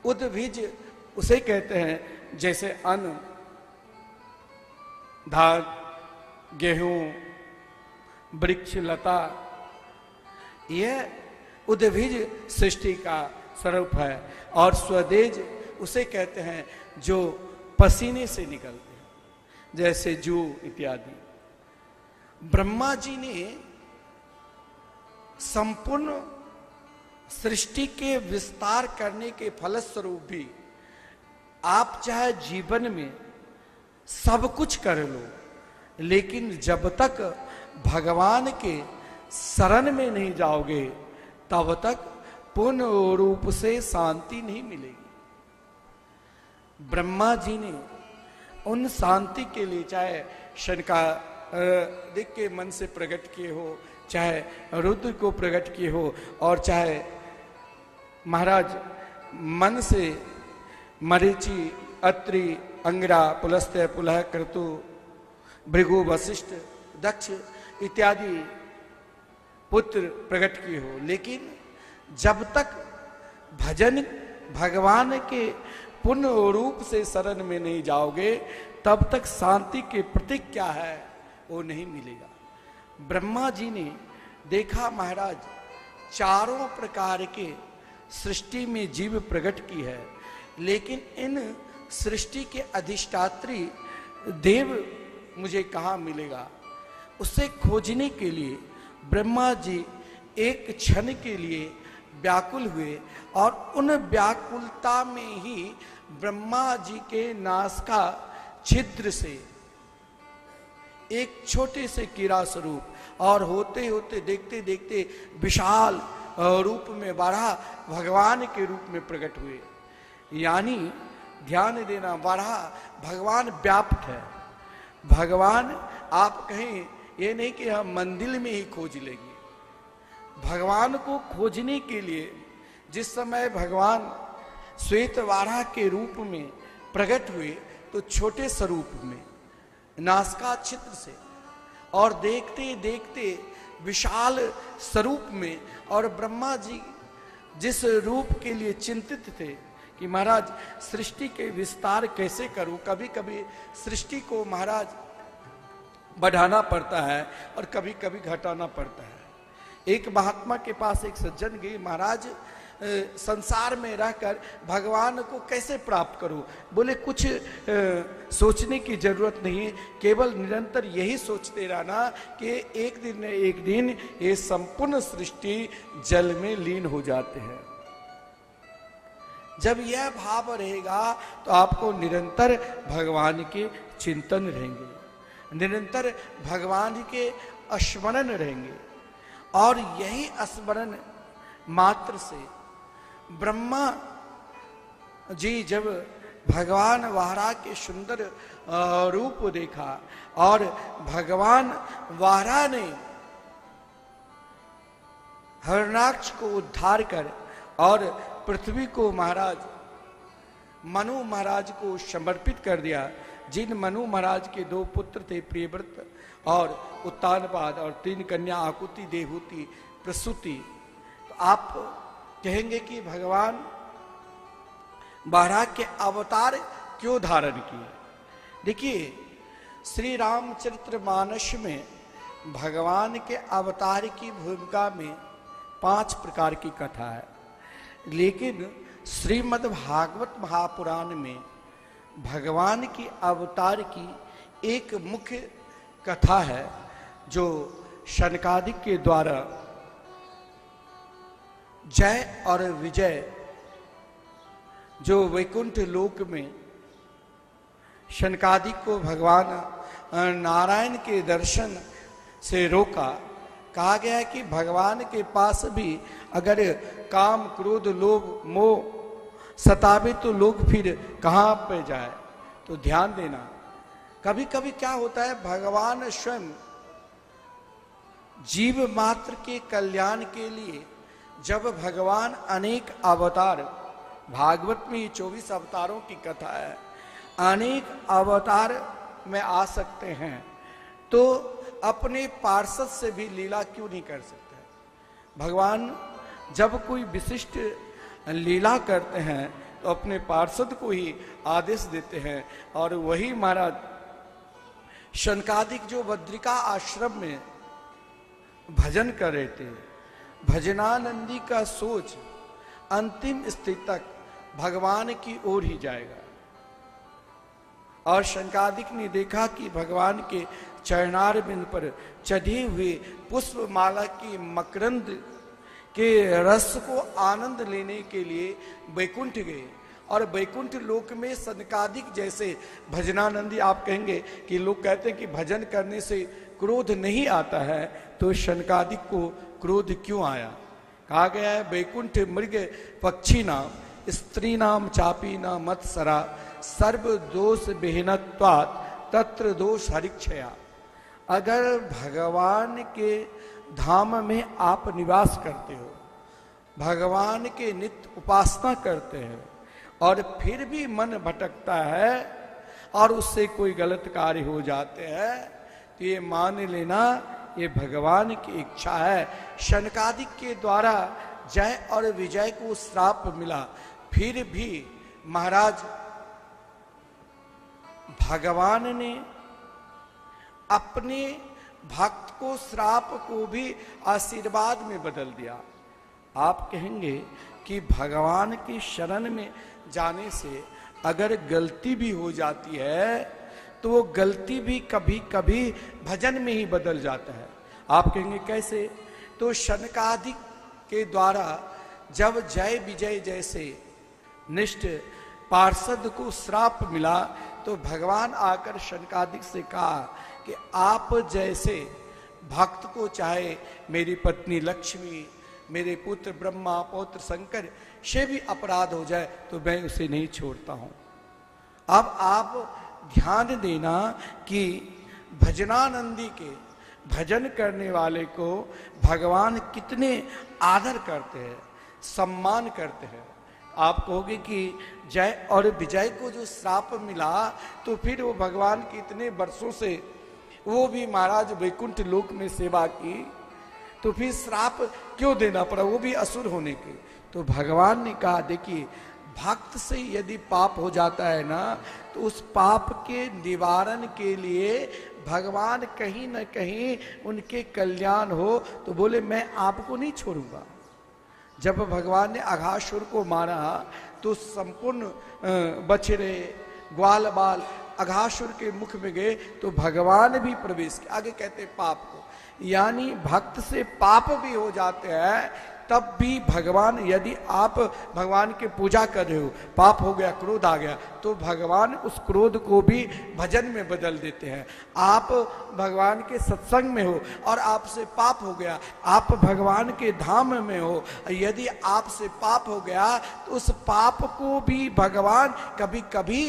उद्भिज उसे कहते हैं जैसे अन्न, धान, गेहूं, वृक्ष, लता। यह उद्भिज सृष्टि का स्वरूप है। और स्वदेज उसे कहते हैं जो पसीने से निकलते हैं, जैसे जू इत्यादि। ब्रह्मा जी ने संपूर्ण सृष्टि के विस्तार करने के फलस्वरूप भी आप चाहे जीवन में सब कुछ कर लो, लेकिन जब तक भगवान के शरण में नहीं जाओगे तब तक पूर्ण रूप से शांति नहीं मिलेगी। ब्रह्मा जी ने उन शांति के लिए चाहे शनका दिक के मन से प्रकट किए हो, चाहे रुद्र को प्रकट किए हो, और चाहे महाराज मन से मरीचि, अत्रि, अंगिरा, पुलस्त्य, पुलह, क्रतु, भृगु, वशिष्ठ, दक्ष इत्यादि पुत्र प्रकट किए हो, लेकिन जब तक भजन भगवान के पूर्ण रूप से शरण में नहीं जाओगे तब तक शांति के प्रतीक क्या है वो नहीं मिलेगा। ब्रह्मा जी ने देखा महाराज 4 प्रकार के सृष्टि में जीव प्रकट की है, लेकिन इन सृष्टि के अधिष्ठात्री देव मुझे कहाँ मिलेगा। उसे खोजने के लिए ब्रह्मा जी एक क्षण के लिए व्याकुल हुए, और उन व्याकुलता में ही ब्रह्मा जी के नासिका छिद्र से एक छोटे से कीड़ा स्वरूप, और होते होते देखते देखते विशाल रूप में बढ़ा भगवान के रूप में प्रकट हुए। यानी ध्यान देना, बढ़ा भगवान व्याप्त है। भगवान आप कहें ये नहीं कि हम मंदिर में ही खोज लेंगे। भगवान को खोजने के लिए जिस समय भगवान श्वेत वाराह के रूप में प्रकट हुए तो छोटे स्वरूप में नासिका छिद्र से, और देखते देखते विशाल स्वरूप में, और ब्रह्मा जी जिस रूप के लिए चिंतित थे कि महाराज सृष्टि के विस्तार कैसे करूं। कभी कभी सृष्टि को महाराज बढ़ाना पड़ता है और कभी कभी घटाना पड़ता है। एक महात्मा के पास एक सज्जन गए, महाराज संसार में रहकर भगवान को कैसे प्राप्त करूं। बोले कुछ सोचने की जरूरत नहीं, केवल निरंतर यही सोचते रहना कि एक दिन न एक दिन ये संपूर्ण सृष्टि जल में लीन हो जाते हैं। जब यह भाव रहेगा तो आपको निरंतर भगवान के चिंतन रहेंगे, निरंतर भगवान के स्मरण रहेंगे, और यही स्मरण मात्र से ब्रह्मा जी जब भगवान वाराह के सुंदर रूप देखा, और भगवान वाराह ने हिरण्याक्ष को उद्धार कर और पृथ्वी को महाराज मनु महाराज को समर्पित कर दिया। जिन मनु महाराज के 2 पुत्र थे, प्रियव्रत और उत्तानपाद, और 3 कन्या आकुति, देवहूति, प्रसूति, तो आप कहेंगे कि भगवान महाराज के अवतार क्यों धारण किए? देखिए, श्री रामचरित्र मानस में भगवान के अवतार की भूमिका में 5 प्रकार की कथा है, लेकिन श्रीमद् भागवत महापुराण में भगवान की अवतार की एक मुख्य कथा है, जो शनकादिक के द्वारा जय और विजय, जो वैकुंठ लोक में शनकादिक को भगवान नारायण के दर्शन से रोका। कहा गया है कि भगवान के पास भी अगर काम, क्रोध, लोभ, मोह सतावे तो लोग फिर कहाँ पे जाए? तो ध्यान देना, कभी कभी क्या होता है, भगवान स्वयं जीव मात्र के कल्याण के लिए, जब भगवान अनेक अवतार, भागवत में ये 24 अवतारों की कथा है, अनेक अवतार में आ सकते हैं, तो अपने पार्षद से भी लीला क्यों नहीं कर सकते? भगवान जब कोई विशिष्ट लीला करते हैं तो अपने पार्षद को ही आदेश देते हैं, और वही महाराज शनकादिक जो बद्रिका आश्रम में भजन कर रहे थे, भजनानंदी का सोच अंतिम स्थिति तक भगवान की ओर ही जाएगा। और शनकादिक ने देखा कि भगवान के चरणार बिंद पर चढ़े हुए पुष्पमाला की मकरंद के रस को आनंद लेने के लिए वैकुंठ गए, और वैकुंठ लोक में शनकादिक जैसे भजनानंदी, आप कहेंगे कि लोग कहते हैं कि भजन करने से क्रोध नहीं आता है, तो शनकादिक को क्रोध क्यों आया? कहा गया है, वैकुंठ मृग पक्षी नाम स्त्री नाम चापी न मत्सरा सर्व दोष विहीनत्वात् तत्र दोष हरिक्षया। अगर भगवान के धाम में आप निवास करते हो, भगवान के नित्य उपासना करते हैं, और फिर भी मन भटकता है और उससे कोई गलत कार्य हो जाते हैं, तो ये मान लेना ये भगवान की इच्छा है। शनकादिक के द्वारा जय और विजय को श्राप मिला, फिर भी महाराज भगवान ने अपने भक्त को श्राप को भी आशीर्वाद में बदल दिया। आप कहेंगे कि भगवान की शरण में जाने से अगर गलती भी हो जाती है तो वो गलती भी कभी कभी भजन में ही बदल जाता है। आप कहेंगे कैसे? तो शनकादिक के द्वारा जब जय विजय जैसे निष्ठ पार्षद को श्राप मिला, तो भगवान आकर शनकादिक से कहा कि आप जैसे भक्त को चाहे मेरी पत्नी लक्ष्मी, मेरे पुत्र ब्रह्मा, पौत्र शंकर से भी अपराध हो जाए तो मैं उसे नहीं छोड़ता हूं। अब आप ध्यान देना कि भजनानंदी के भजन करने वाले को भगवान कितने आदर करते हैं, सम्मान करते हैं। आप कहोगे कि जय और विजय को जो श्राप मिला, तो फिर वो भगवान की इतने वर्षों से वो भी महाराज वैकुंठ लोक में सेवा की, तो फिर श्राप क्यों देना पड़ा, वो भी असुर होने के? तो भगवान ने कहा, देखिए भक्त से यदि पाप हो जाता है ना, तो उस पाप के निवारण के लिए भगवान कहीं न कहीं उनके कल्याण हो, तो बोले मैं आपको नहीं छोड़ूंगा। जब भगवान ने अघासुर को मारा तो संपूर्ण बछड़े ग्वाल बाल अघासुर के मुख में गए, तो भगवान भी प्रवेश किया। आगे कहते पाप को, यानी भक्त से पाप भी हो जाते हैं, तब भी भगवान, यदि आप भगवान की पूजा कर रहे हो, पाप हो गया, क्रोध आ गया, तो भगवान उस क्रोध को भी भजन में बदल देते हैं। आप भगवान के सत्संग में हो और आपसे पाप हो गया, आप भगवान के धाम में हो, यदि आपसे पाप हो गया तो उस पाप को भी भगवान कभी कभी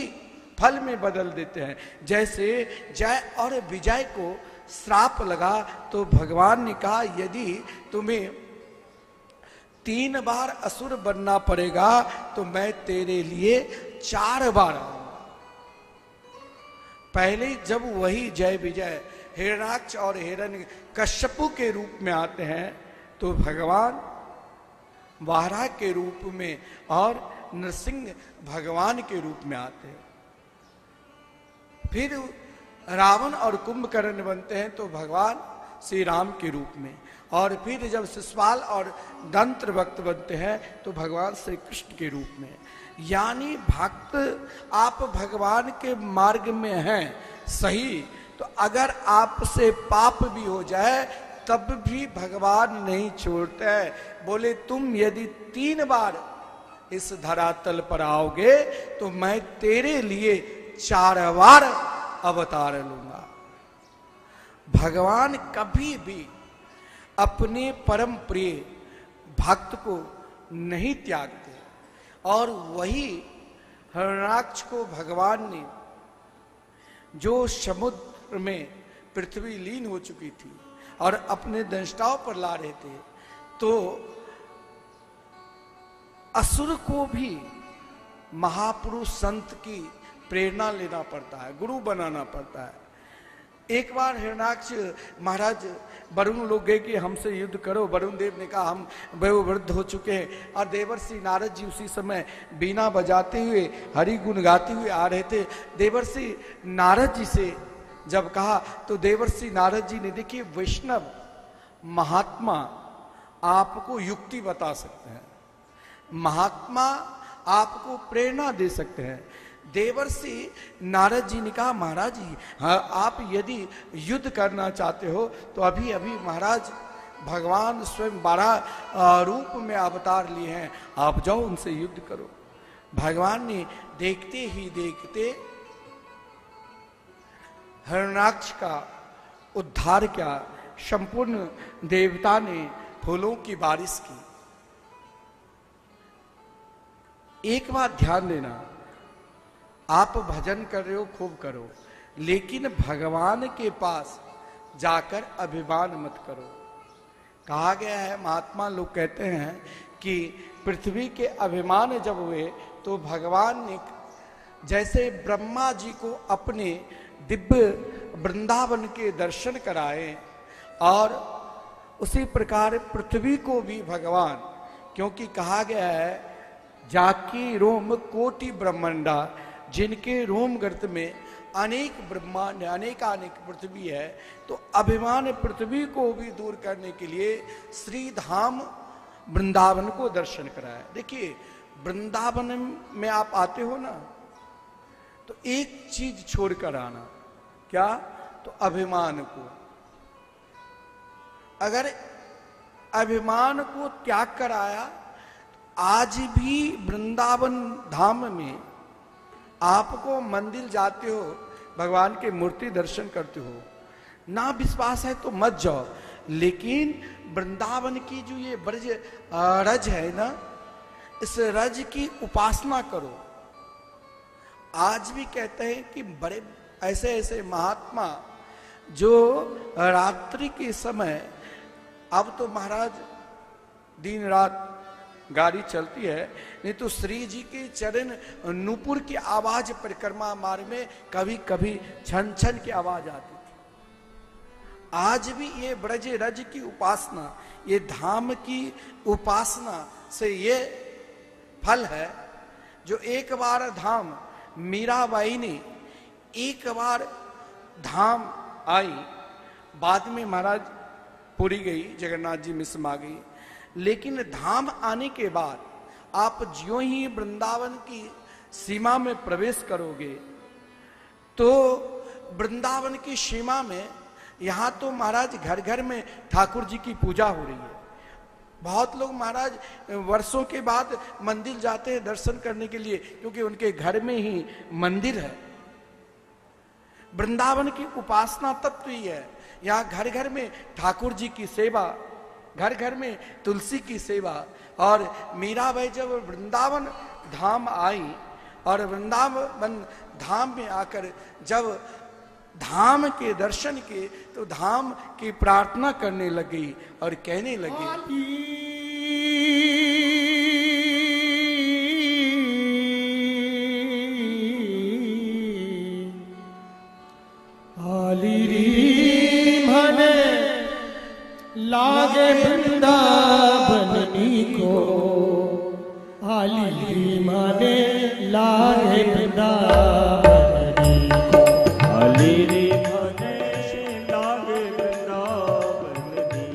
फल में बदल देते हैं। जैसे जय और विजय को श्राप लगा, तो भगवान ने कहा यदि तुम्हें 3 बार असुर बनना पड़ेगा तो मैं तेरे लिए 4 बार आऊंगा। पहले जब वही जय विजय हिरणाक्ष और हिरण्य कश्यपु के रूप में आते हैं तो भगवान वाराह के रूप में और नरसिंह भगवान के रूप में आते हैं। फिर रावण और कुंभकर्ण बनते हैं तो भगवान श्री राम के रूप में, और फिर जब शिशुपाल और दंत्र भक्त बनते हैं तो भगवान श्री कृष्ण के रूप में। यानी भक्त आप भगवान के मार्ग में हैं सही, तो अगर आपसे पाप भी हो जाए तब भी भगवान नहीं छोड़ते हैं। बोले तुम यदि 3 बार इस धरातल पर आओगे तो मैं तेरे लिए 4 बार अवतार लूंगा। भगवान कभी भी अपने परम प्रिय भक्त को नहीं त्यागते, और वही हिरण्याक्ष को भगवान ने, जो समुद्र में पृथ्वी लीन हो चुकी थी और अपने दंष्टाओं पर ला रहे थे, तो असुर को भी महापुरुष संत की प्रेरणा लेना पड़ता है, गुरु बनाना पड़ता है। एक बार हिरण्याक्ष महाराज वरुण लोग गए कि हमसे युद्ध करो। वरुण देव ने कहा हम वयोवृद्ध हो चुके हैं, और देवर्षि नारद जी उसी समय बीना बजाते हुए हरि गुण गाते हुए आ रहे थे। देवर्षि नारद जी से जब कहा तो देवर्षि नारद जी ने, देखिए वैष्णव महात्मा आपको युक्ति बता सकते हैं, महात्मा आपको प्रेरणा दे सकते हैं। देवर्षि नारद जी ने कहा महाराज जी, हाँ, आप यदि युद्ध करना चाहते हो तो अभी अभी महाराज भगवान स्वयं 12 रूप में अवतार लिए हैं, आप जाओ उनसे युद्ध करो। भगवान ने देखते ही देखते हिरण्याक्ष का उद्धार किया। संपूर्ण देवता ने फूलों की बारिश की। एक बात ध्यान देना, आप भजन कर रहे हो खूब करो, लेकिन भगवान के पास जाकर अभिमान मत करो। कहा गया है, महात्मा लोग कहते हैं कि पृथ्वी के अभिमान जब हुए तो भगवान ने जैसे ब्रह्मा जी को अपने दिव्य वृंदावन के दर्शन कराए, और उसी प्रकार पृथ्वी को भी भगवान, क्योंकि कहा गया है जाकी रोम कोटि ब्रह्मांडा, जिनके रोम गर्त में अनेक ब्रह्मांड अनेक पृथ्वी है, तो अभिमान पृथ्वी को भी दूर करने के लिए श्री धाम वृंदावन को दर्शन कराया। देखिए वृंदावन में आप आते हो ना, तो एक चीज छोड़कर आना, क्या? तो अभिमान को। अगर अभिमान को त्याग कर आया, आज भी वृंदावन धाम में आपको मंदिर जाते हो, भगवान के मूर्ति दर्शन करते हो, ना विश्वास है तो मत जाओ, लेकिन वृंदावन की जो ये ब्रज रज है ना, इस रज की उपासना करो। आज भी कहते हैं कि बड़े ऐसे ऐसे महात्मा जो रात्रि के समय, अब तो महाराज दिन रात गाड़ी चलती है, नहीं तो श्री जी के चरण नूपुर की आवाज परिक्रमा मार्ग में कभी कभी छन छन की आवाज आती थी। आज भी ये ब्रज रज की उपासना, ये धाम की उपासना से ये फल है। जो एक बार धाम, मीराबाई ने एक बार धाम आई, बाद में महाराज पुरी गई, जगन्नाथ जी मिश्र आ गई, लेकिन धाम आने के बाद आप ज्यों ही वृंदावन की सीमा में प्रवेश करोगे तो वृंदावन की सीमा में, यहां तो महाराज घर घर में ठाकुर जी की पूजा हो रही है। बहुत लोग महाराज वर्षों के बाद मंदिर जाते हैं दर्शन करने के लिए, क्योंकि उनके घर में ही मंदिर है। वृंदावन की उपासना तत्व ही है, यहाँ घर घर में ठाकुर जी की सेवा, घर घर में तुलसी की सेवा। और मीराबाई जब वृंदावन धाम आई और वृंदावन धाम में आकर जब धाम के दर्शन किए तो धाम की प्रार्थना करने लगी और कहने लगी, लागे वृंदावनी को। खाली रे भने लागे वृंदावनी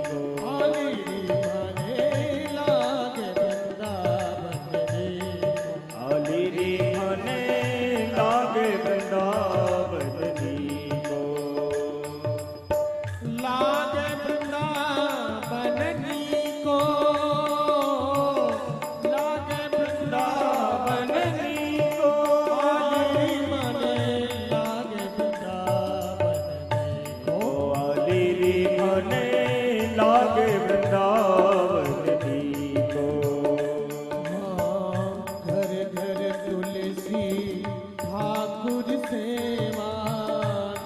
को। खाली रे भने लागे वृंदावनी को। खाली रे भने लागे वृंदावनी को। लागे वृंदावनी को। लागे वृंदावनी को। खाली मने लागे वृंदावनी को। खाली रे भने लागे वृंदावनी को। घर घर तुलसी ठाकुर सेवा।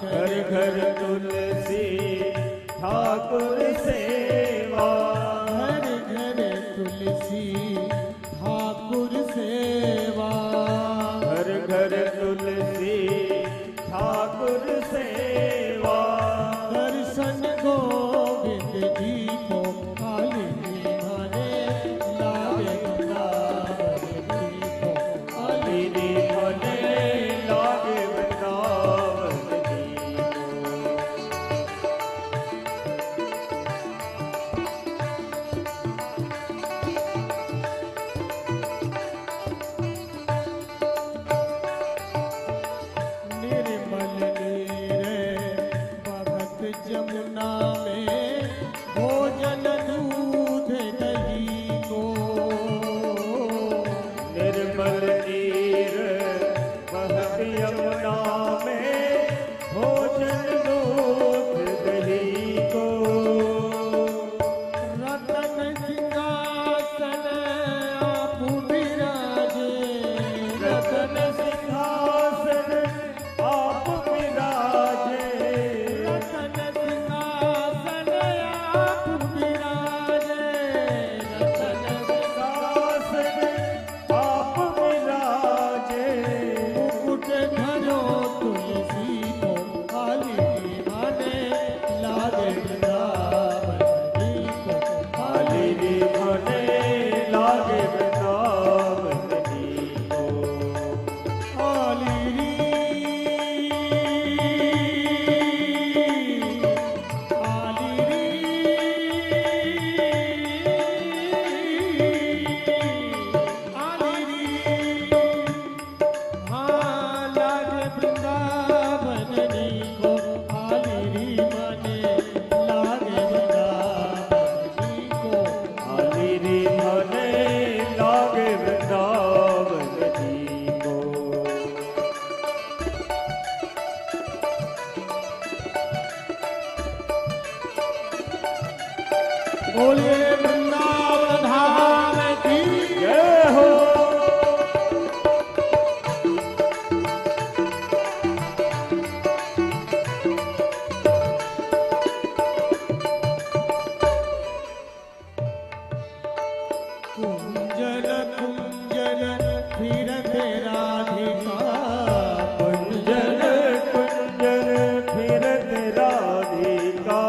घर घर तुलसी ठाकुर सेवा। घर घर तुलसी ठाकुर सेवा। घर घर तुलसी ठाकुर सेवा। दर्शन गोविंद जी को। खाली भने लागे वृंदावनी को। खाली रे भने लागे वृंदावनी को। निर्मल नीर बहत जमुना में भोजन दूध दही को। निर्मल नीर बहत यमुना में भोजन दूध दही को। रतन सिंहासन आप विराजे। रतन सिंहासन आप विराजे। रतन सिंहासन आप विराजे। रतन सिंहासन आप विराजे। मुकुट धरो तुलसी को। खाली भने लागे वृंदावनी को। खाली रे भने लागे वृंदावनी को। खाली लागे वृंदावनी को। खाली भने लागे वृंदावनी को। खाली रे भने लागे वृंदावनी को। बोलिए वृंदावन धाम की जय हो। कुंजन कुंजन फिरत राधिका। कुंजन कुंजन फिरत राधिका।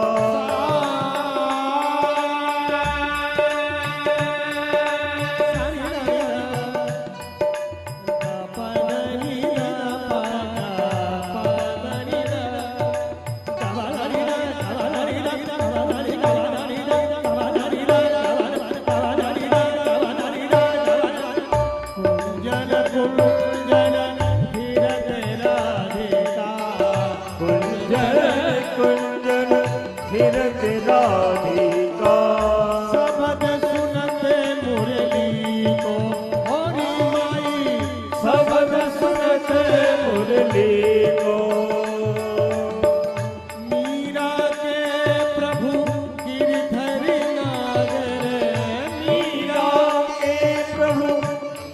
कुंजन कुंजन फिरत राधिका। कुंजन कुंजन फिरत राधिका। सबद सुनते मुरली को। हरि माई सबद सुनते मुरली को। मीरा के प्रभु गिरधर नागर। मीरा के प्रभु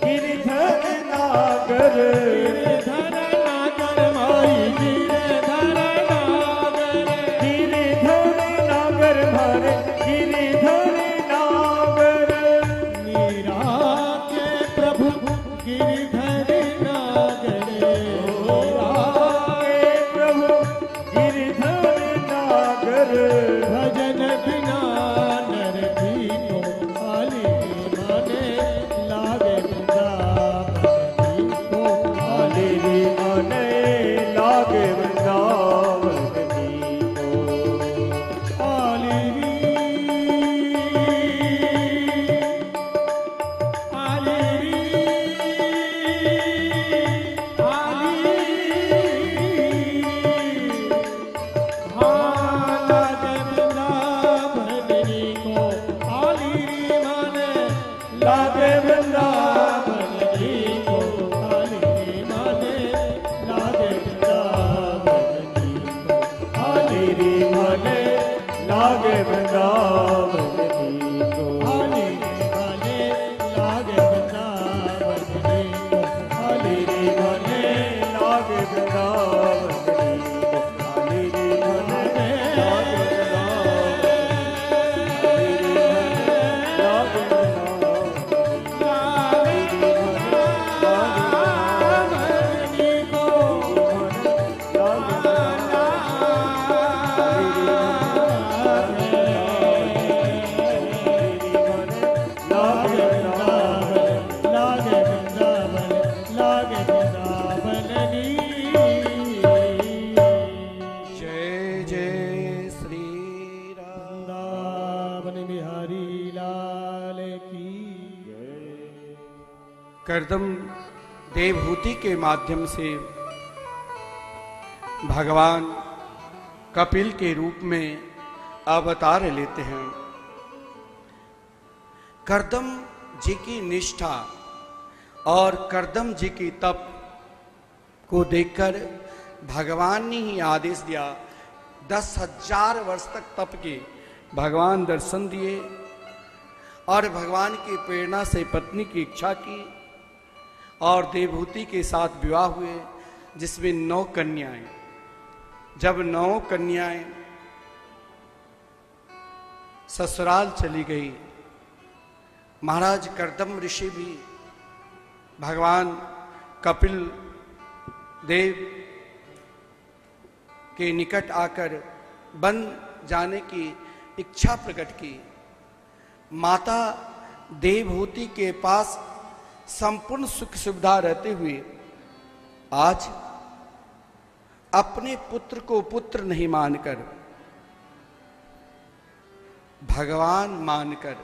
गिरधर नागर। गिरधर नागर माई गिरधर नागर। गिरधर नागर भरे गिरधर नागर। मीरा के प्रभु गिरधर नागर। के प्रभु गिरधर नागर। भजन बिना नर भी को। खाली भने लागे वृंदावनी लागे वृंदावन को हाली रे भले लागे वृंदावन को हाली रे भले लागे वृंदावन को हाली रे भले लागे लागे वृंदावन लागे वृंदावन जय जय श्री राम। वृंदावन बिहारी लाल की कर्दम देवहूति के माध्यम से भगवान कपिल के रूप में अवतार लेते हैं। कर्दम जी की निष्ठा और कर्दम जी की तप को देखकर भगवान ने ही आदेश दिया। 10,000 वर्ष तक तप के भगवान दर्शन दिए और भगवान की प्रेरणा से पत्नी की इच्छा की और देवहूति के साथ विवाह हुए, जिसमें 9 कन्याएं। जब 9 कन्याएं ससुराल चली गई, महाराज कर्दम ऋषि भी भगवान कपिल देव के निकट आकर बन जाने की इच्छा प्रकट की। माता देवहूति के पास संपूर्ण सुख सुविधा रहते हुए आज अपने पुत्र को पुत्र नहीं मानकर भगवान मानकर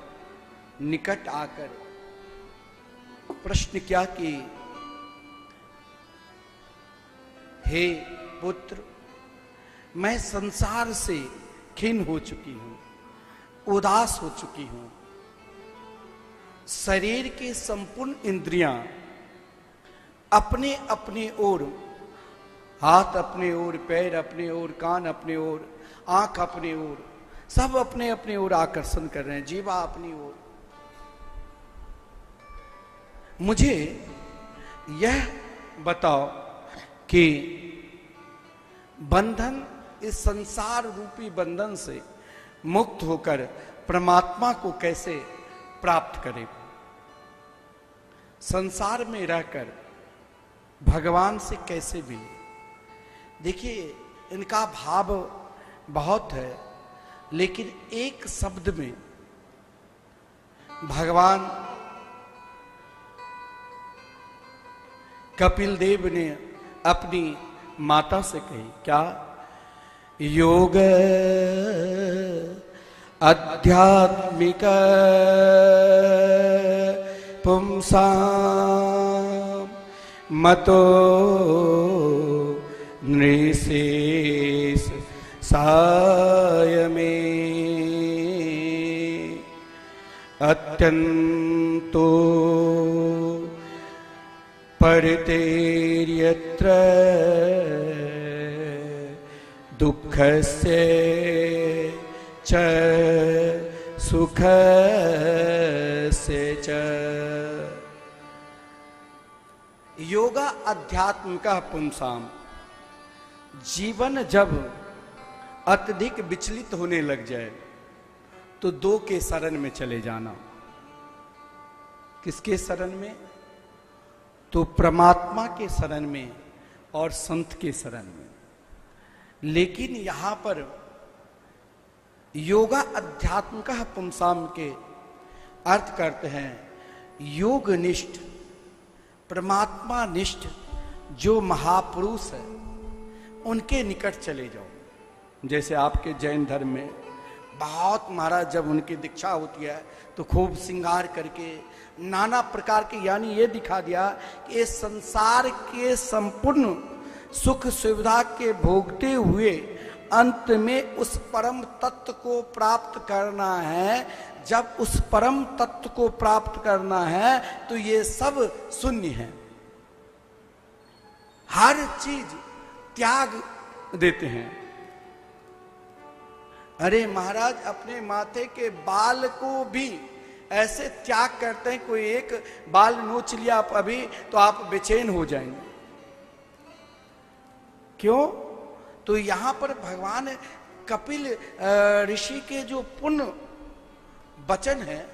निकट आकर प्रश्न किया कि हे पुत्र, मैं संसार से खिन्न हो चुकी हूं, उदास हो चुकी हूं। शरीर के संपूर्ण इंद्रियां अपने अपने ओर, हाथ अपने ओर, पैर अपने ओर, कान अपने ओर, आंख अपने ओर, सब अपने अपने ओर आकर्षण कर रहे हैं, जीवा अपनी ओर। मुझे यह बताओ कि बंधन, इस संसार रूपी बंधन से मुक्त होकर परमात्मा को कैसे प्राप्त करें, संसार में रहकर भगवान से कैसे मिले। देखिए, इनका भाव बहुत है, लेकिन एक शब्द में भगवान कपिल देव ने अपनी माता से कही, क्या? योग आध्यात्मिक पुंसां मतो नृशेष सायमे अत्यंतो परितेर्यत्र दुःखस्य च सुखस्य च। योगा अध्यात्म का पुंसाम, जीवन जब अत्यधिक विचलित होने लग जाए तो 2 के शरण में चले जाना। किसके शरण में? तो परमात्मा के शरण में और संत के शरण में। लेकिन यहां पर योगा अध्यात्म का पुंसाम के अर्थ करते हैं योग निष्ठ, परमात्मा निष्ठ जो महापुरुष है उनके निकट चले जाओ। जैसे आपके जैन धर्म में बहुत महाराज जब उनकी दीक्षा होती है तो खूब श्रृंगार करके नाना प्रकार के, यानी ये दिखा दिया कि इस संसार के संपूर्ण सुख सुविधा के भोगते हुए अंत में उस परम तत्व को प्राप्त करना है। जब उस परम तत्व को प्राप्त करना है तो ये सब शून्य है, हर चीज त्याग देते हैं। अरे महाराज अपने माथे के बाल को भी ऐसे त्याग करते हैं, कोई एक बाल नोच लिया आप अभी तो आप बेचैन हो जाएंगे। क्यों? तो यहां पर भगवान कपिल ऋषि के जो पुण्य वचन है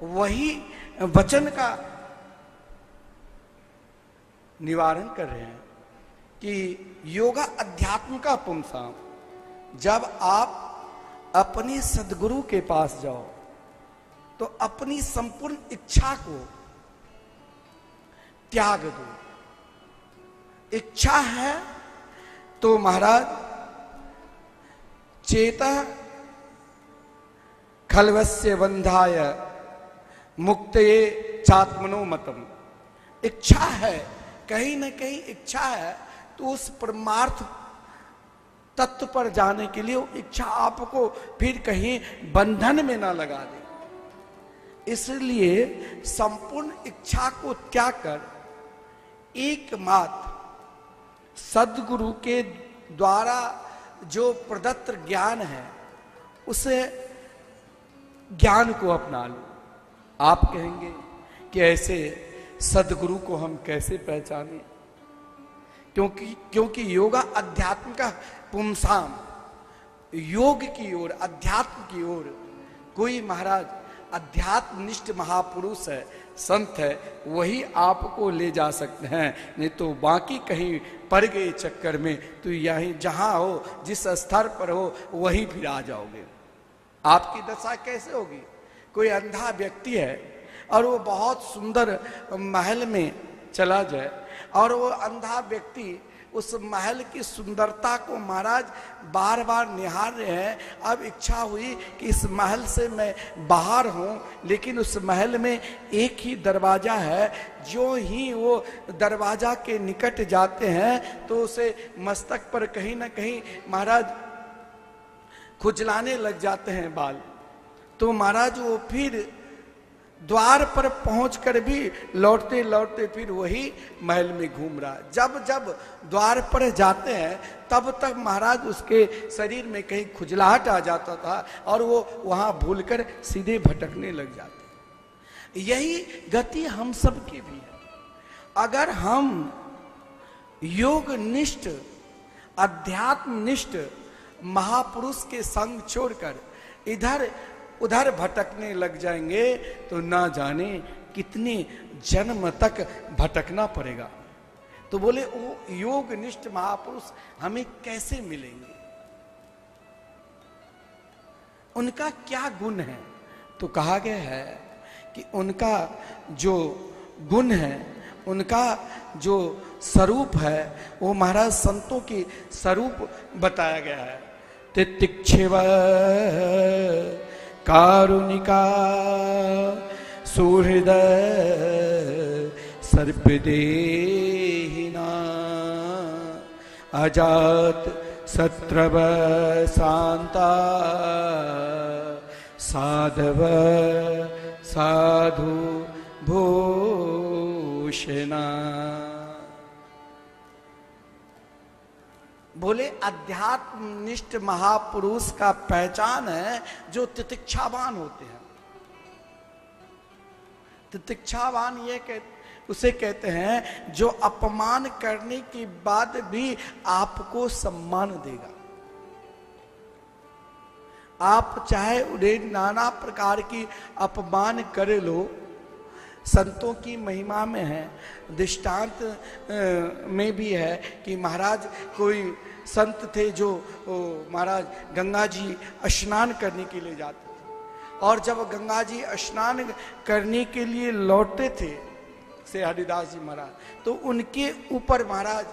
वही वचन का निवारण कर रहे हैं कि योगा अध्यात्म का पुंसाम। जब आप अपने सदगुरु के पास जाओ तो अपनी संपूर्ण इच्छा को त्याग दो। इच्छा है तो महाराज चेता खलवस्य बंधाय मुक्तये चात्मनो मतम। इच्छा है, कहीं ना कहीं इच्छा है तो उस परमार्थ तत्व पर जाने के लिए इच्छा आपको फिर कहीं बंधन में ना लगा दे। इसलिए संपूर्ण इच्छा को त्याग कर एकमात्र सद्गुरु के द्वारा जो प्रदत्त ज्ञान है उसे ज्ञान को अपना लो। आप कहेंगे कि ऐसे सद्गुरु को हम कैसे पहचाने? क्योंकि योगा अध्यात्म का पुंसाम, योग की ओर, अध्यात्म की ओर कोई महाराज अध्यात्मनिष्ठ महापुरुष है, संत है, वही आपको ले जा सकते हैं। नहीं तो बाकी कहीं पड़ गए चक्कर में तो यही जहां हो, जिस स्तर पर हो वहीं फिर आ जाओगे। आपकी दशा कैसे होगी? कोई अंधा व्यक्ति है और वो बहुत सुंदर महल में चला जाए और वो अंधा व्यक्ति उस महल की सुंदरता को महाराज बार बार निहार रहे हैं। अब इच्छा हुई कि इस महल से मैं बाहर हूं, लेकिन उस महल में एक ही दरवाजा है। जो ही वो दरवाजा के निकट जाते हैं तो उसे मस्तक पर कहीं ना कहीं महाराज खुजलाने लग जाते हैं बाल। तो महाराज वो फिर द्वार पर पहुंचकर भी लौटते लौटते फिर वही महल में घूम रहा। जब जब द्वार पर जाते हैं तब तक महाराज उसके शरीर में कहीं खुजलाहट आ जाता था और वो वहां भूलकर सीधे भटकने लग जाते। यही गति हम सब की भी है। अगर हम योग निष्ठ अध्यात्म निष्ठ महापुरुष के संग छोड़कर इधर उधर भटकने लग जाएंगे तो ना जाने कितने जन्म तक भटकना पड़ेगा। तो बोले वो योग निष्ठ महापुरुष हमें कैसे मिलेंगे? उनका क्या गुण है? तो कहा गया है कि उनका जो गुण है, उनका जो स्वरूप है वो महाराज संतों की स्वरूप बताया गया है। तितिक्षव कारुणिका सुहृदय सर्पदेहिना अजात शत्रव शांता साधव साधु भूषणा। बोले अध्यात्मनिष्ठ महापुरुष का पहचान है जो तितिक्षावान होते हैं। तितिक्षावान उसे कहते हैं जो अपमान करने के बाद भी आपको सम्मान देगा। आप चाहे उन्हें नाना प्रकार की अपमान कर लो, संतों की महिमा में है, दृष्टांत में भी है कि महाराज कोई संत थे जो महाराज गंगा जी स्नान करने के लिए जाते थे और जब गंगा जी स्नान करने के लिए लौटते थे से हरिदास जी महाराज तो उनके ऊपर महाराज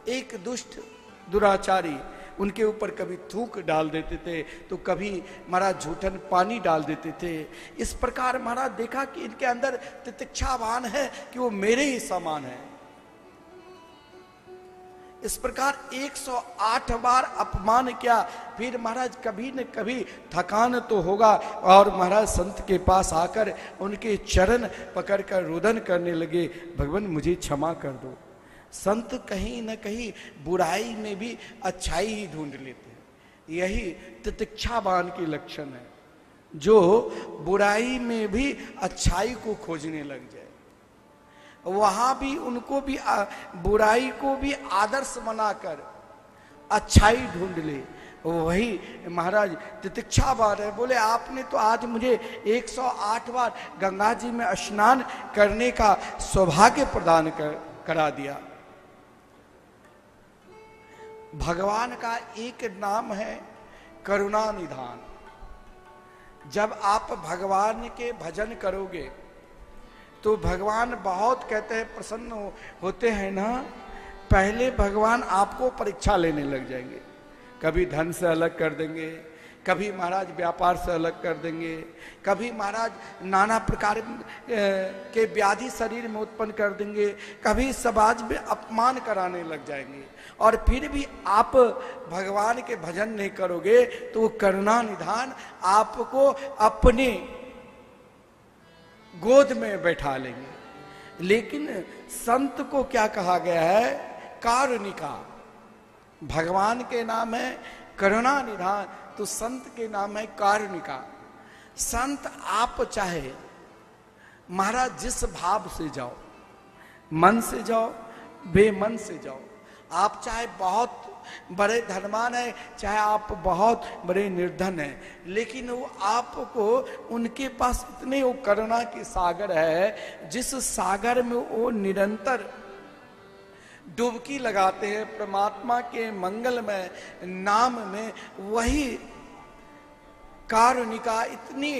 एक दुष्ट दुराचारी उनके ऊपर कभी थूक डाल देते थे तो कभी महाराज झूठन पानी डाल देते थे। इस प्रकार महाराज देखा कि इनके अंदर तितिक्षावान है कि वो मेरे ही समान है। इस प्रकार 108 बार अपमान किया, फिर महाराज कभी न कभी थकान तो होगा और महाराज संत के पास आकर उनके चरण पकड़कर रुदन करने लगे, भगवान मुझे क्षमा कर दो। संत कहीं न कहीं बुराई में भी अच्छाई ही ढूंढ लेते हैं। यही तितिक्षावान की लक्षण है, जो बुराई में भी अच्छाई को खोजने लग जाए, वहां भी उनको भी बुराई को भी आदर्श बनाकर अच्छाई ढूंढ ले, वही महाराज तितिक्षावान है। बोले आपने तो आज मुझे 108 बार गंगा जी में स्नान करने का सौभाग्य प्रदान करा दिया। भगवान का एक नाम है करुणा निधान। जब आप भगवान के भजन करोगे तो भगवान बहुत कहते हैं प्रसन्न होते हैं ना। पहले भगवान आपको परीक्षा लेने लग जाएंगे, कभी धन से अलग कर देंगे, कभी महाराज व्यापार से अलग कर देंगे, कभी महाराज नाना प्रकार के व्याधि शरीर में उत्पन्न कर देंगे, कभी समाज में अपमान कराने लग जाएंगे। और फिर भी आप भगवान के भजन नहीं करोगे तो वो करुणा निधान आपको अपने गोद में बैठा लेंगे। लेकिन संत को क्या कहा गया है? कारुणिका। भगवान के नाम है करुणा निधान, तो संत के नाम है कारुणिका। संत आप चाहे महाराज जिस भाव से जाओ, मन से जाओ, बेमन से जाओ, आप चाहे बहुत बड़े धनवान है, चाहे आप बहुत बड़े निर्धन है, लेकिन वो आपको उनके पास इतने वो करुणा के सागर है, जिस सागर में वो निरंतर डुबकी लगाते हैं परमात्मा के मंगलमय नाम में। वही कारुणिका इतनी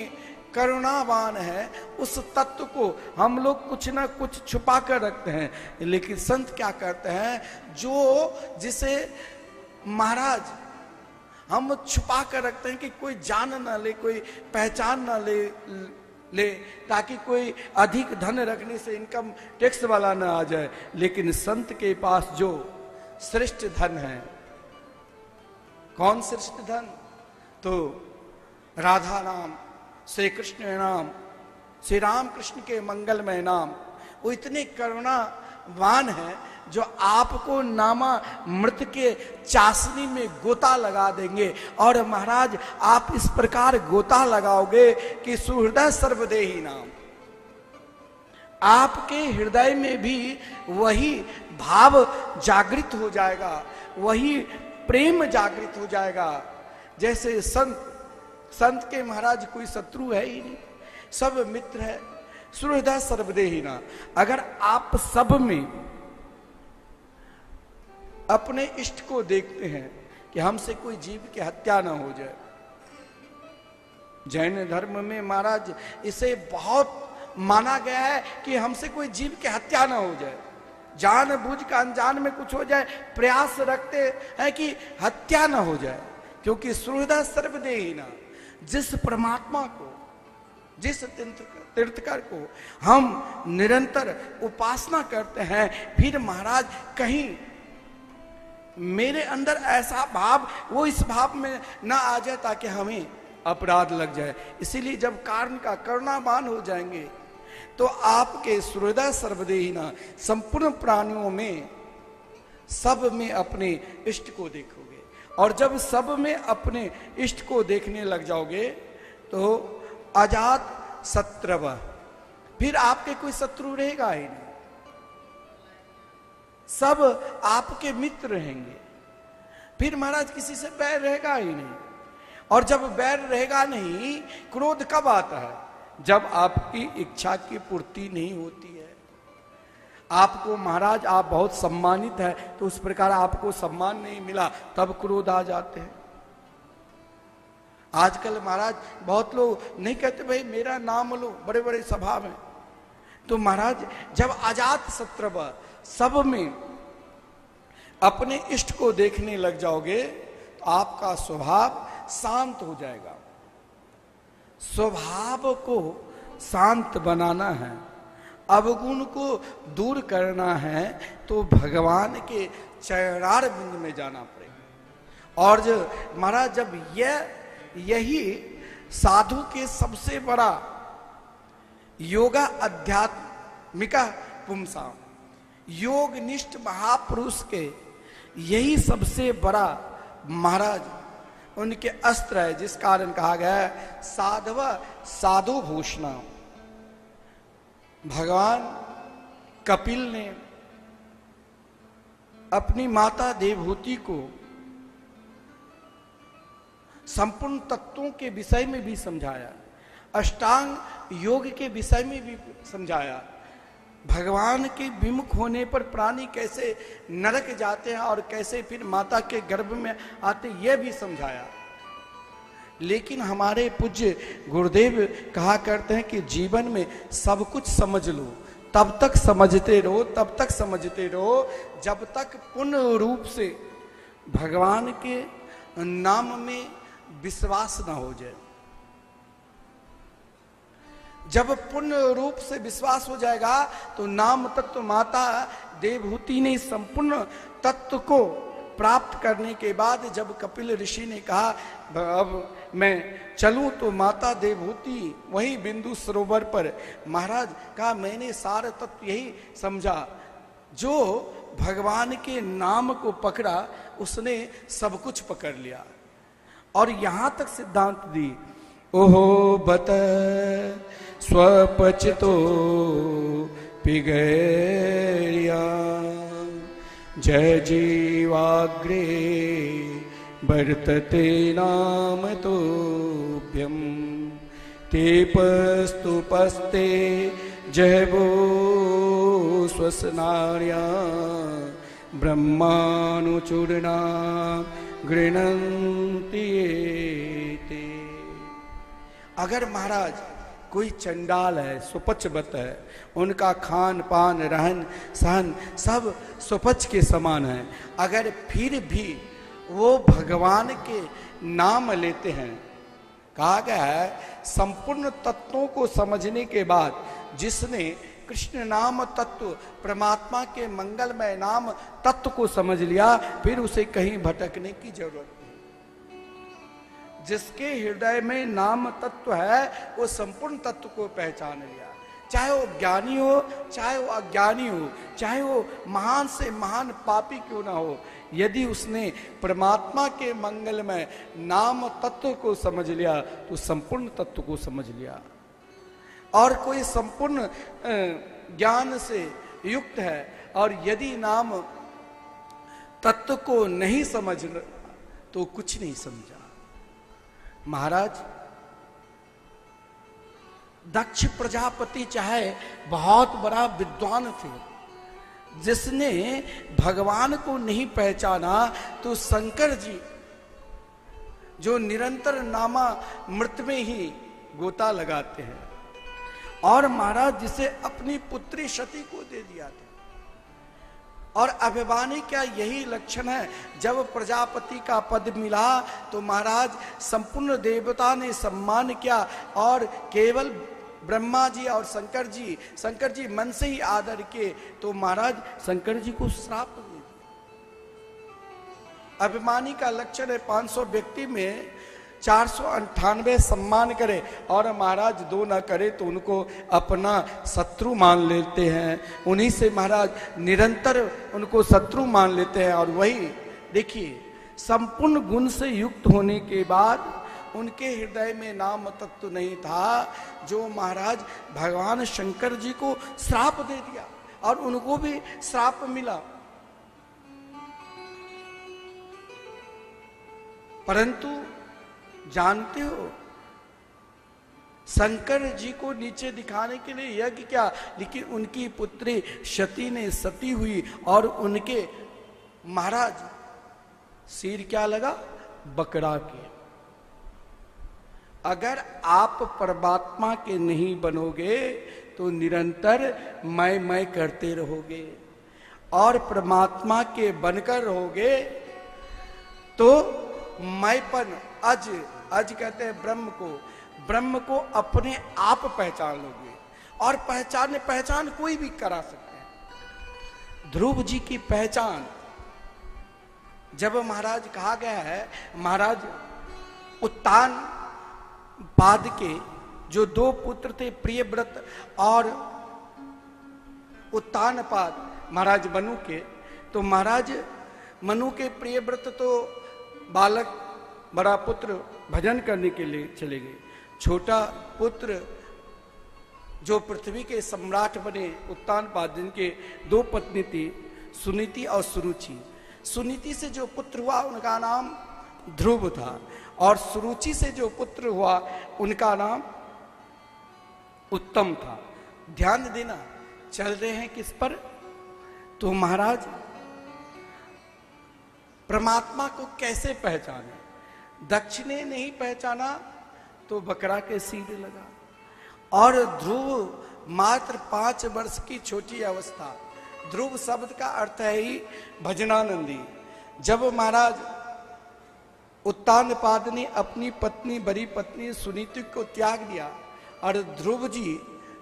करुणावान है, उस तत्व को हम लोग कुछ ना कुछ छुपा कर रखते हैं। लेकिन संत क्या करते हैं? जो जिसे महाराज हम छुपा कर रखते हैं कि कोई जान ना ले, कोई पहचान ना ले, ताकि कोई अधिक धन रखने से इनकम टैक्स वाला ना आ जाए। लेकिन संत के पास जो श्रेष्ठ धन है, कौन श्रेष्ठ धन? तो राधा नाम, श्री कृष्ण नाम, श्री राम कृष्ण के मंगलमय नाम। वो इतने करुणावान है जो आपको नामा मृत के चाशनी में गोता लगा देंगे। और महाराज आप इस प्रकार गोता लगाओगे कि सुहृदय सर्वदेही नाम, आपके हृदय में भी वही भाव जागृत हो जाएगा, वही प्रेम जागृत हो जाएगा। जैसे संत के महाराज कोई शत्रु है ही नहीं, सब मित्र है। सुहृदय सर्वदेही नाम। अगर आप सब में अपने इष्ट को देखते हैं कि हमसे कोई जीव की हत्या ना हो जाए। जैन धर्म में महाराज इसे बहुत माना गया है कि हमसे कोई जीव की हत्या ना हो जाए, जानबूझ का अनजान में कुछ हो जाए, प्रयास रखते हैं कि हत्या ना हो जाए। क्योंकि सुहृदय सर्वदेही ना, जिस परमात्मा को, जिस तीर्थकर को हम निरंतर उपासना करते हैं, फिर महाराज कहीं मेरे अंदर ऐसा भाव, वो इस भाव में ना आ जाए ताकि हमें अपराध लग जाए। इसीलिए जब कारण का करुणावान हो जाएंगे तो आपके सुहृदय सर्वदेही ना, संपूर्ण प्राणियों में सब में अपने इष्ट को देखोगे। और जब सब में अपने इष्ट को देखने लग जाओगे तो अजात शत्रव, फिर आपके कोई शत्रु रहेगा ही नहीं, सब आपके मित्र रहेंगे। फिर महाराज किसी से बैर रहेगा ही नहीं। और जब बैर रहेगा नहीं, क्रोध कब आता है? जब आपकी इच्छा की पूर्ति नहीं होती है। आपको महाराज आप बहुत सम्मानित है, तो उस प्रकार आपको सम्मान नहीं मिला, तब क्रोध आ जाते हैं। आजकल महाराज बहुत लोग नहीं कहते भाई मेरा नाम लो, बड़े बड़े सभा में। तो महाराज जब अजात शत्रव, सब में अपने इष्ट को देखने लग जाओगे तो आपका स्वभाव शांत हो जाएगा। स्वभाव को शांत बनाना है, अवगुण को दूर करना है, तो भगवान के चरणार बिंद में जाना पड़ेगा। और जो महाराज जब यही साधु के सबसे बड़ा योगा अध्यात्मिका पुंसा, योग निष्ठ महापुरुष के यही सबसे बड़ा महाराज उनके अस्त्र है, जिस कारण कहा गया है साधव साधु भूषणा। भगवान कपिल ने अपनी माता देवहूति को संपूर्ण तत्वों के विषय में भी समझाया, अष्टांग योग के विषय में भी समझाया, भगवान के विमुख होने पर प्राणी कैसे नरक जाते हैं और कैसे फिर माता के गर्भ में आते, यह भी समझाया। लेकिन हमारे पूज्य गुरुदेव कहा करते हैं कि जीवन में सब कुछ समझ लो, तब तक समझते रहो, तब तक समझते रहो जब तक पूर्ण रूप से भगवान के नाम में विश्वास ना हो जाए। जब पूर्ण रूप से विश्वास हो जाएगा तो नाम तत्व माता देवहूति ने संपूर्ण तत्व को प्राप्त करने के बाद जब कपिल ऋषि ने कहा अब मैं चलूं, तो माता देवहूति वहीं बिंदु सरोवर पर महाराज कहा मैंने सारा तत्व यही समझा, जो भगवान के नाम को पकड़ा उसने सब कुछ पकड़ लिया। और यहां तक सिद्धांत दी, ओहो बत स्वपचितो पिगैया जय जीवाग्रे वर्तते नाम तोभ्यम तेपस्तुपस्ते जय वो स्वसनार्या ब्रह्मानुचूर्णा गृणन्ति ते। अगर महाराज कोई चंडाल है, सुपचबत है, उनका खान पान रहन सहन सब सुपच के समान है, अगर फिर भी वो भगवान के नाम लेते हैं, कहा गया है संपूर्ण तत्वों को समझने के बाद जिसने कृष्ण नाम तत्व परमात्मा के मंगलमय नाम तत्व को समझ लिया, फिर उसे कहीं भटकने की जरूरत नहीं। जिसके हृदय में नाम तत्व है वो संपूर्ण तत्व को पहचान लिया, चाहे वो ज्ञानी हो चाहे वो अज्ञानी हो, चाहे वो महान से महान पापी क्यों ना हो, यदि उसने परमात्मा के मंगलमय नाम तत्व को समझ लिया तो संपूर्ण तत्व को समझ लिया। और कोई संपूर्ण ज्ञान से युक्त है और यदि नाम तत्व को नहीं समझ तो कुछ नहीं समझा। महाराज दक्ष प्रजापति चाहे बहुत बड़ा विद्वान थे, जिसने भगवान को नहीं पहचाना, तो शंकर जी जो निरंतर नामा मृत में ही गोता लगाते हैं, और महाराज जिसे अपनी पुत्री सती को दे दिया था, और अभिमानी क्या यही लक्षण है। जब प्रजापति का पद मिला तो महाराज संपूर्ण देवता ने सम्मान किया और केवल ब्रह्मा जी और शंकर जी मन से ही आदर किए, तो महाराज शंकर जी को श्राप दे दिया। अभिमानी का लक्षण है 500 व्यक्ति में 498 सम्मान करे और महाराज 2 ना करे तो उनको अपना शत्रु मान लेते हैं, उन्हीं से महाराज निरंतर उनको शत्रु मान लेते हैं। और वही देखिए संपूर्ण गुण से युक्त होने के बाद उनके हृदय में नाम तत्व नहीं था, जो महाराज भगवान शंकर जी को श्राप दे दिया और उनको भी श्राप मिला। परंतु जानते हो शंकर जी को नीचे दिखाने के लिए यज्ञ किया, लेकिन उनकी पुत्री सती ने सती हुई और उनके महाराज सिर क्या लगा, बकरा के। अगर आप परमात्मा के नहीं बनोगे तो निरंतर मैं करते रहोगे, और परमात्मा के बनकर रहोगे तो मैंपन अज कहते हैं ब्रह्म को अपने आप पहचान लोगे, और पहचान कोई भी करा सकते हैं। ध्रुव जी की पहचान जब महाराज कहा गया है, महाराज उत्तान पाद के जो 2 पुत्र थे प्रियव्रत और उत्तान पाद महाराज मनु के, तो महाराज मनु के प्रियव्रत तो बालक बड़ा पुत्र भजन करने के लिए चले गए। छोटा पुत्र जो पृथ्वी के सम्राट बने उत्तानपाद, जिनके 2 पत्नी थी, सुनीति और सुरुचि। सुनीति से जो पुत्र हुआ उनका नाम ध्रुव था, और सुरुचि से जो पुत्र हुआ उनका नाम उत्तम था। ध्यान देना, चल रहे हैं किस पर? तो महाराज परमात्मा को कैसे पहचाने? दक्ष ने नहीं पहचाना तो बकरा के सीने लगा। और ध्रुव मात्र 5 वर्ष की छोटी अवस्था, ध्रुव शब्द का अर्थ है ही भजनानंदी। जब महाराज उत्तानपाद ने अपनी पत्नी, बड़ी पत्नी सुनीति को त्याग दिया और ध्रुव जी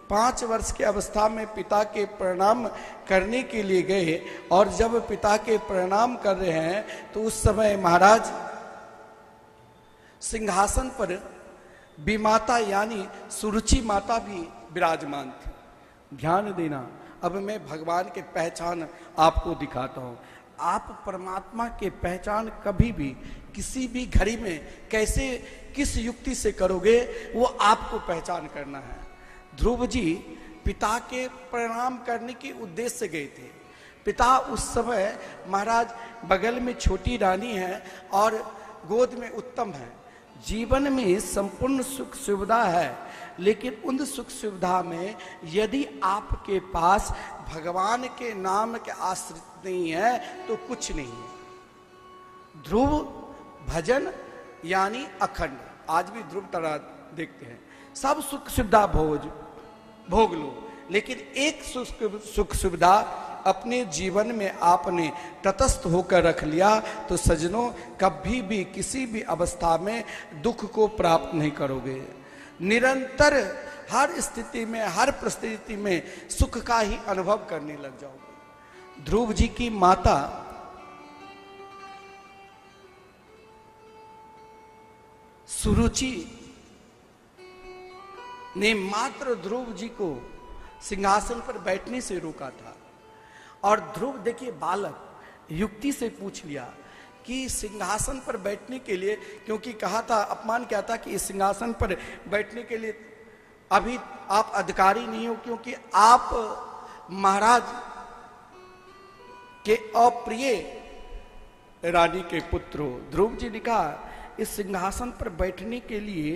5 वर्ष की अवस्था में पिता के प्रणाम करने के लिए गए, और जब पिता के प्रणाम कर रहे हैं तो उस समय महाराज सिंहासन पर विमाता यानी सुरुचि माता भी विराजमान थी। ध्यान देना, अब मैं भगवान के पहचान आपको दिखाता हूं। आप परमात्मा के पहचान कभी भी किसी भी घड़ी में कैसे, किस युक्ति से करोगे, वो आपको पहचान करना है। ध्रुव जी पिता के प्रणाम करने के उद्देश्य से गए थे। पिता उस समय महाराज बगल में छोटी रानी है और गोद में उत्तम है। जीवन में संपूर्ण सुख सुविधा है, लेकिन उन सुख सुविधा में यदि आपके पास भगवान के नाम के आश्रित नहीं है तो कुछ नहीं है। ध्रुव भजन यानी अखंड, आज भी ध्रुव तरह देखते हैं, सब सुख सुविधा भोग लो, लेकिन एक सुख सुविधा अपने जीवन में आपने तटस्थ होकर रख लिया तो सज्जनों कभी भी किसी भी अवस्था में दुख को प्राप्त नहीं करोगे। निरंतर हर स्थिति में, हर परिस्थिति में सुख का ही अनुभव करने लग जाओगे। ध्रुव जी की माता सुरुचि ने मात्र ध्रुव जी को सिंहासन पर बैठने से रोका था। और ध्रुव देखिए बालक युक्ति से पूछ लिया कि सिंहासन पर बैठने के लिए, क्योंकि कहा था, अपमान क्या था कि इस सिंहासन पर बैठने के लिए अभी आप अधिकारी नहीं हो, क्योंकि आप महाराज के अप्रिय रानी के पुत्र हो। ध्रुव जी ने कहा इस सिंहासन पर बैठने के लिए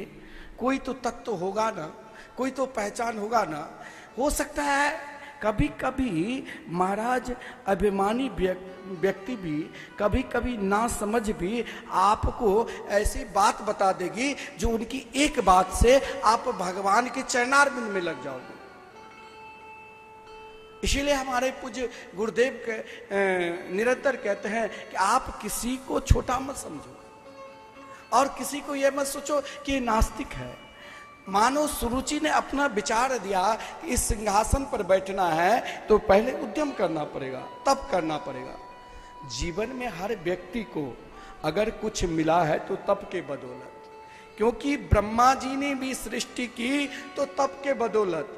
कोई तो तत्व होगा ना, कोई तो पहचान होगा ना। हो सकता है कभी कभी महाराज अभिमानी व्यक्ति भी कभी कभी ना समझ भी आपको ऐसी बात बता देगी जो उनकी एक बात से आप भगवान के चरणारविंद में लग जाओगे। इसीलिए हमारे पूज्य गुरुदेव निरंतर कहते हैं कि आप किसी को छोटा मत समझो और किसी को यह मत सोचो कि ये नास्तिक है। मानो सुरुचि ने अपना विचार दिया कि इस सिंहासन पर बैठना है तो पहले उद्यम करना पड़ेगा, तप करना पड़ेगा। जीवन में हर व्यक्ति को अगर कुछ मिला है तो तप के बदौलत, क्योंकि ब्रह्मा जी ने भी सृष्टि की तो तप के बदौलत।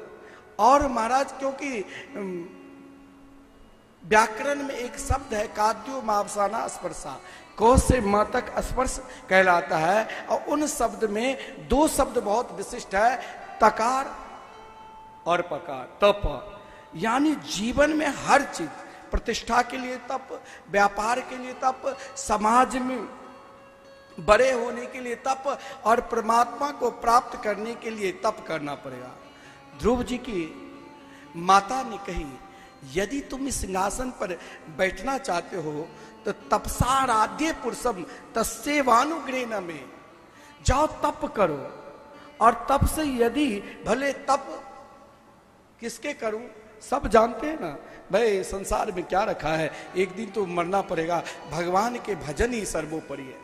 और महाराज क्योंकि व्याकरण में एक शब्द है काद्यो मावसाना स्पर्शा, को से म तक स्पर्श कहलाता है, और उन शब्द में 2 शब्द बहुत विशिष्ट है, तकार और पकार। तप यानी जीवन में हर चीज, प्रतिष्ठा के लिए तप, व्यापार के लिए तप, समाज में बड़े होने के लिए तप, और परमात्मा को प्राप्त करने के लिए तप करना पड़ेगा। ध्रुव जी की माता ने कही यदि तुम इस सिंहासन पर बैठना चाहते हो तो तपसाराध्य पुरुषम तस्सेवानुग्रह में जाओ, तप करो। और तप से यदि भले तप किसके करूं, सब जानते हैं ना भाई संसार में क्या रखा है, एक दिन तो मरना पड़ेगा। भगवान के भजन ही सर्वोपरि है।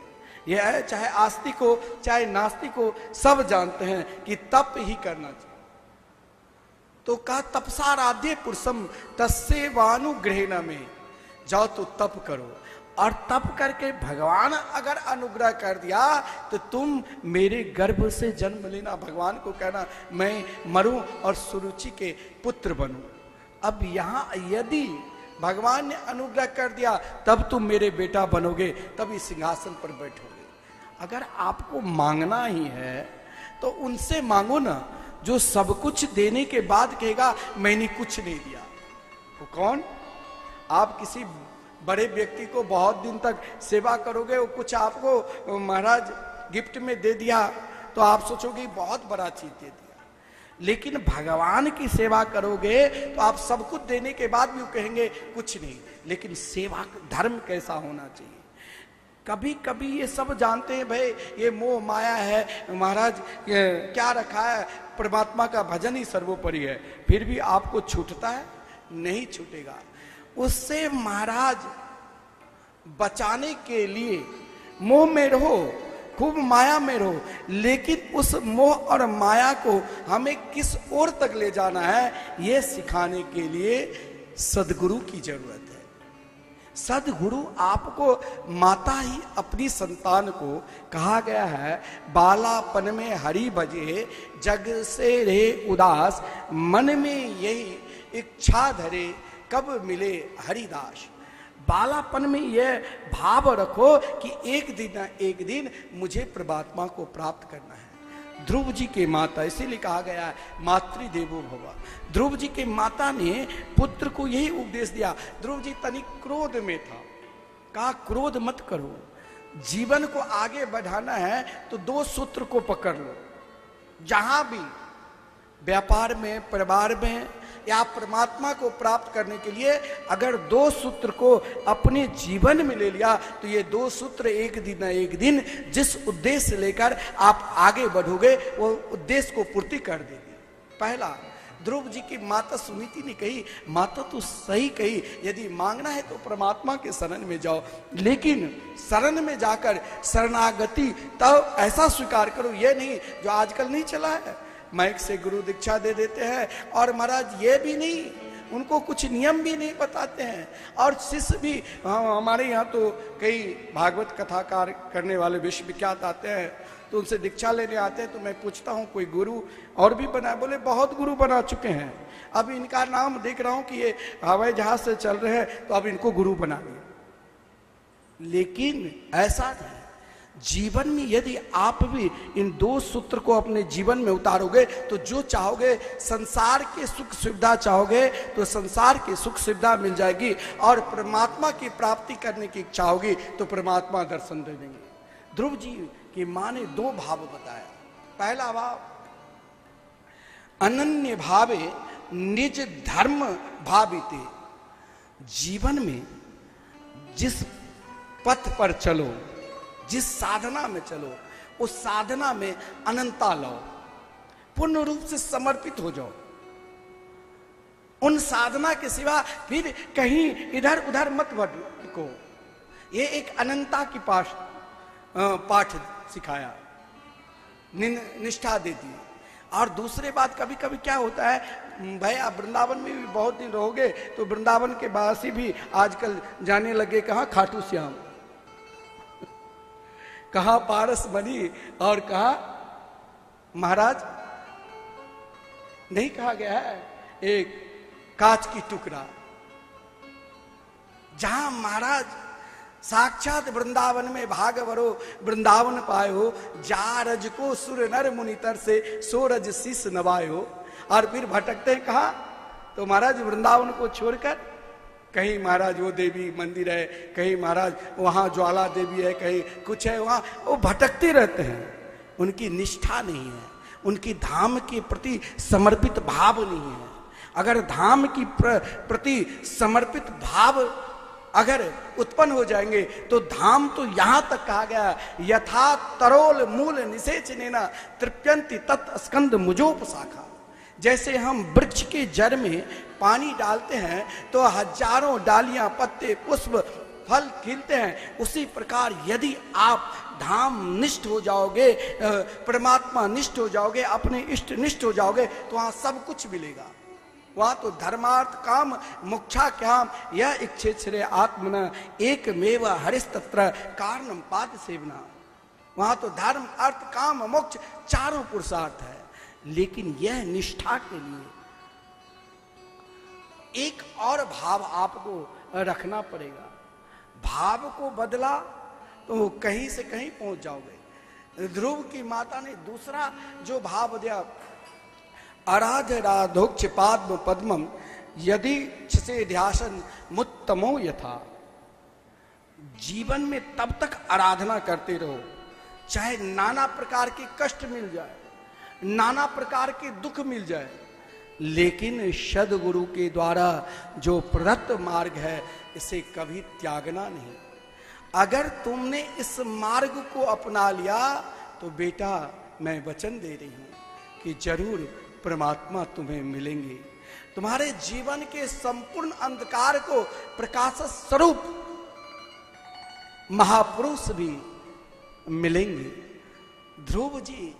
यह है चाहे आस्तिक हो चाहे नास्तिक हो, सब जानते हैं कि तप ही करना चाहिए। तो कहा तपसाराध्य पुरुषम तस्सेवानुग्रह में जाओ तो तप करो, और तप करके भगवान अगर अनुग्रह कर दिया तो तुम मेरे गर्भ से जन्म लेना, भगवान को कहना मैं मरूं और सुरुचि के पुत्र बनूं। अब यहां यदि भगवान ने अनुग्रह कर दिया तब तुम मेरे बेटा बनोगे, तब इस सिंहासन पर बैठोगे। अगर आपको मांगना ही है तो उनसे मांगो ना जो सब कुछ देने के बाद कहेगा मैंने कुछ नहीं दिया। वो कौन? आप किसी बड़े व्यक्ति को बहुत दिन तक सेवा करोगे, वो कुछ आपको महाराज गिफ्ट में दे दिया तो आप सोचोगे बहुत बड़ा चीज दे दिया। लेकिन भगवान की सेवा करोगे तो आप सब कुछ देने के बाद भी वो कहेंगे कुछ नहीं। लेकिन सेवा धर्म कैसा होना चाहिए? कभी कभी ये सब जानते हैं भाई ये मोह माया है, महाराज क्या रखा है, परमात्मा का भजन ही सर्वोपरि है, फिर भी आपको छूटता है? नहीं छूटेगा। उससे महाराज बचाने के लिए मोह में रहो, खूब माया में रहो, लेकिन उस मोह और माया को हमें किस ओर तक ले जाना है यह सिखाने के लिए सदगुरु की जरूरत है। सदगुरु आपको, माता ही अपनी संतान को कहा गया है बालापन में हरि भजे जग से रहे उदास, मन में यही इच्छा धरे कब मिले हरिदास। बालापन में यह भाव रखो कि एक दिन न एक दिन मुझे परमात्मा को प्राप्त करना है। ध्रुव जी के माता, इसीलिए कहा गया है मातृदेवो भव। ध्रुव जी के माता ने पुत्र को यही उपदेश दिया। ध्रुव जी तनिक क्रोध में था, कहा क्रोध मत करो, जीवन को आगे बढ़ाना है तो दो सूत्र को पकड़ लो। जहां भी व्यापार में, परिवार में या परमात्मा को प्राप्त करने के लिए अगर दो सूत्र को अपने जीवन में ले लिया तो ये दो सूत्र एक दिन न एक दिन जिस उद्देश्य लेकर आप आगे बढ़ोगे वो उद्देश्य को पूर्ति कर देगी। पहला, ध्रुव जी की माता सुनीति ने कही, माता तो सही कही, यदि मांगना है तो परमात्मा के शरण में जाओ, लेकिन शरण में जाकर शरणागति तब ऐसा स्वीकार करो, ये नहीं जो आजकल नहीं चला है, माइक से गुरु दीक्षा दे देते हैं और महाराज ये भी नहीं, उनको कुछ नियम भी नहीं बताते हैं। और शिष्य भी, हमारे यहाँ तो कई भागवत कथाकार करने वाले विश्वविख्यात आते हैं तो उनसे दीक्षा लेने आते हैं तो मैं पूछता हूँ कोई गुरु और भी बना? बोले बहुत गुरु बना चुके हैं, अब इनका नाम देख रहा हूँ कि ये हवाई जहाज से चल रहे हैं तो अब इनको गुरु बना दिया। लेकिन ऐसा नहीं, जीवन में यदि आप भी इन दो सूत्र को अपने जीवन में उतारोगे तो जो चाहोगे, संसार के सुख सुविधा चाहोगे तो संसार की सुख सुविधा मिल जाएगी, और परमात्मा की प्राप्ति करने की इच्छा होगी तो परमात्मा दर्शन दे देंगे। ध्रुव जी की मां ने दो भाव बताया। पहला भाव, अनन्य भावे निज धर्म भाविते। जीवन में जिस पथ पर चलो, जिस साधना में चलो, उस साधना में अनंता लाओ, पूर्ण रूप से समर्पित हो जाओ। उन साधना के सिवा फिर कहीं इधर उधर मत भटको। ये एक अनंता की पाठ सिखाया, निष्ठा दे दी। और दूसरी बात, कभी कभी क्या होता है भाई, आप वृंदावन में भी बहुत दिन रहोगे तो वृंदावन के वासी भी आजकल जाने लगे कहाँ खाटू श्याम, कहा पारस बनी और कहा महाराज, नहीं कहा गया है एक कांच की टुकड़ा। जहां महाराज साक्षात वृंदावन में भागवरो वृंदावन पायो, जा रज को सुर नर मुनितर से सो रज शीस नवायो। और फिर भटकते हैं कहा, तो महाराज वृंदावन को छोड़कर कहीं महाराज वो देवी मंदिर है, कहीं महाराज वहां ज्वाला देवी है, कहीं कुछ है, वहां वो भटकते रहते हैं। उनकी निष्ठा नहीं है, उनकी धाम के प्रति समर्पित भाव नहीं है। अगर धाम की प्रति समर्पित भाव अगर उत्पन्न हो जाएंगे तो धाम तो यहां तक कहा गया, यथा तरोल मूल निषेचनेना तृप्यंति तत्स्कंद मुजोपशाखा। जैसे हम वृक्ष के जड़ में पानी डालते हैं तो हजारों डालियां, पत्ते, पुष्प, फल खिलते हैं, उसी प्रकार यदि आप धाम निष्ठ हो जाओगे, परमात्मा निष्ठ हो जाओगे, अपने इष्ट निष्ठ हो जाओगे तो वहां सब कुछ मिलेगा। वहां तो धर्मार्थ काम मोक्षाख्याम यह इच्छेच्छरे आत्मना एकमेव हरिस्तत्र कारणम पाद सेवना। वहां तो धर्म अर्थ काम मोक्ष चारों पुरुषार्थ है, लेकिन यह निष्ठा के लिए एक और भाव आपको रखना पड़ेगा। भाव को बदला तो कहीं से कहीं पहुंच जाओगे। ध्रुव की माता ने दूसरा जो भाव दिया, आराध्य राधोक्ष पाद्म पद्मम यदि से ध्यासन मुत्तमो यथा। जीवन में तब तक आराधना करते रहो चाहे नाना प्रकार के कष्ट मिल जाए, नाना प्रकार के दुख मिल जाए, लेकिन सद्गुरु के द्वारा जो प्रदत्त मार्ग है इसे कभी त्यागना नहीं। अगर तुमने इस मार्ग को अपना लिया तो बेटा मैं वचन दे रही हूं कि जरूर परमात्मा तुम्हें मिलेंगे, तुम्हारे जीवन के संपूर्ण अंधकार को प्रकाश स्वरूप महापुरुष भी मिलेंगे। ध्रुव जी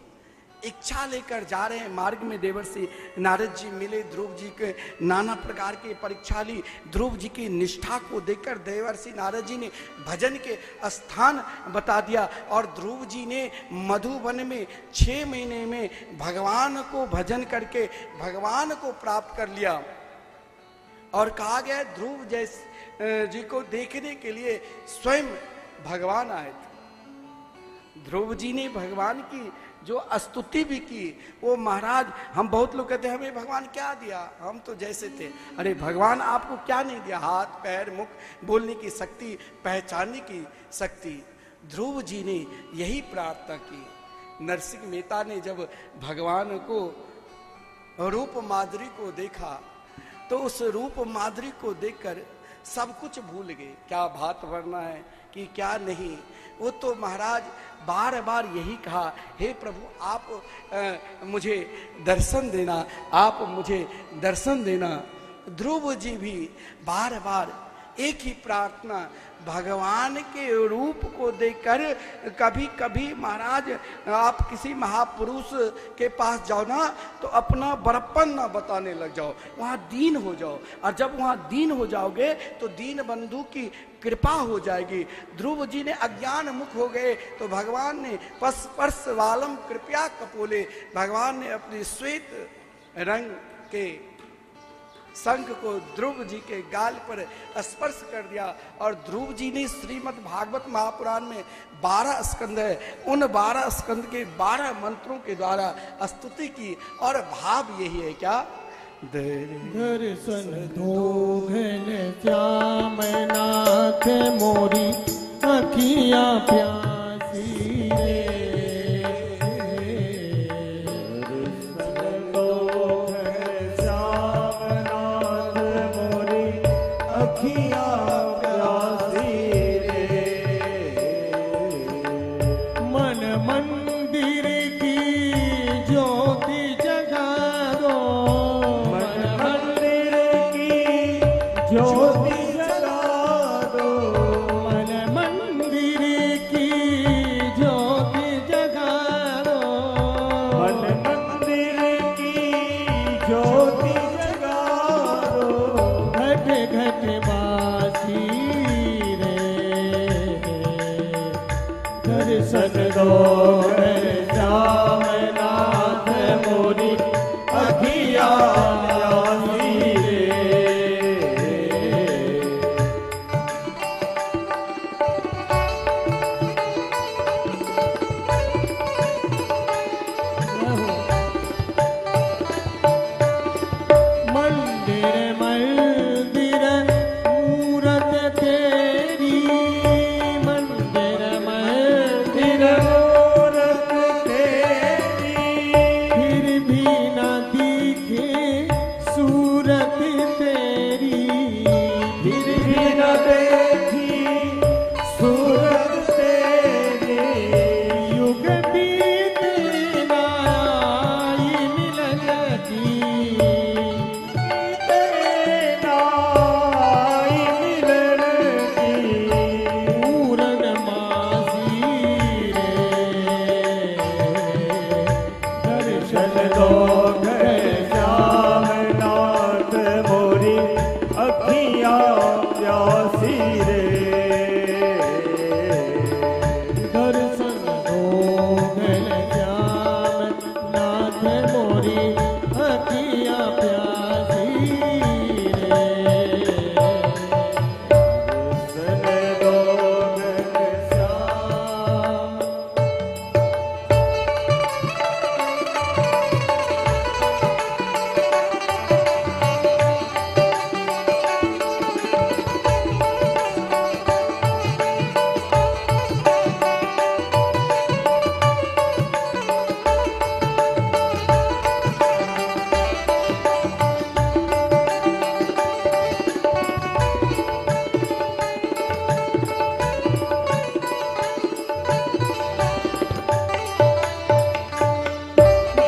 इच्छा लेकर जा रहे हैं, मार्ग में देवर्षि नारद जी मिले, ध्रुव जी के नाना प्रकार की परीक्षा ली, ध्रुव जी की निष्ठा को देखकर देवर्षि नारद जी ने भजन के स्थान बता दिया और ध्रुव जी ने मधुवन में 6 महीने में भगवान को भजन करके भगवान को प्राप्त कर लिया। और कहा गया ध्रुव जैसे जी को देखने के लिए स्वयं भगवान आए थे। ध्रुव जी ने भगवान की जो स्तुति भी की, वो महाराज हम बहुत लोग कहते हैं हमें भगवान क्या दिया, हम तो जैसे थे। अरे भगवान आपको क्या नहीं दिया, हाथ पैर मुख बोलने की शक्ति, पहचानने की शक्ति। ध्रुव जी ने यही प्रार्थना की। नरसिंह मेहता ने जब भगवान को रूप माधुरी को देखा तो उस रूप माधुरी को देखकर सब कुछ भूल गए, क्या भात भरना है कि क्या नहीं। वो तो महाराज बार बार यही कहा, हे प्रभु आप मुझे दर्शन देना, आप मुझे दर्शन देना। ध्रुव जी भी बार बार एक ही प्रार्थना, भगवान के रूप को देखकर कभी कभी महाराज आप किसी महापुरुष के पास जाओ ना तो अपना बड़प्पन ना बताने लग जाओ, वहां दीन हो जाओ। और जब वहां दीन हो जाओगे तो दीन बंधु की कृपा हो जाएगी। ध्रुव जी ने अज्ञान मुख हो गए तो भगवान ने स्पर्श वालम कृपया कपोले, भगवान ने अपनी श्वेत रंग के शंख को ध्रुव जी के गाल पर स्पर्श कर दिया। और ध्रुव जी ने श्रीमद् भागवत महापुराण में 12 स्कंद है, उन 12 स्कंद के 12 मंत्रों के द्वारा स्तुति की। और भाव यही है क्या, दर्शन दो घन श्याम नाथ मोरी अखियां प्यासी रे।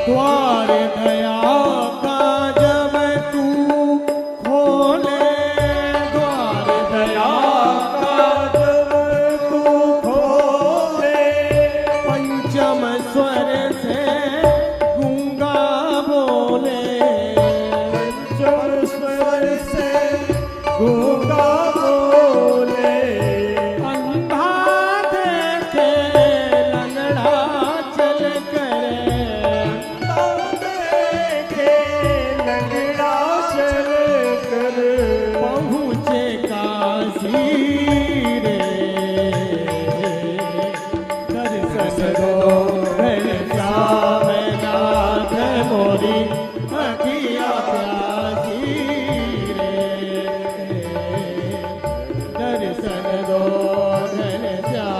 द्वार दया का जब तू खोले, द्वार दया का जब तू खोले, पंचम स्वर से गूंगा बोले, पंचम स्वर से गूंगा बोले, अंधा देखे लंगड़ा चल करे, देखे लंगड़ा चल कर पहुँचे काशी रे, दर्शन दो घनश्याम नाथ मोरी अखिया प्यासी रे, दर्शन दो घनश्याम।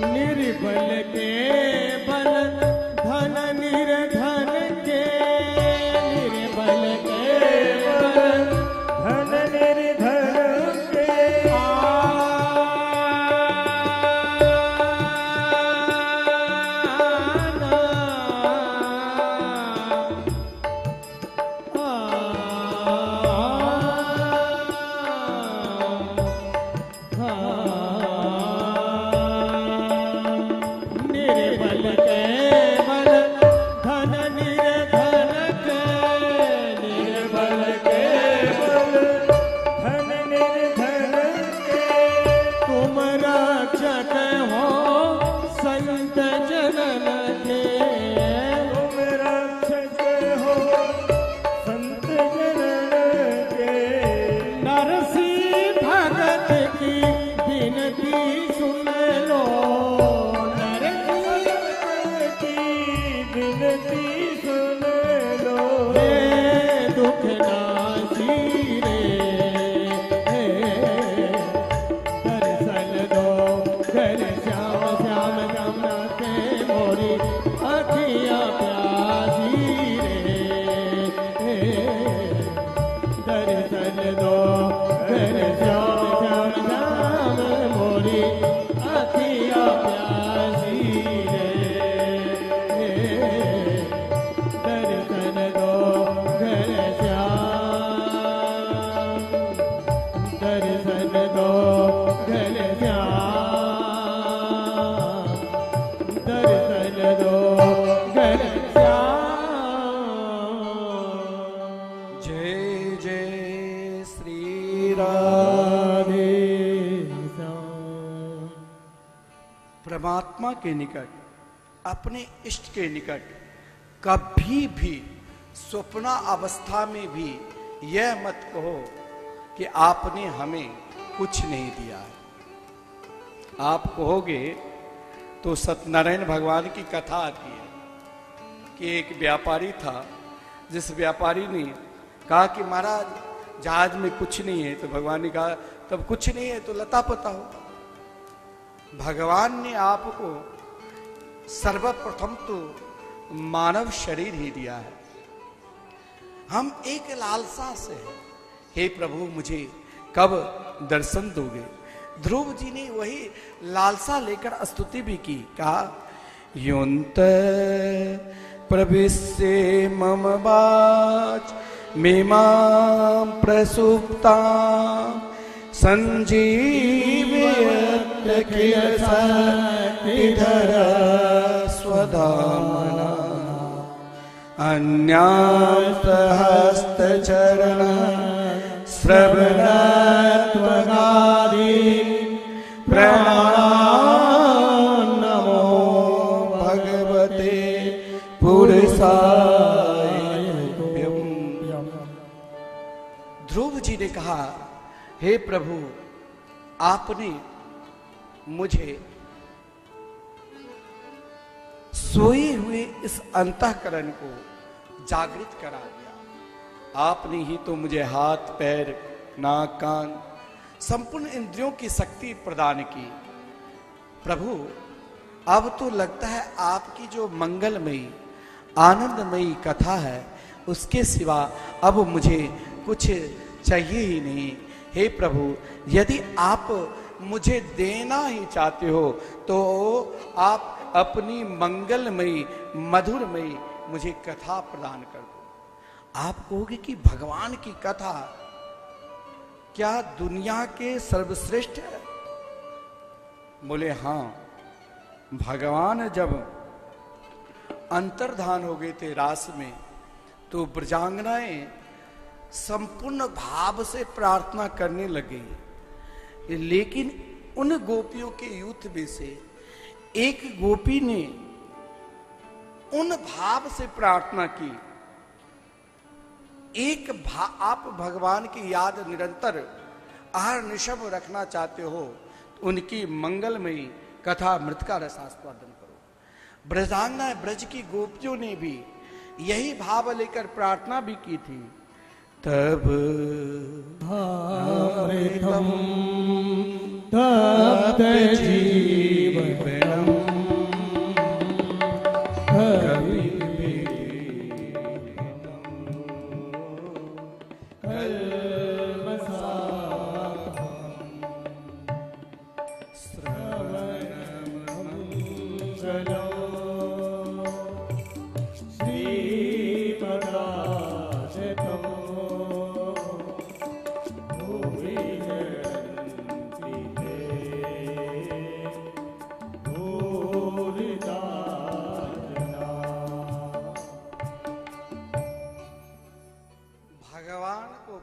निर्बल के बल धन निर्धन के, निर्बल के बल धन निर्धन के निर्बल के बल धन निर्धन के, निर्बल के बल धन निर्धन के तुम रक्षक हो संत जनन के, तुम रक्षक हो संत जनन के नरसी भगत की विनती सुन लो, नरसी की विनती सुन लो हे दुख नासी रे, दर्शन दो घनश्याम श्याम श्यामनाथ मोरी अखिया प्यासी रे, दर्शन दो घनश्याम श्याम श्याम मोरी अखिया प्यासी रे, दर्शन दो घनश्याम, दर्शन दो घनश्याम, दर्शन दो घनश्याम। जय जय श्री राम। राधे श्याम। परमात्मा के निकट, अपने इष्ट के निकट कभी भी स्वप्ना अवस्था में भी यह मत कहो कि आपने हमें कुछ नहीं दिया है। आप कहोगे तो सत्यनारायण भगवान की कथा आती है कि एक व्यापारी था, जिस व्यापारी ने कहा कि महाराज जहाज में कुछ नहीं है, तो भगवान ने कहा तब कुछ नहीं है तो लता पता हो। भगवान ने आपको सर्वप्रथम तो मानव शरीर ही दिया है। हम एक लालसा से हैं, हे प्रभु मुझे कब दर्शन दोगे। ध्रुव जी ने वही लालसा लेकर स्तुति भी की, कहा योन्त प्रविश्य मम वाच मेमां प्रसुप्ता संजीवयत किल शक्तिधर स्वधामना अन्यास्तहस्तचरण श्रवणत्वगादि प्रणाम नमो भगवते पुरुषाय तुभ्यं। ध्रुव जी ने कहा, हे प्रभु आपने मुझे सोए हुए इस अंतःकरण को जागृत करा दिया। आपने ही तो मुझे हाथ पैर नाक कान संपूर्ण इंद्रियों की शक्ति प्रदान की। प्रभु अब तो लगता है आपकी जो मंगलमयी आनंदमयी कथा है उसके सिवा अब मुझे कुछ चाहिए ही नहीं। हे प्रभु, यदि आप मुझे देना ही चाहते हो तो आप अपनी मंगलमयी मधुरमयी मुझे कथा प्रदान कर दो। आप कहोगे कि भगवान की कथा क्या दुनिया के सर्वश्रेष्ठ है? बोले हाँ, भगवान जब अंतर्धान हो गए थे रास में तो ब्रजांगनाएं संपूर्ण भाव से प्रार्थना करने लगी, लेकिन उन गोपियों के यूथ में से एक गोपी ने उन भाव से प्रार्थना की, आप भगवान की याद निरंतर आहर निशब रखना चाहते हो तो उनकी मंगलमयी कथा मृतका रसास्वादन करो। ब्रजांगना ब्रज की गोपियों ने भी यही भाव लेकर प्रार्थना भी की थी। तब अमृतम तप्त जीवनम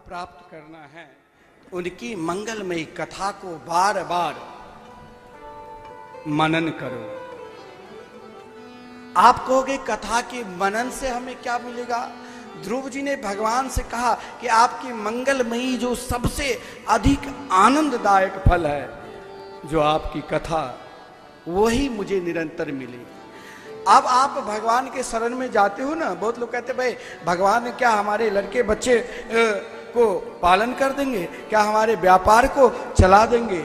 प्राप्त करना है, उनकी मंगलमयी कथा को बार बार मनन करो। आप कहोगे कथा के मनन से हमें क्या मिलेगा? ध्रुव जी ने भगवान से कहा कि आपकी मंगलमयी जो सबसे अधिक आनंददायक फल है, जो आपकी कथा, वही मुझे निरंतर मिले। अब आप भगवान के शरण में जाते हो ना, बहुत लोग कहते भाई भगवान क्या हमारे लड़के बच्चे को पालन कर देंगे, क्या हमारे व्यापार को चला देंगे?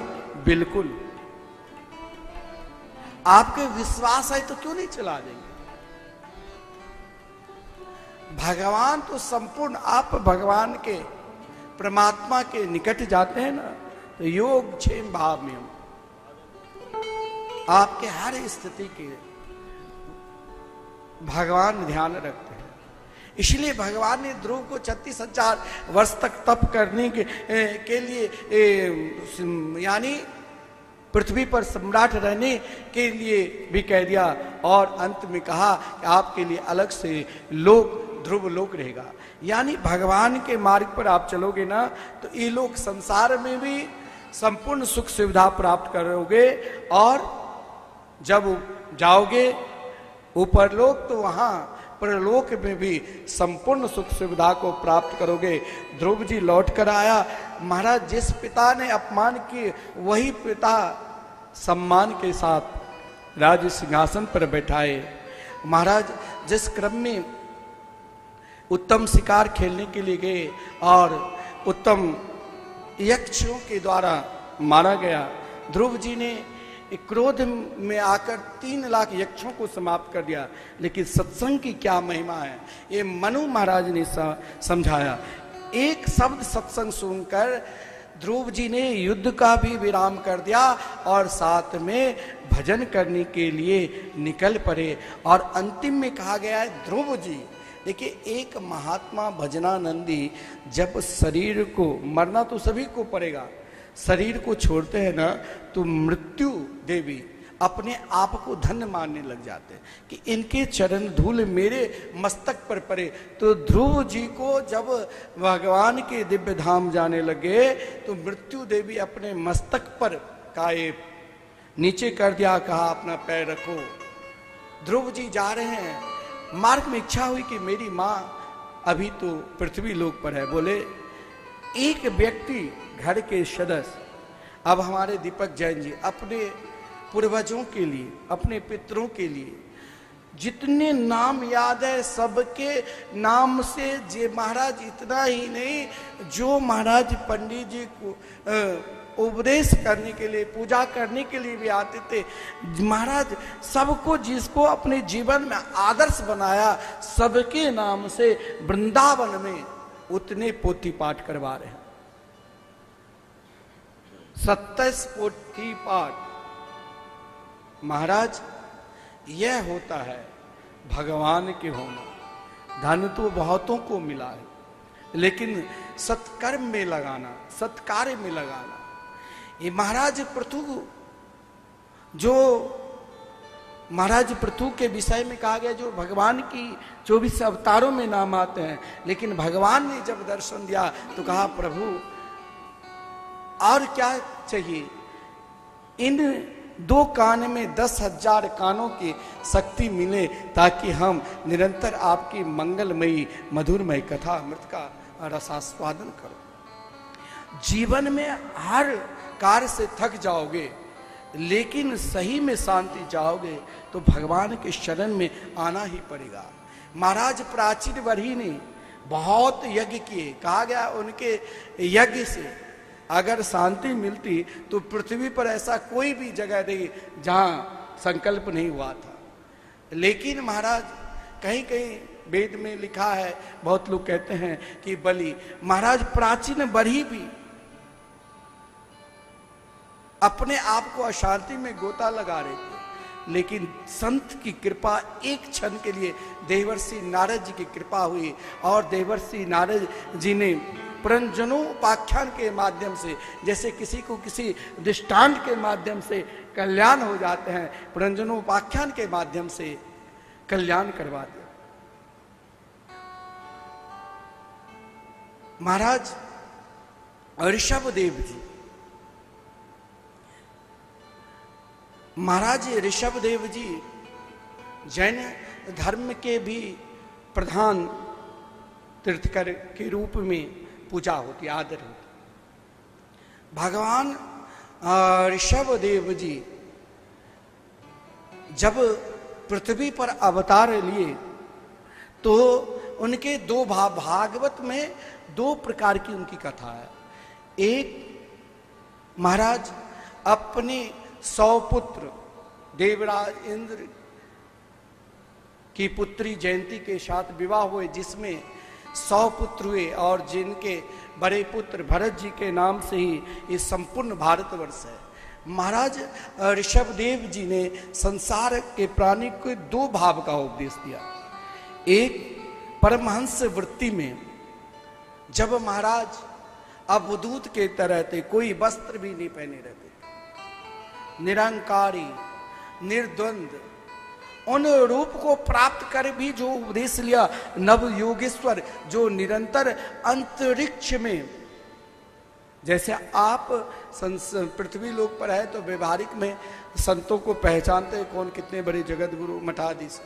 बिल्कुल, आपके विश्वास है तो क्यों नहीं चला देंगे? भगवान तो संपूर्ण, आप भगवान के परमात्मा के निकट जाते हैं ना तो योग क्षेम भाव में आपके हर स्थिति के भगवान ध्यान रखते हैं। इसलिए भगवान ने ध्रुव को 36,000 वर्ष तक तप करने के लिए यानी पृथ्वी पर सम्राट रहने के लिए भी कह दिया, और अंत में कहा कि आपके लिए अलग से लोक, ध्रुव लोक रहेगा। यानी भगवान के मार्ग पर आप चलोगे ना तो ये लोग संसार में भी संपूर्ण सुख सुविधा प्राप्त करोगे, और जब जाओगे ऊपर लोक तो वहां परलोक में भी संपूर्ण सुख सुविधा को प्राप्त करोगे। ध्रुव जी लौट कर आया, महाराज जिस पिता ने अपमान किए वही पिता सम्मान के साथ राज सिंहासन पर बैठाए। महाराज जिस क्रम में उत्तम शिकार खेलने के लिए गए और उत्तम यक्षों के द्वारा मारा गया, ध्रुव जी ने क्रोध में आकर 3 लाख यक्षों को समाप्त कर दिया। लेकिन सत्संग की क्या महिमा है, ये मनु महाराज ने समझाया। एक शब्द सत्संग सुनकर ध्रुव जी ने युद्ध का भी विराम कर दिया और साथ में भजन करने के लिए निकल पड़े। और अंतिम में कहा गया है ध्रुव जी, देखिए एक महात्मा भजनानंदी जब शरीर को, मरना तो सभी को पड़ेगा, शरीर को छोड़ते हैं ना तो मृत्यु देवी अपने आप को धन्य मानने लग जाते हैं कि इनके चरण धूल मेरे मस्तक पर पड़े। तो ध्रुव जी को जब भगवान के दिव्य धाम जाने लगे तो मृत्यु देवी अपने मस्तक पर काये नीचे कर दिया, कहा अपना पैर रखो। ध्रुव जी जा रहे हैं, मार्ग में इच्छा हुई कि मेरी माँ अभी तो पृथ्वी लोक पर है। बोले एक व्यक्ति, घर के सदस्य, अब हमारे दीपक जैन जी अपने पूर्वजों के लिए, अपने पितरों के लिए जितने नाम याद है सबके नाम से जे महाराज इतना ही नहीं, जो महाराज पंडित जी को उपदेश करने के लिए, पूजा करने के लिए भी आते थे, महाराज सबको जिसको अपने जीवन में आदर्श बनाया, सबके नाम से वृंदावन में उतने पोथी पाठ करवा रहे हैं। 27 पोथी पाठ। महाराज यह होता है भगवान के होना। धन तो बहुतों को मिला है, लेकिन सत्कर्म में लगाना, सत्कार्य में लगाना, ये महाराज पृथु, जो महाराज पृथु के विषय में कहा गया, जो भगवान की 24 अवतारों में नाम आते हैं, लेकिन भगवान ने जब दर्शन दिया तो कहा प्रभु और क्या चाहिए? इन 2 कान में 10,000 कानों की शक्ति मिले, ताकि हम निरंतर आपकी मंगलमयी मधुरमय कथा अमृत का रसास्वादन करो। जीवन में हर कार्य से थक जाओगे, लेकिन सही में शांति चाहोगे तो भगवान के शरण में आना ही पड़ेगा। महाराज प्राचीन वरी ने बहुत यज्ञ किए, कहा गया उनके यज्ञ से अगर शांति मिलती तो पृथ्वी पर ऐसा कोई भी जगह नहीं जहां संकल्प नहीं हुआ था। लेकिन महाराज कहीं कहीं वेद में लिखा है, बहुत लोग कहते हैं कि बलि, महाराज प्राचीन बरी भी अपने आप को अशांति में गोता लगा रहे थे, लेकिन संत की कृपा एक क्षण के लिए देवर्षि नारद जी की कृपा हुई, और देवर्षि नारद जी ने पुरंजनोपाख्यान के माध्यम से, जैसे किसी को किसी दृष्टांत के माध्यम से कल्याण हो जाते हैं, पुरंजनोपाख्यान के माध्यम से कल्याण करवा दिया। महाराज ऋषभदेव जी, महाराज ऋषभदेव जी जैन धर्म के भी प्रधान तीर्थकर के रूप में पूजा होती, आदर होती। भगवान ऋषभदेव जी जब पृथ्वी पर अवतार लिए तो उनके 2 भागवत में 2 प्रकार की उनकी कथा है। एक, महाराज अपने 100 पुत्र देवराज इंद्र की पुत्री जयंती के साथ विवाह हुए, जिसमें 100 पुत्र हुए, और जिनके बड़े पुत्र भरत जी के नाम से ही ये संपूर्ण भारतवर्ष है। महाराज ऋषभदेव जी ने संसार के प्राणी को 2 भाव का उपदेश दिया। एक, परमहंस वृत्ति में जब महाराज अवधूत के तरह थे, कोई वस्त्र भी नहीं पहने रहते, निरंकारी निर्द्वंद, उन रूप को प्राप्त कर भी जो उपदेश लिया, नव योगेश्वर, जो निरंतर अंतरिक्ष में, जैसे आप पृथ्वी लोक पर है तो व्यवहारिक में संतों को पहचानते हैं कौन कितने बड़े जगत गुरु मठाधीश,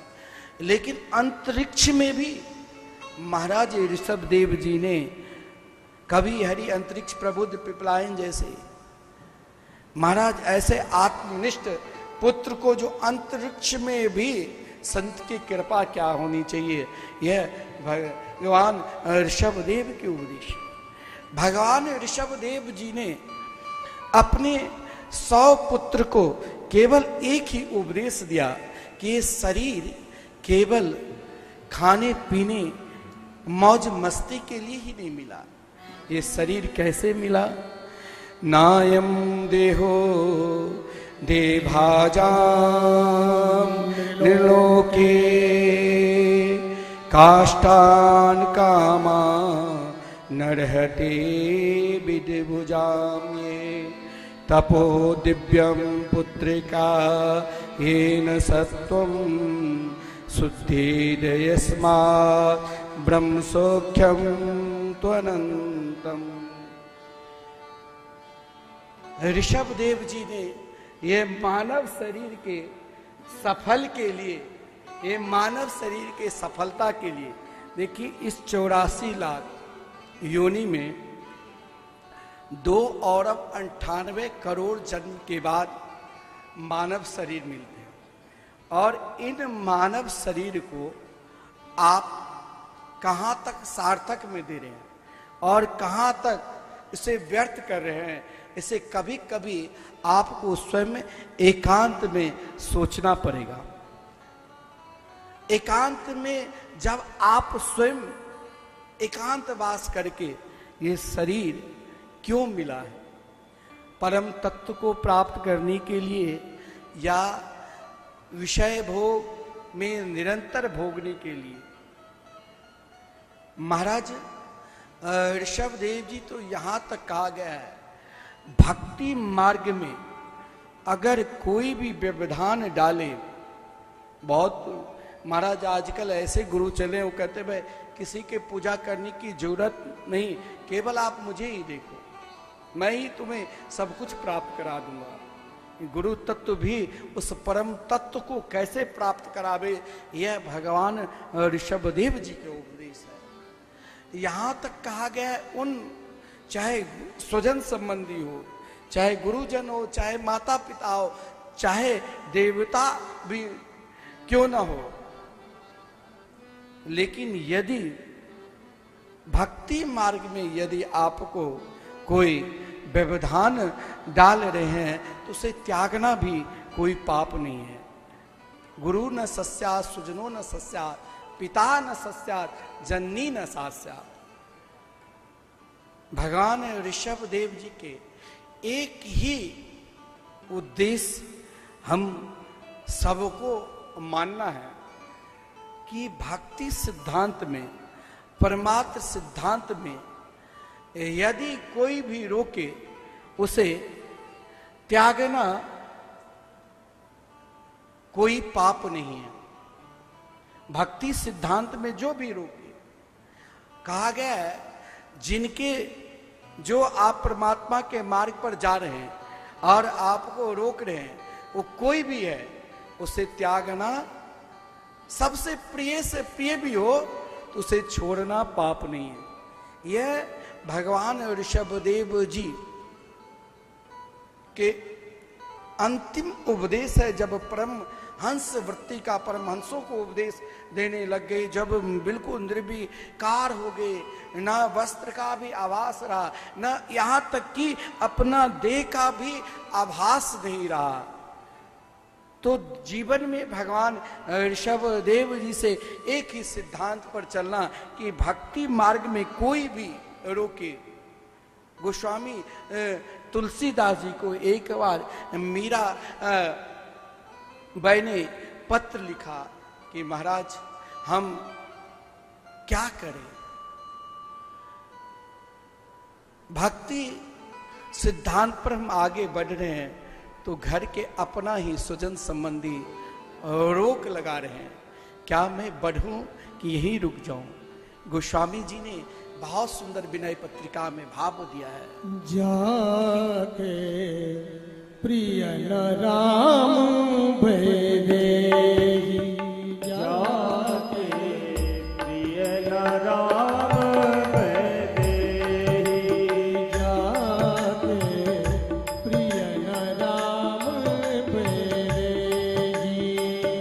लेकिन अंतरिक्ष में भी महाराज ऋषभदेव जी ने कभी हरि अंतरिक्ष प्रबुद्ध पिपलायन जैसे महाराज ऐसे आत्मनिष्ठ पुत्र को, जो अंतरिक्ष में भी संत की कृपा क्या होनी चाहिए, यह भगवान ऋषभदेव के उपदेश। भगवान ऋषभदेव जी ने अपने 100 पुत्र को केवल एक ही उपदेश दिया कि ये शरीर केवल खाने पीने मौज मस्ती के लिए ही नहीं मिला। ये शरीर कैसे मिला? नायम देहो देभाजाम निर्लोके काष्ठान कामा नरहते विदभुजाम ये तपो दिव्यम पुत्रिका येन सत्वम शुद्धिर्यस्मा ब्रह्म सौख्यम त्वनंतम। ऋषभदेव जी ने ये मानव शरीर के सफल के लिए, ये मानव शरीर के सफलता के लिए, देखिए इस 84 लाख योनि में 2 अरब 98 करोड़ जन्म के बाद मानव शरीर मिलते हैं, और इन मानव शरीर को आप कहां तक सार्थक में दे रहे हैं और कहां तक इसे व्यर्थ कर रहे हैं, इसे कभी कभी आपको स्वयं एकांत में सोचना पड़ेगा। एकांत में जब आप स्वयं एकांतवास करके ये शरीर क्यों मिला है, परम तत्व को प्राप्त करने के लिए या विषय भोग में निरंतर भोगने के लिए। महाराज ऋषभ देव जी तो यहां तक कहा गया है, भक्ति मार्ग में अगर कोई भी व्यवधान डाले, बहुत महाराज आजकल ऐसे गुरु चले वो कहते भाई किसी के पूजा करने की जरूरत नहीं, केवल आप मुझे ही देखो, मैं ही तुम्हें सब कुछ प्राप्त करा दूंगा। गुरु तत्व भी उस परम तत्व को कैसे प्राप्त करावे, यह भगवान ऋषभदेव जी के उपदेश है। यहां तक कहा गया है, उन चाहे स्वजन संबंधी हो, चाहे गुरुजन हो, चाहे माता पिता हो, चाहे देवता भी क्यों ना हो, लेकिन यदि भक्ति मार्ग में यदि आपको कोई व्यवधान डाल रहे हैं तो उसे त्यागना भी कोई पाप नहीं है। गुरु न सस्यात् सुजनो न सस्यात्, पिता न सस्यात्, जननी न सास्यात्। भगवान ऋषभ देव जी के एक ही उद्देश्य हम सबको मानना है कि भक्ति सिद्धांत में, परमार्थ सिद्धांत में यदि कोई भी रोके उसे त्यागना कोई पाप नहीं है। भक्ति सिद्धांत में जो भी रोके, कहा गया है जिनके जो आप परमात्मा के मार्ग पर जा रहे हैं और आपको रोक रहे हैं, वो कोई भी है, उसे त्यागना, सबसे प्रिय से प्रिय भी हो तो उसे छोड़ना पाप नहीं है। यह भगवान ऋषभदेव जी के अंतिम उपदेश है। जब परम हंस वृत्ति का परमहंसों को उपदेश देने लग गए, जब बिल्कुल निर्विकार हो गए, न वस्त्र का भी आभास रहा, न यहां तक कि अपना देह का भी आभास नहीं रहा, तो जीवन में भगवान ऋषभदेव जी से एक ही सिद्धांत पर चलना कि भक्ति मार्ग में कोई भी रोके। गोस्वामी तुलसीदास जी को एक बार मीरा बाई ने पत्र लिखा कि महाराज हम क्या करें, भक्ति सिद्धांत पर हम आगे बढ़ रहे हैं तो घर के अपना ही स्वजन संबंधी रोक लगा रहे हैं, क्या मैं बढ़ूं कि यहीं रुक जाऊं। गोस्वामी जी ने बहुत सुंदर विनय पत्रिका में भाव दिया है, जाके प्रिय न राम भैदेही, जाके प्रिय न राम भैदेही, जाके प्रिय न राम भैदेही,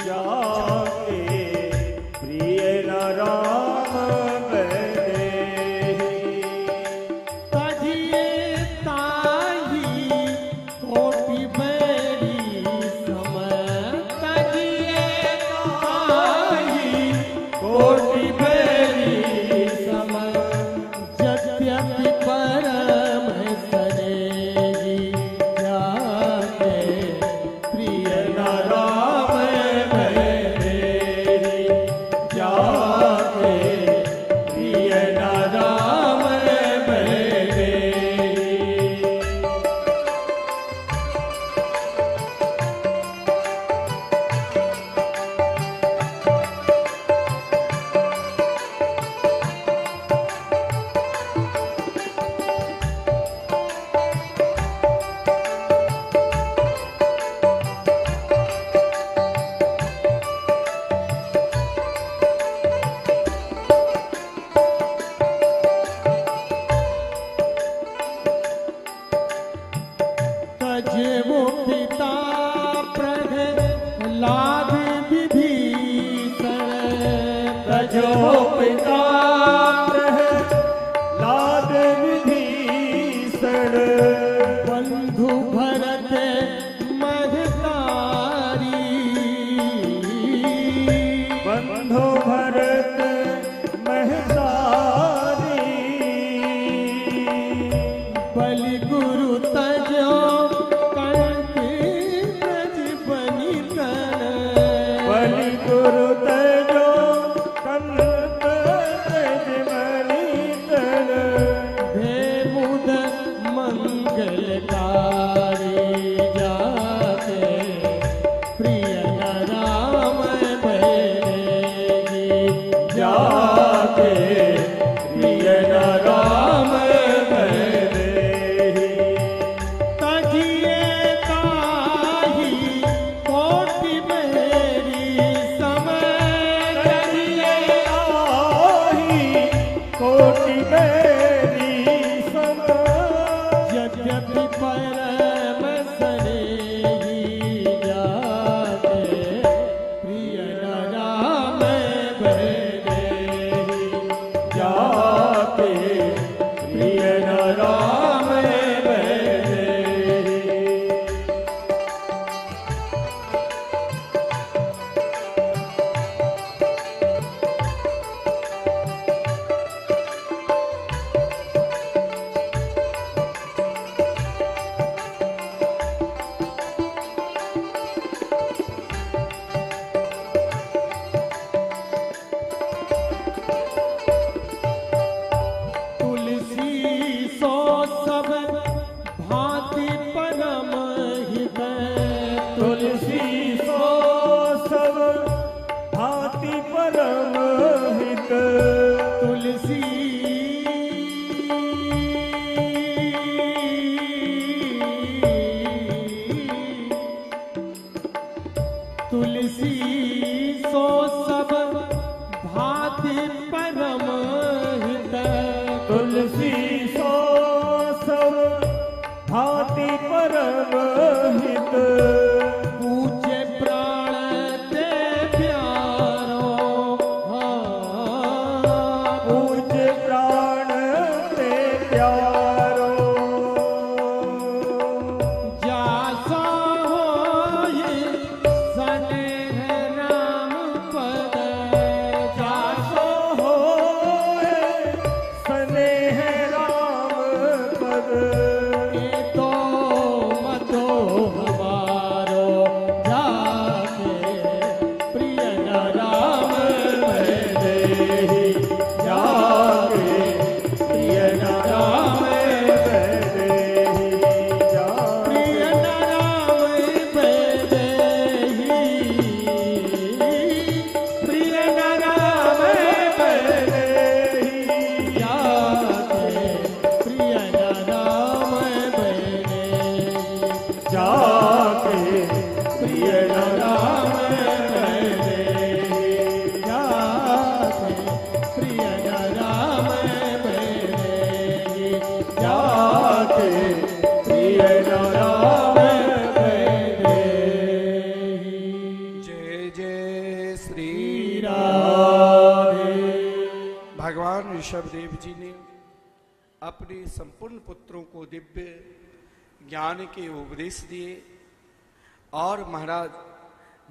जाके प्रिय न राम भैदेही, तजिए ताही कोटि बैरी समय, लाद विभीषण बंधु भरत महतारी बंधु भरत महतारी बलि गुरु तजो कंठ ब्रज बनि तन बलि गुरु तजो कंत ब्रज बनि तन भेमुद मंगलकारी जाते प्रिय राम भैरेगी जाते प्रिय राम भैरेहि तजिए ताहि कोटि मेरी समय तजिए आहि कोटि मेरी सम यद्यपि परम सनेही जाते प्रिय राम भैरेहि जाते प्रिय राम भैरेहि तुलसी सो सब भांति परम हित तुलसी सो सब भांति परम हित तुलसी तुलसी सो सब भांति परम हित तुलसी सो सब भांति परम हित पूज्य प्राण ते प्यारो पूज्य प्राण ते प्यारो जासा होई स्नेह राम पद जासो होए स्नेह राम पद ए तो मतो हमारो जाके प्रिय राम भैरेहि जाके प्रिय राम भैरेहि जाके प्रिय राम भैरेहि प्रिय राम भैरेहि जाके प्रिय राम भैरेहि जाके प्रिय राम भैरेहि जाके प्रिय राम भैरेहि जाके प्रिय राम भैरेहि जय जय श्री राधे भगवान ऋषभदेव जी ने अपने संपूर्ण पुत्रों को दिव्य ज्ञान के उपदेश दिए और महाराज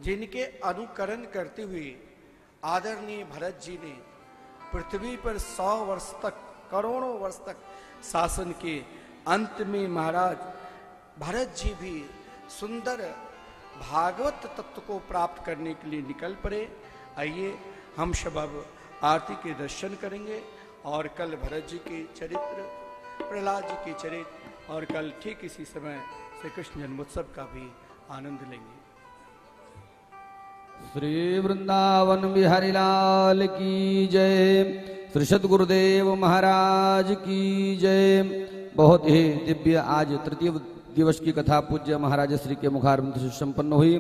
जिनके अनुकरण करते हुए आदरणीय भरत जी ने पृथ्वी पर 100 वर्ष तक करोड़ों वर्ष तक शासन के अंत में महाराज भरत जी भी सुंदर भागवत तत्व को प्राप्त करने के लिए निकल पड़े। आइए हम सब अब आरती के दर्शन करेंगे और कल भरत जी के चरित्र, प्रहलाद जी के चरित्र और कल ठीक इसी समय श्री कृष्ण जन्मोत्सव का भी आनंद लेंगे। श्री वृंदावन बिहारी लाल की जय, श्री सद्गुरुदेव महाराज की जय। बहुत ही दिव्य आज तृतीय दिवस की कथा पूज्य महाराज श्री के मुखारविंद से संपन्न हुई।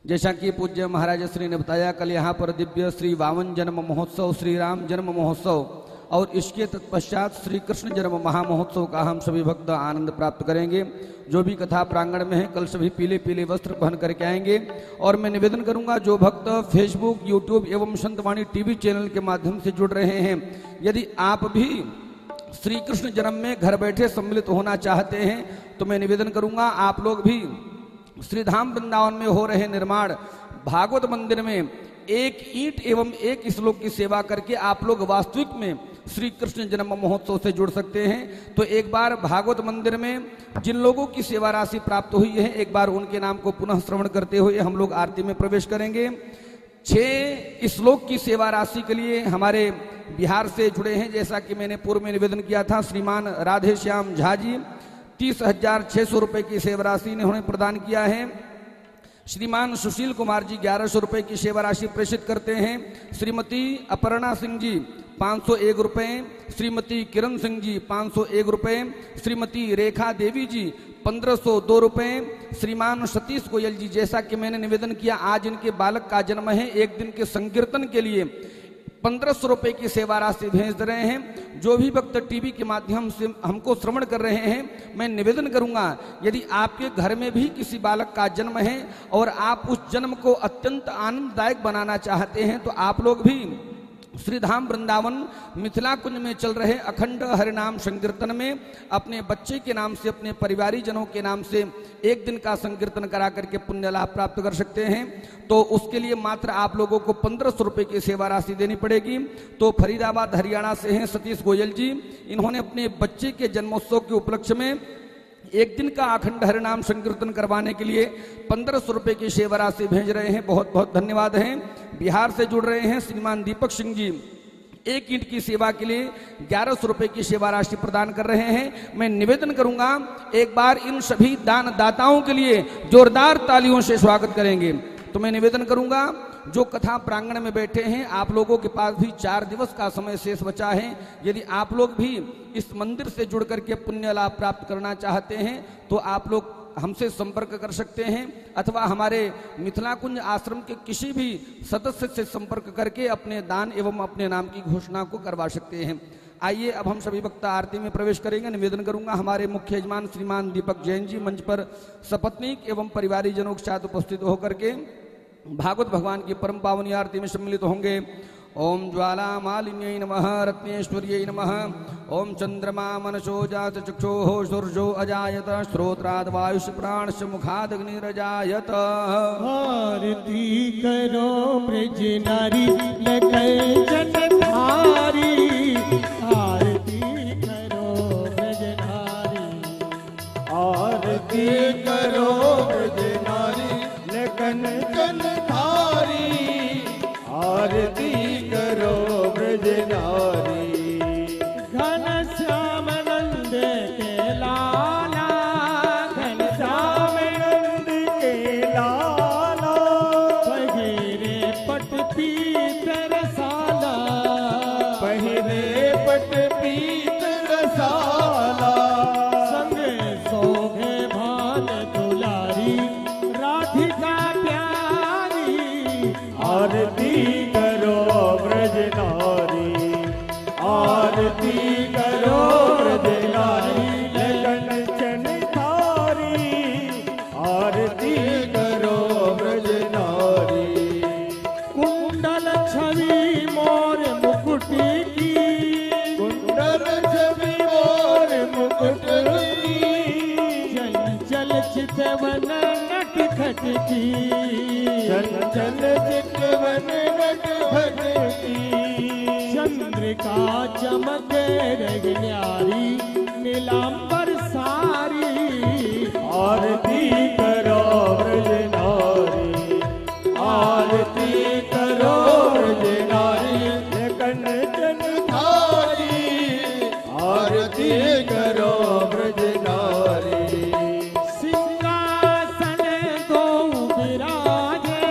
जैसा कि पूज्य महाराज श्री ने बताया, कल यहाँ पर दिव्य श्री वामन जन्म महोत्सव, श्री राम जन्म महोत्सव और इसके तत्पश्चात श्री कृष्ण जन्म महामहोत्सव का हम सभी भक्त आनंद प्राप्त करेंगे। जो भी कथा प्रांगण में है कल सभी पीले पीले वस्त्र पहन करके आएंगे। और मैं निवेदन करूंगा जो भक्त फेसबुक, यूट्यूब एवं संतवाणी टीवी चैनल के माध्यम से जुड़ रहे हैं, यदि आप भी श्री कृष्ण जन्म में घर बैठे सम्मिलित होना चाहते हैं तो मैं निवेदन करूंगा आप लोग भी श्रीधाम वृंदावन में हो रहे निर्माण भागवत मंदिर में एक ईंट एवं एक श्लोक की सेवा करके आप लोग वास्तविक में श्री कृष्ण जन्म महोत्सव से जुड़ सकते हैं। तो एक बार भागवत मंदिर में जिन लोगों की सेवा राशि प्राप्त हुई है एक बार उनके नाम को पुनः श्रवण करते हुए हम लोग आरती में प्रवेश करेंगे। 6 श्लोक की सेवा राशि के लिए हमारे बिहार से जुड़े हैं, जैसा कि मैंने पूर्व में निवेदन किया था, श्रीमान राधे श्याम झा जी 30,600 रुपए की सेवा राशि इन्होंने प्रदान किया है। श्रीमान सुशील कुमार जी 1100 रुपए की सेवा राशि प्रेषित करते हैं। श्रीमती अपर्णा सिंह जी 501 रुपए, श्रीमती किरण सिंह जी 501 रुपए, श्रीमती रेखा देवी जी 1502 रुपए, श्रीमान सतीश गोयल जी, जैसा कि मैंने निवेदन किया आज इनके बालक का जन्म है, एक दिन के संकीर्तन के लिए 1500 रुपए की सेवा राशि भेज रहे हैं। जो भी भक्त टीवी के माध्यम से हमको श्रवण कर रहे हैं, मैं निवेदन करूंगा यदि आपके घर में भी किसी बालक का जन्म है और आप उस जन्म को अत्यंत आनंददायक बनाना चाहते हैं तो आप लोग भी श्रीधाम वृंदावन मिथिला कुंज में चल रहे अखंड हरिनाम संकीर्तन में अपने बच्चे के नाम से, अपने परिवारी जनों के नाम से एक दिन का संकीर्तन करा करके पुण्य लाभ प्राप्त कर सकते हैं। तो उसके लिए मात्र आप लोगों को 1500 रुपए की सेवा राशि देनी पड़ेगी। तो फरीदाबाद हरियाणा से हैं सतीश गोयल जी, इन्होंने अपने बच्चे के जन्मोत्सव के उपलक्ष्य में एक दिन का अखंड हरिनाम संकीर्तन करवाने के लिए 1500 रुपए की सेवा राशि भेज रहे हैं, बहुत बहुत धन्यवाद हैं। बिहार से जुड़ रहे हैं श्रीमान दीपक सिंह जी, एक ईंट की सेवा के लिए 1100 रुपए की सेवा राशि प्रदान कर रहे हैं। मैं निवेदन करूंगा एक बार इन सभी दान दाताओं के लिए जोरदार तालियों से स्वागत करेंगे। तो मैं निवेदन करूंगा जो कथा प्रांगण में बैठे हैं आप लोगों के पास भी 4 दिवस का समय शेष बचा है। यदि आप लोग भी इस मंदिर से जुड़ करके पुण्य लाभ प्राप्त करना चाहते हैं तो आप लोग हमसे संपर्क कर सकते हैं अथवा हमारे मिथिला कुंज आश्रम के किसी भी सदस्य से संपर्क करके अपने दान एवं अपने नाम की घोषणा को करवा सकते हैं। आइए अब हम सभी वक्ता आरती में प्रवेश करेंगे। निवेदन करूंगा हमारे मुख्य यजमान श्रीमान दीपक जैन जी मंच पर सपत्नीक एवं परिवारी जनों के साथ उपस्थित होकर के भागवत भगवान की परम पावनी आरती में सम्मिलित होंगे। ओम ज्वाला मालिन्यै नमः, रत्नेश्वर्यै नमः। ओम चंद्रमा मनसो जात चक्षुः सूर्यो अजायत, श्रोत्राद वायुष प्राणश मुखाद अग्निरजायत। आरती करो ब्रज नारी लखन धारी, आरती करो ब्रज नारी, आरती करो ब्रज नारी लखन धारी, आरती करो ब्रज नारी। घन श्याम नंद के लाला, घन श्याम नंद के लाला, पहिरे पट पीतर साला, पहिरे पट पीतर साला, संग सोघे भान दुलारी, राधिका प्यारी, आरती करो ब्रज नारी, आरती करो ब्रज नारी लखन चन धारी, आरती करो ब्रज नारी। कुंडल छवि मोर मुकुट की, कुंडल छवि मोर मुकुट की, चंचल चितवन नट खट की, चंचल चितवन नट खट की, चंद्रिका चमक रग न्यारी, नीलांबर सारी, आरती करो ब्रज नारी, आरती करो ब्रज नारी लखन चन धारी, आरती करो ब्रज नारी। सिंहासन दो विराजे,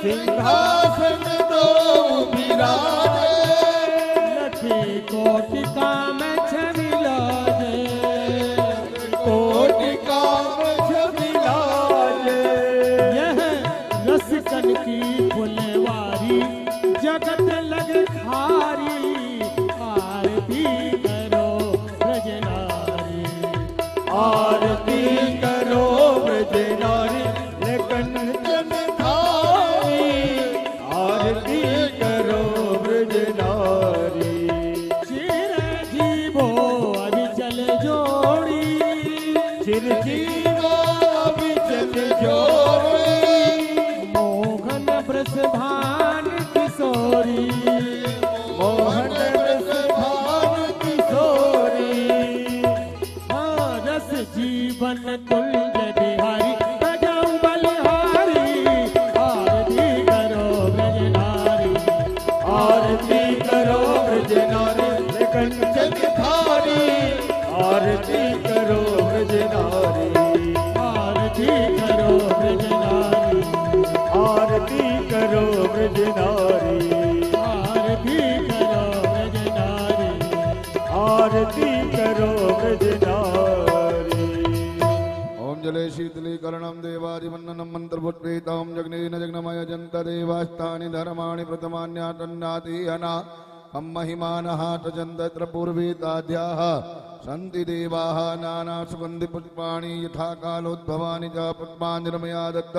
सिंहासन दो विराजे, लखी कोटिका में छवि लाजे, कोटिका छवि लाजे, यह रसिकन की फुलवारी, जगत लग खारी, आरती करो ब्रज नारी आरती करो ब्रज नारी आरती करो ब्रज नारी ओम जले शीतलीकरणं देवादिवन्ननं मन्त्रपुत्रेतां जग्नेन जग्नमय जन्त देवास्तानि धर्माणि प्रथमान्यातन्नाति अना महिमानः तजन्तत्र पूर्वेताद्याः सन्ति देवाः नानासुगन्धिपुष्पाणि यथा कालोद्भवानि च पुष्पाञ्जलिमया दत्त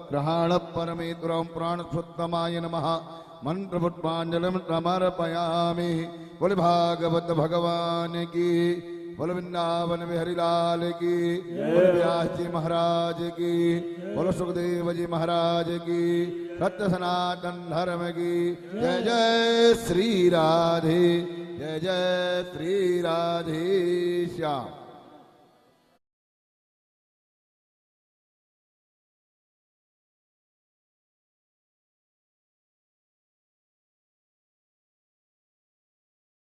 ग्रहाणः परमेश्वरं प्राणस्वत्तमाय नमः मन्त्रपुष्पाञ्जलिं समर्पयामि बोले भागवत भगवान की बोलो वृंदावन बिहारी लाल की बोलो व्यास जी महाराज की बोलो सुखदेव जी महाराज की सत्य सनातन धर्म की जय जय श्री राधे जय जय श्री राधे श्याम।